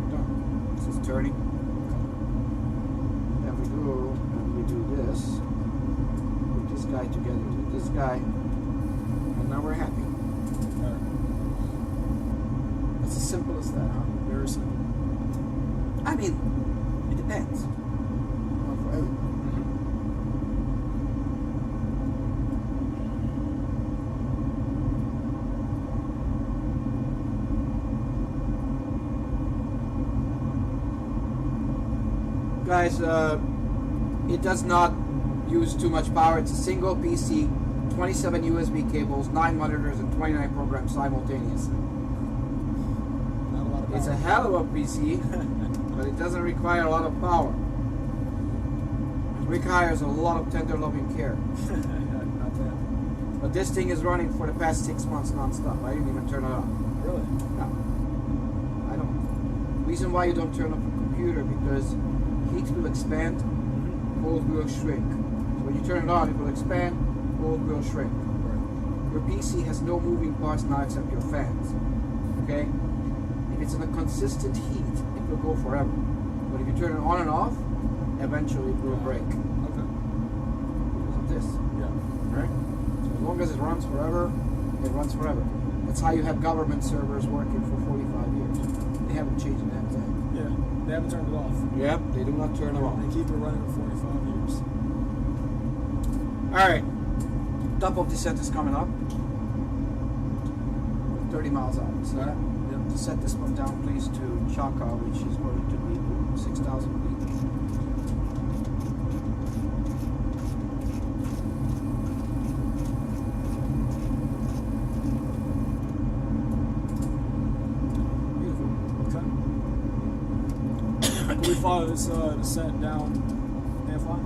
Done. This is turning. Then we go and we do this. Put this guy together with this guy. And now we're happy. Alright. It's as simple as that, huh? Very simple. I mean, it depends. Not for everyone. Guys, it does not use too much power. It's a single PC, 27 USB cables, 9 monitors, and 29 programs simultaneously. Not a lot of power. It's a hell of a PC, but it doesn't require a lot of power. It requires a lot of tender loving care. Not bad. But this thing is running for the past 6 months non-stop. I didn't even turn it on. Really? No. I don't. Reason why you don't turn off a computer, because heat will expand, cold will shrink. So when you turn it on, it will expand, cold will shrink. Your PC has no moving parts now except your fans. Okay? If it's in a consistent heat, it will go forever. But if you turn it on and off, eventually it will break. Okay. Because of this. Yeah. Right? So as long as it runs forever, it runs forever. That's how you have government servers working for 45 years. They haven't changed a damn thing. Yeah. They haven't turned it off. Yep, they do not turn them on. They keep it running for 45 years. Alright. Top of descent is coming up. 30 miles out. So Alright. Yep. to set this one down, please, to Chaka, which is going to be 6,000 feet. Beautiful. Okay. Can we follow this descent down and fly?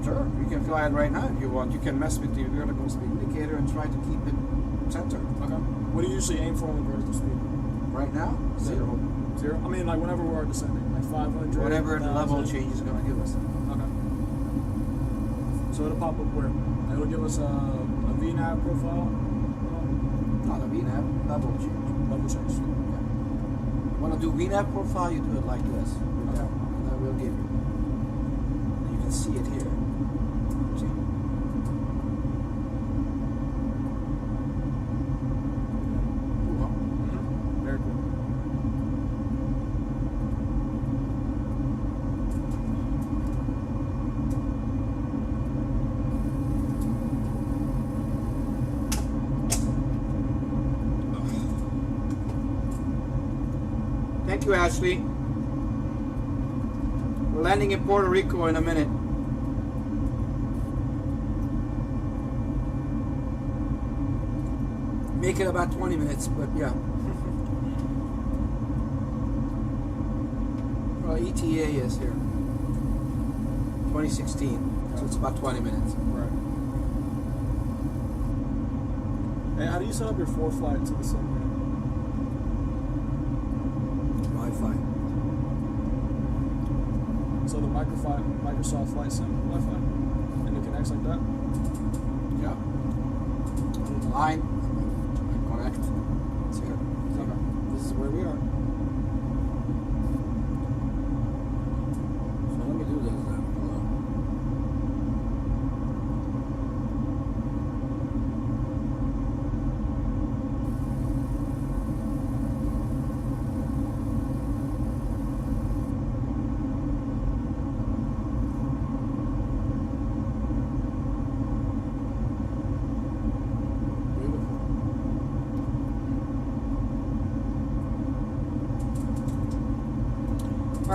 Sure, you can fly it right now if you want. You can mess with the vertical speed indicator and try to keep it centered. Okay. What do you usually aim for on the vertical speed? Right now, 0. Zero? I mean, like whenever we're descending, like 500. Whatever the level 1,000. change is going to give us. Okay. So it'll pop up where? It'll give us a VNAV profile. Not a VNAV, level change. Level change. Want to do VNAV profile, you do it like this. With that one, and that will give you. And you can see it here. See? Cool, huh? Very cool. Thank you, Ashley. We're landing in Puerto Rico in a minute. Make it about 20 minutes, but yeah. Well, ETA is here. 2016, so it's about 20 minutes. Right. Hey, how do you set up your flight to the sun? Wi-Fi. So the Microsoft Flight Sim Wi-Fi, and it connects like that. Yeah. Line. Connect. It's here. Okay. This is where we are. So let me do this then. Hold on.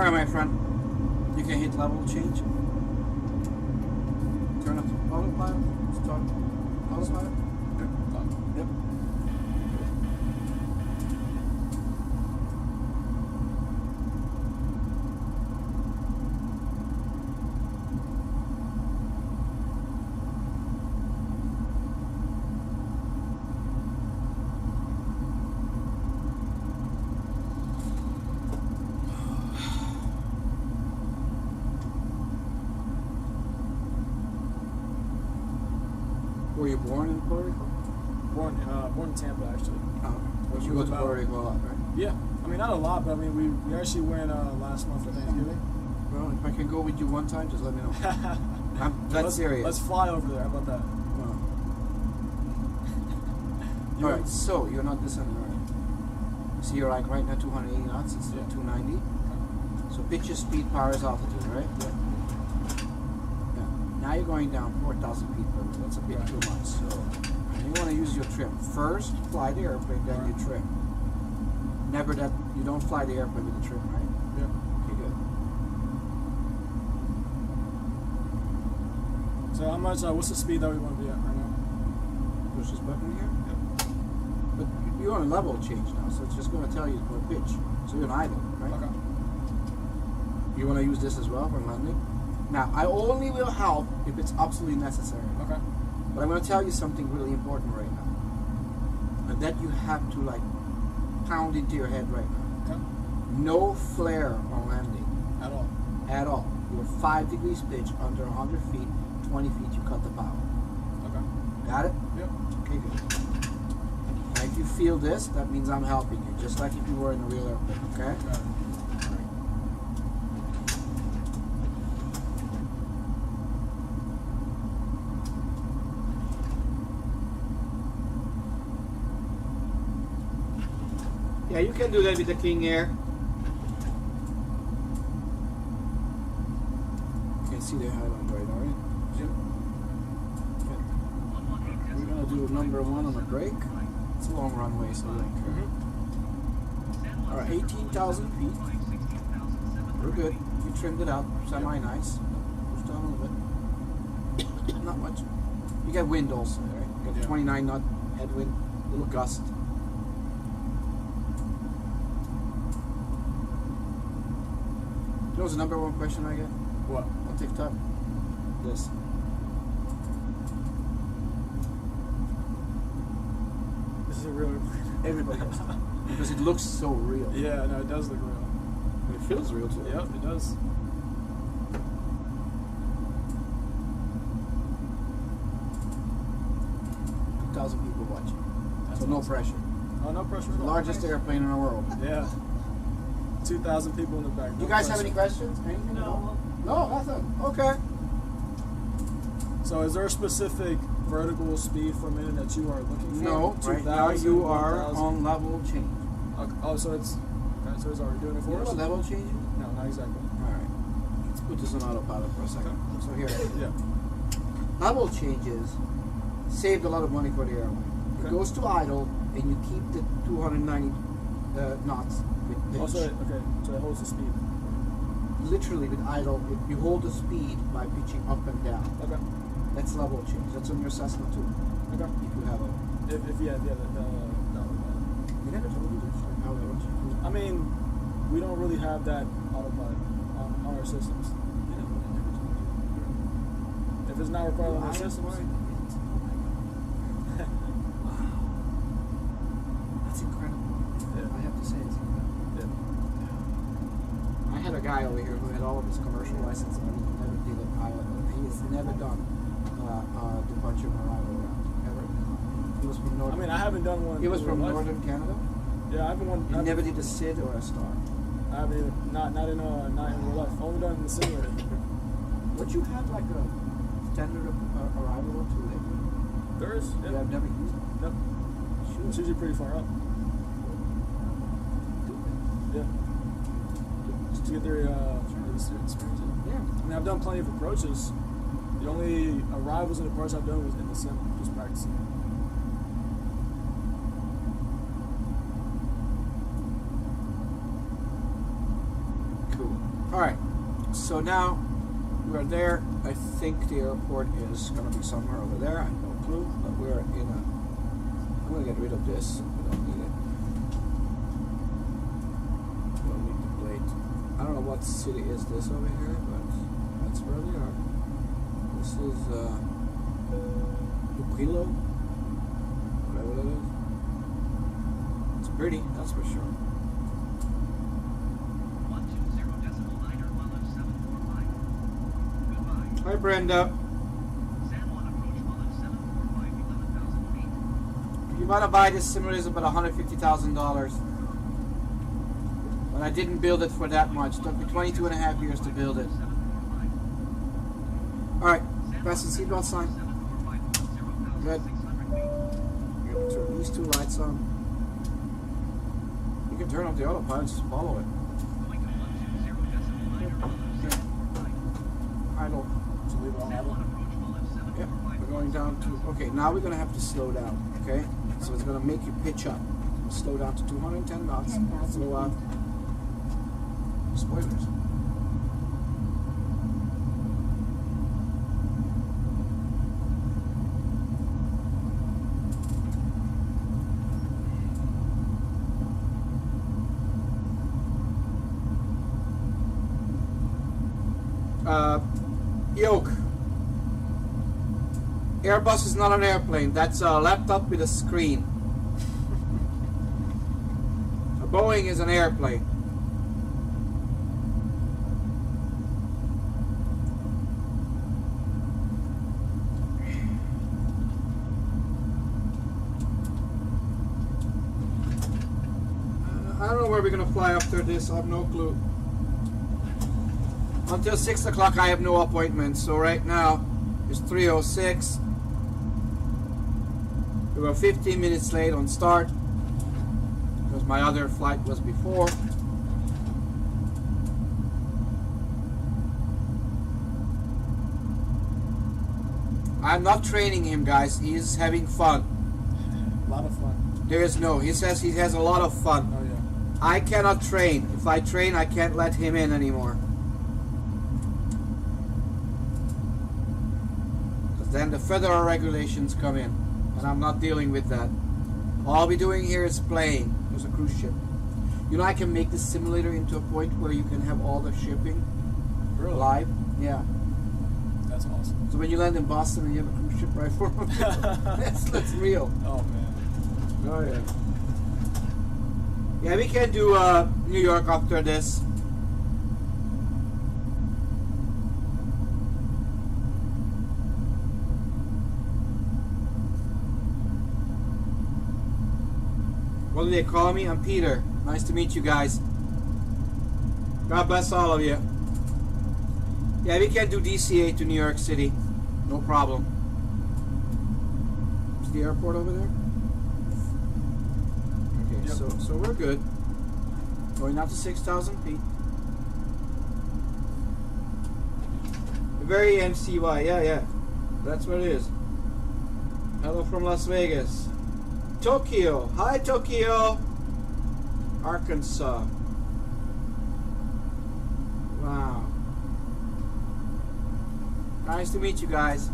Alright, my friend. You can hit level change. Turn up autopilot. Start autopilot. Yep. Were you born in Puerto Rico? Born in Tampa, actually. Oh, but you go to Puerto Rico a lot, right? Yeah. I mean, not a lot, but I mean, we actually went last month for Thanksgiving. Well, if I can go with you one time, just let me know. That's serious. Let's fly over there. How about that? Well, You- all right, so you're not descending, all right? So you're like right now 280 knots instead of 290. So pitch your speed, power is altitude, right? Yeah. Now you're going down 4,000 feet per minute. That's a bit too much. So you want to use your trim. First, fly the airplane, then you trim. Never that you don't fly the airplane with the trim, right? Yeah. Okay, good. So how much? What's the speed that we want to be at right now? Push this button here. But you're on a level change now, so it's just going to tell you what pitch. So you're an idle, right? Okay. You want to use this as well for landing? Now, I only will help if it's absolutely necessary. Okay. But I'm going to tell you something really important right now. And that you have to like pound into your head right now. Okay. No flare on landing At all. at all. You're 5 degrees pitch under 100 feet, 20 feet, you cut the power. Okay. Got it? Yep. Okay, good. Now, if you feel this, that means I'm helping you, just like if you were in a real airplane, okay? Got it. Yeah, you can do that with the King Air. You can see the island right now, right? Jim? Okay. We're gonna do number 1 on the brake. It's a long runway, so we don't care. Alright, 18,000 feet. We're good. You trimmed it out, semi-nice. Push down a little bit. Not much. You get wind also, right? You get 29 knot headwind, little gust. You know what's the number 1 question I get What? on TikTok? This. This is a real airplane. Everybody has that. Because it looks so real. Yeah, no, it does look real. It feels real too. Yep, it does. 2,000 people watching. That's So no awesome. pressure. Oh, no pressure at all. Largest airplane in the world. Yeah. 2,000 people in the back. You guys have any questions? Anything? No. No, nothing. Okay. So is there a specific vertical speed per minute that you are looking for? No, right now 2,000, you are 1,000? on level change. Okay. Oh, so it's already doing it You for know us? what level change is? No, not exactly. Alright. Let's put this on autopilot for a second. So here. Yeah. Level changes saved a lot of money for the airline. It Okay. goes to idle and you keep the 290 knots with pitch. Also, okay, so it holds the speed. Literally with idle, you hold the speed by pitching up and down. Okay. That's level change. That's on your Cessna too. Okay. If you have a. If you have the You never told me this. How that works. I mean, we don't really have that autopilot on our systems. If it's not required on our systems. That's incredible. Yeah. I have to say it's incredible. Yeah. I had a guy over here who had all of his commercial license and he never did a pilot. He's never done the bunch of arrival route ever. He was from I northern. mean, I haven't done one. He was in from real life. northern Canada. Yeah, I haven't one. He never did a SID or a star. I haven't either. Not in real life. Only done in the simulator. Would you have like a standard arrival or two later? There is. Yeah, Yeah. I've never used it. Nope. It's usually pretty far up. Yeah. Just to get their experience. Yeah. I mean, I've done plenty of approaches. The only arrivals and departures I've done was in the sim, just practicing. Cool. Alright, so now we're there. I think the airport is going to be somewhere over there. I have no clue, but we're in a... I'm going to get rid of this. We don't need it. We don't need the plate. I don't know what city is this over here, but that's where we are. This is Luquilo, whatever that is. It's pretty, that's for sure. 120.9er, 745. Goodbye. Hi, Brenda. San Juan approach 745, 11,000 feet. You want to buy this simulator, it's about $150,000. But I didn't build it for that much. It took me 22 and a half years to build it. 745. Alright, fasten seatbelt sign. 745, Good. 600 feet. You can turn these two lights on. You can turn off the autopilot, just follow it. Going to 120.9er, 745. Idle. So leave it on San idle. Juan approach Yep, 745. we're going down to... Okay, now we're going to have to slow down, okay? So it's going to make you pitch up. We'll slow down to 210 knots. 10,000 Slow out. Spoilers. Yoke. Airbus is not an airplane. That's a laptop with a screen. A Boeing is an airplane. I don't know where we're gonna fly after this. I have no clue. Until 6 o'clock, I have no appointments. So right now, it's 3:06. We were 15 minutes late on start because my other flight was before. I'm not training him, guys. He is having fun. A lot of fun. There is no. He says he has a lot of fun. Oh yeah. I cannot train. If I train, I can't let him in anymore. Because then the federal regulations come in. And I'm not dealing with that. All I'll be doing here is playing. There's a cruise ship. You know, I can make this simulator into a point where you can have all the shipping Really? live. Yeah. That's awesome. So when you land in Boston and you have a cruise ship right for that's real. Oh man. Oh yeah. Yeah, we can do New York after this. What do they call me? I'm Peter. Nice to meet you guys. God bless all of you. Yeah, we can do DCA to New York City. No problem. Is the airport over there? Okay, Yep. so we're good. Going out to 6,000 feet. Very MCY, yeah. That's what it is. Hello from Las Vegas. Tokyo. Hi, Tokyo. Arkansas. Wow. Nice to meet you guys.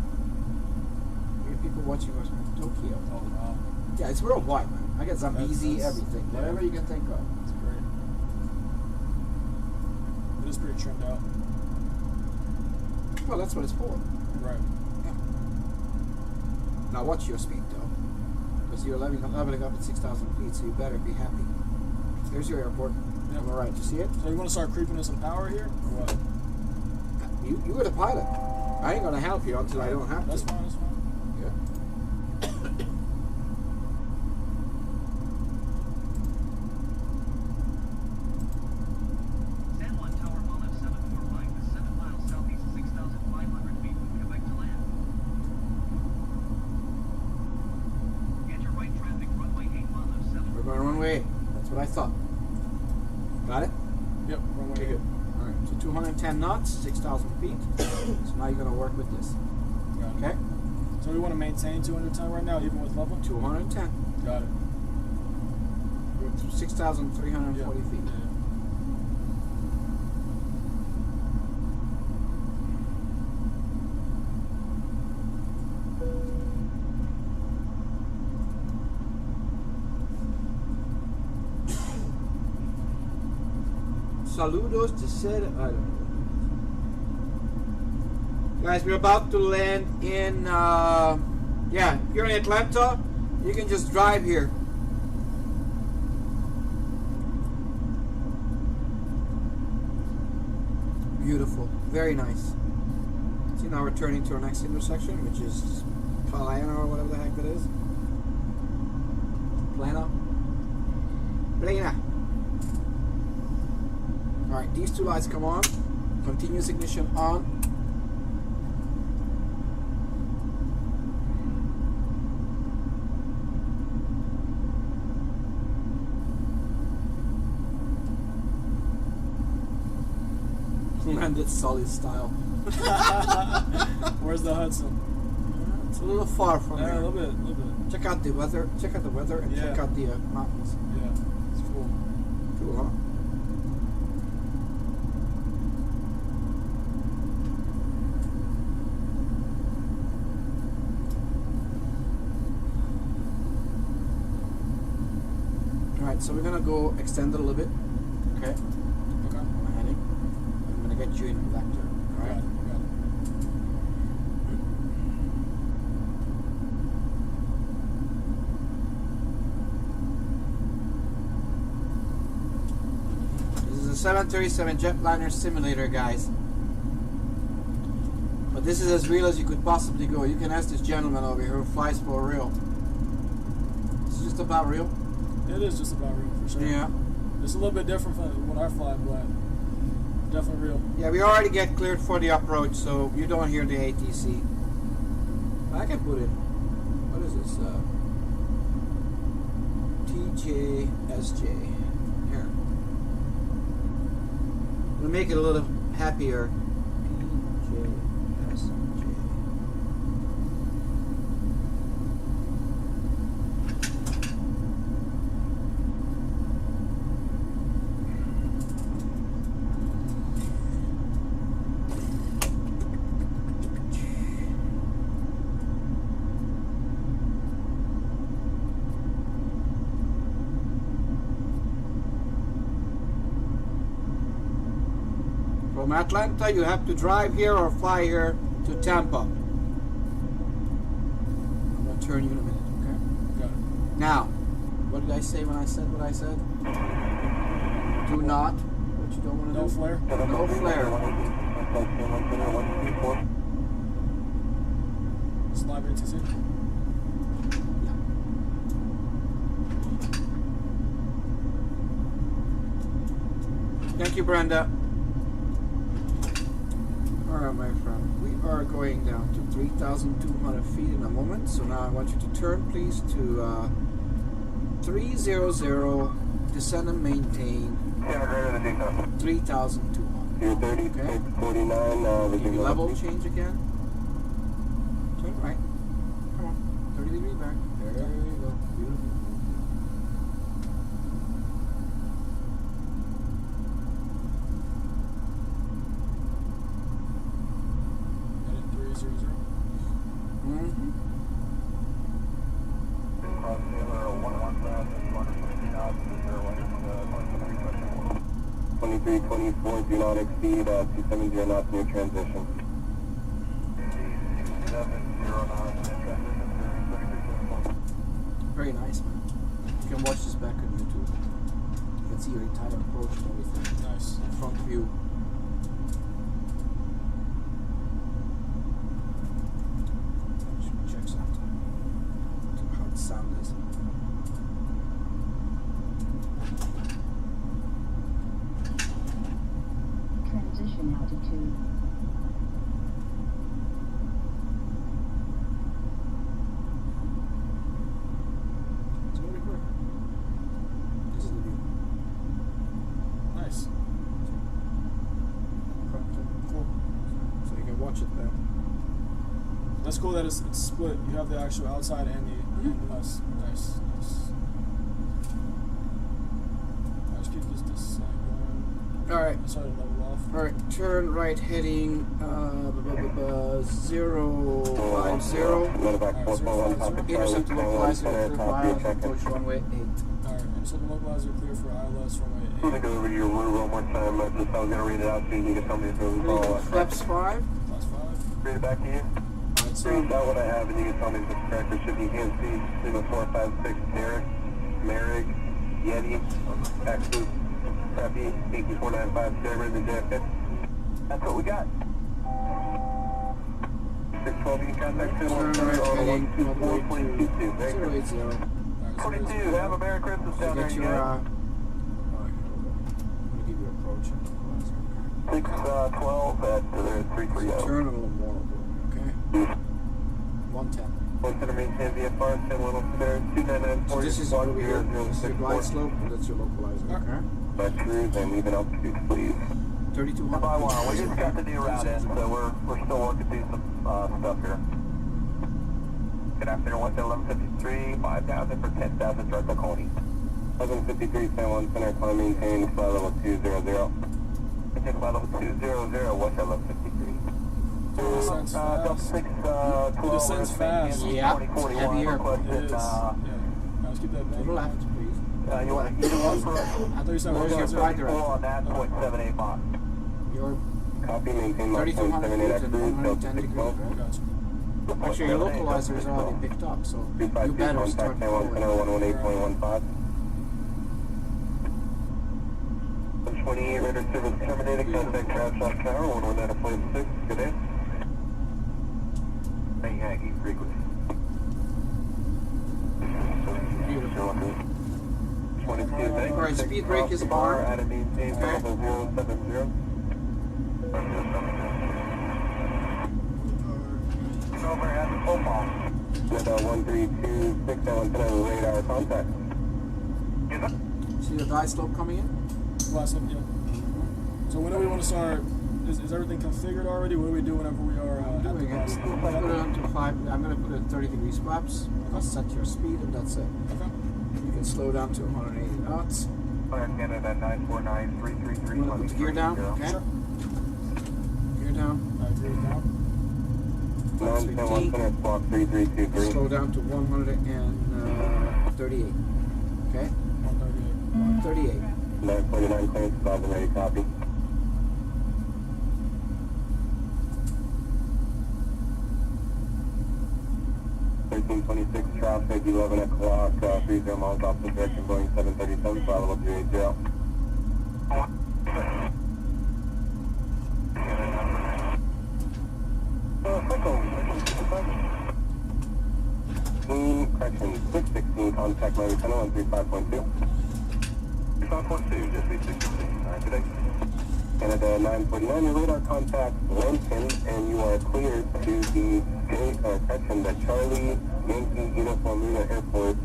We have people watching us from Tokyo. Oh wow. Yeah, it's worldwide, man. I get Zambezi, That's- everything. yeah. Whatever you can think of. That's great. It is pretty trimmed out. Well, that's what it's for. Right. Now watch your speed, though. Because you're leveling up at 6,000 feet, so you better be happy. There's your airport. Yeah. On the right. You see it? So you want to start creeping in some power here, or what? You were the pilot. I ain't gonna help you until I don't have That's to. fine. That's fine. Yeah. San Juan Tower, Olive 745, is 7 miles southeast, 6,500 feet from Quebec to land. Enter right traffic, runway 8, Olive 7. We're going runway 8. That's what I thought. Got it? Yep. Runway. Okay, good. All right. So 210 knots, 6,000 feet. So now you're gonna work with this. Got it. Okay? So we want to maintain 210 right now, even with level. 210. Got it. We're to 6,340 feet. Saludos to said. I don't know. Guys, we're about to land in. Yeah, if you're in Atlanta, you can just drive here. Beautiful, very nice. See, now we're turning to our next intersection, which is Plana or whatever the heck that is. Plana. Alright, these two lights come on. Continuous ignition on. Landed solid style. Where's the Hudson? It's a little far from Yeah, here. a little bit. Check out the weather. Check out the weather and check Yeah. out the mountains. Yeah, it's cool. Cool, huh? Alright, so we're gonna go extend it a little bit. Okay. Okay. I'm heading. I'm gonna get you in vector. Got Alright. it. This is a 737 jetliner simulator, guys. But this is as real as you could possibly go. You can ask this gentleman over here who flies for real. It's just about real. It is just about real for sure. Yeah. It's a little bit different from what I fly, but definitely real. Yeah, we already get cleared for the approach, so you don't hear the ATC. I can put it. What is this? TJSJ. Here. We'll make it a little happier. PJSJ. From Atlanta, you have to drive here or fly here to Tampa. I'm going to turn you in a minute, okay? Got it. Now, what did I say when I said what I said? Do not. What you don't want to No do? flare. No flare. It's live ATC. Thank you, Brenda. Alright, my friend. We are going down to 3,200 feet in a moment. So now I want you to turn, please, to 300, descend and maintain 3,200. Okay? Give you level change again. Turn right. Come on. 30 degrees back. There you go. Beautiful. Heading 300. Mm-hmm. 2324, do not exceed 270 knots near transition. 709 transition. Very nice, man. You can watch this back on YouTube. You can see your entire approach and everything. Nice. Front view. Check something. How the sound is. Transition altitude. It's gonna record. This is the view. Nice. Cool. So you can watch it there. That's cool that it's split. You have the actual outside and the us. Nice. Alright, let's keep this side going. Alright. I started to level off. Alright, turn right heading 050. Medevac 441, Papa Charlie, Intercept Tango localizer, Center, clear copy, mile, check approach runway 8. Alright, So the localizer clear for ILS runway I'm gonna go over to your route one more time. I was gonna read it out so you can tell me if it was all Flaps 5. plus 5. Read it back to you. Alright, so Read out what I have and you can tell me if it's correct. There should be ENC, Lima 456, Derek, Merrick, Yeti, Texas, Preppy, 18495, Saber, and the JFK. That's what we got. 612, you can contact turn 217 right on heading all the way 122. Very to good. 080. Alright, so 42, there's- have a Merry Christmas So down there, get you your, guys. alright, hold on. I'm gonna give you approach and localizer, okay? 612 at 330. Turn a little more, okay? 110. 1 center maintain VFR, 10 1 up there, 299 So this is over here. This is your glide 0 slope, and that's your localizer, okay? By cruise and even altitude, please. 3200. By one, we just got the new route in, so we're still working through some stuff here. Good afternoon, 1153, 5,000 for 10,000, start the Coney. 1153, San Juan Center, climb maintain, fly level 200. Maintain fly level 200, what's 1153? Descends fast. 612, It descends fast. Yeah, it's heavier. It is. Yeah. Now let's keep that To the back. left, please. you want to either one for I thought you said Where's your localizer. flight director? on that, 0.78 Mach. You're Copy, maintain Mach 3200 0.78 feet at and cruise, 110 degrees, Delta right? Gotcha. Actually, your localizer is already picked up, so you better start contact San Juan Center, forward. 118.15. 128, radar service terminated, contact Crabshot Tower, 119.6, good day. Hey, Yankee, frequency. Beautiful. 22, thanks. All right, speed brake is on. At a maintain Okay. level 070. Over at the full ball. With 1326, I want to know radar contact. See the glide slope coming in? Last up, yeah. So when do we want to start? Is everything configured already? What do we do whenever we are at the Doing glide it. slope? Put it on to 5. I'm going to put it at 30 degrees flaps. I'll set your speed, and that's it. Okay. You can slow down to 180 knots. Canada 949-333. I'm going to put gear down, okay? Sure. Gear down. I agree with that. 910 center, squawk 3323. Slow down to 138. Okay? 138. 138. 949 clearance, 1000 ready, copy. Traffic, 11 o'clock, 30 miles off the direction, Boeing 737, fly level 380. Correction, 616, contact my lieutenant on 35.2. 35.2, just be 616, alright, today. Canada 949, your radar contact Lincoln, and you are cleared to the Charlie Yankee Uniform Lima Airport,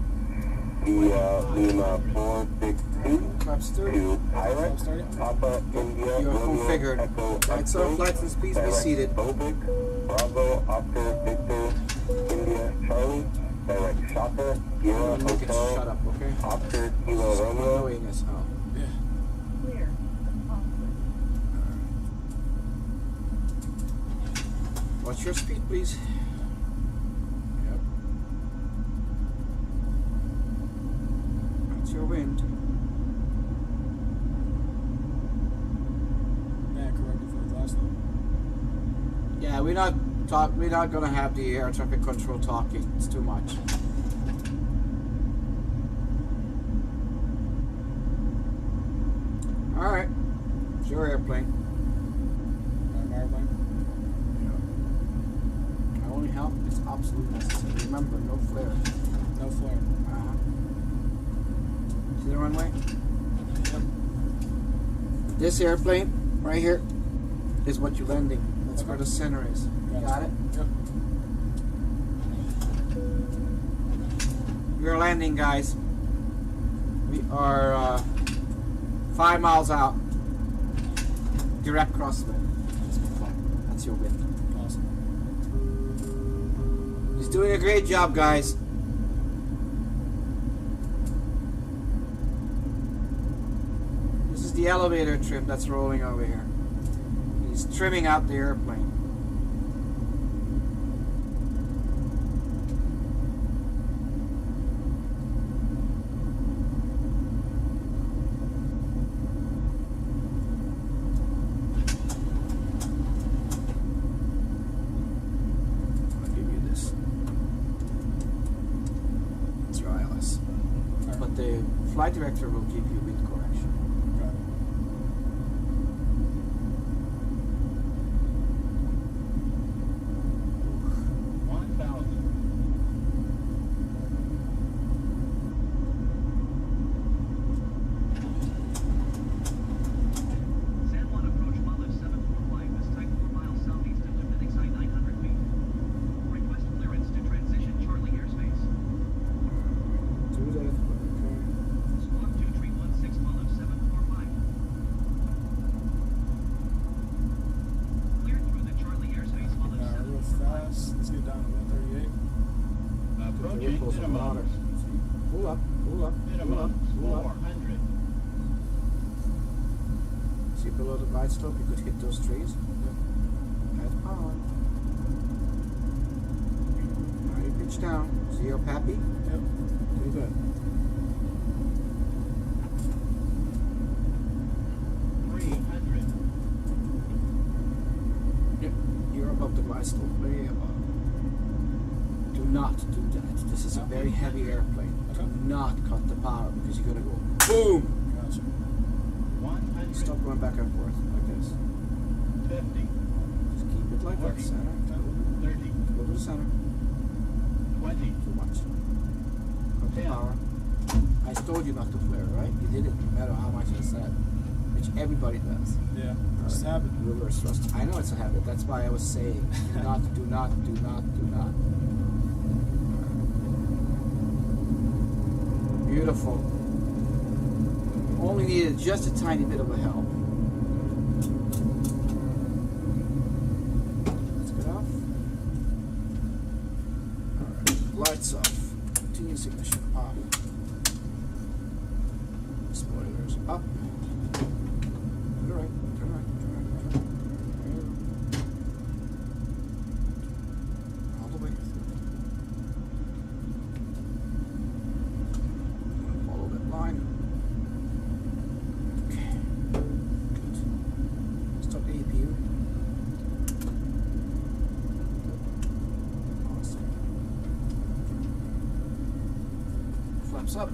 the Lima 462 Flaps 30. to Pirate, Papa India, You're Romeo, configured. Echo, Right, so X-ray, flights and speeds be direct seated. Bovic, Bravo, Oscar, Victor, India, Charlie, direct Shocker, Sierra, You can shut Hotel, up, okay? Oscar, Kilo, Romeo. Annoying as hell. Yeah. Clear. What's your speed, please? Yep. What's your wind? Man, corrected for the last one. Yeah, we're not gonna have the air traffic control talking. It's too much. All right, it's your airplane. My airplane. My only help is absolutely necessary. Remember, no flare. No flare. See the runway? Yep. This airplane right here is what you're landing. That's where the center is. Got it? Yep. We're landing, guys. We are 5 miles out. Direct crosswind. That's your wind. Awesome. He's doing a great job, guys. This is the elevator trim that's rolling over here. He's trimming out the airplane. the flight director will give you wind correction. Got it. San Juan approach mileage 745. This type 4 miles southeast of Phoenix I 900 feet. Request clearance to transition Charlie airspace. Do that. Okay. Squawk 2316 mileage 745. Cleared through the Charlie airspace mileage Real 745. fast. Let's get down to 138. Approaching Vehicles are minimum. Pull up, pull up, pull up, Minimum pull up. 400. See below the glide slope, you could hit those trees. That's power. Now you pitch down. See your pappy? Yep. Pretty good. 300. Yep. You're above the glide slope, way above. Do not do that. This is a very heavy airplane. Okay. Do not cut the power because you're gonna go boom. Gotcha. 100. Stop going back and forth like this. 50. Just keep it like that. 40. Center. 30. Go to the center. 20. Too much. Cut the 10. power. I told you not to flare, right? You did it no matter how much I said. Which everybody does. Yeah. Just habit. Reverse thrust. I know it's a habit. That's why I was saying do not, do not, do not, do not. Beautiful. Only needed just a tiny bit of a help. Let's get off. Alright, lights off. Continuous ignition off. Spoilers up. Turn right, turn right, turn right, turn right. All the way. Follow that line. Okay. Good. Stop the APU. Awesome. Flaps up.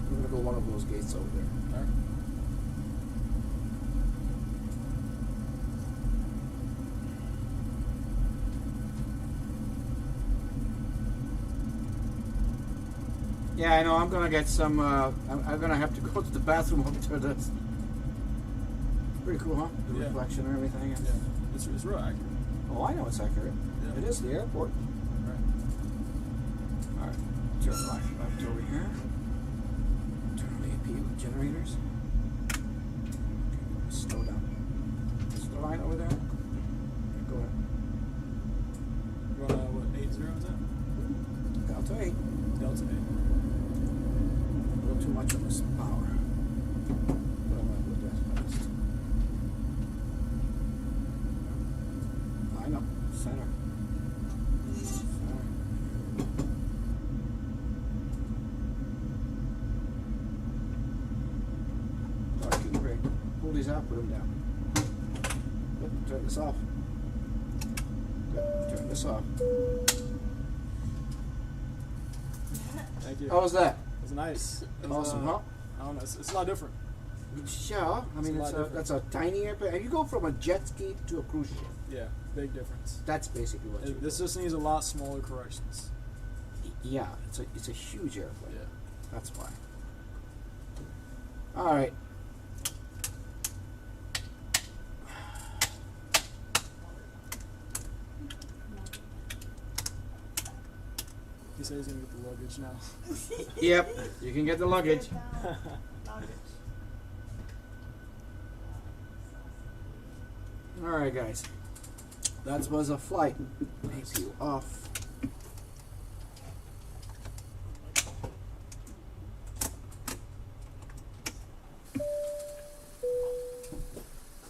We're gonna go one of those gates over there. Alright. Yeah, I know. I'm gonna get some. I'm gonna have to go to the bathroom after this. Pretty cool, huh? The Yeah. reflection and everything. Yeah. It's real accurate. Oh, I know it's accurate. Yeah. It is the airport. Right. All right, turn the light left over here. Turn on the APU generators. Okay, slow down. Is the line over there? Okay, go ahead. You want what, 80 is that? Delta 8. Delta 8. A little too much on this power. But I'm gonna go that fast. Line up. Center. Center. Parking brake. Pull these out, put them down. Good. Turn this off. Good. Turn this off. Thank you. How was that? It's nice. It was, Awesome, huh? I don't know. It's a lot different. Yeah, I mean, It's a lot different. that's a tiny airplane. And you go from a jet ski to a cruise ship. Yeah. Big difference. That's basically what you This just needs a lot smaller corrections. Yeah, it's a huge airplane. Yeah. That's why. All right. He said he's gonna get the luggage now. Yep, you can get the luggage. All right, guys. That was a flight. APU off.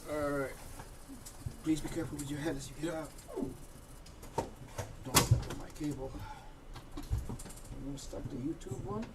All right. Please be careful with your head as you get out. Don't step on my cable. I'm gonna start the YouTube one.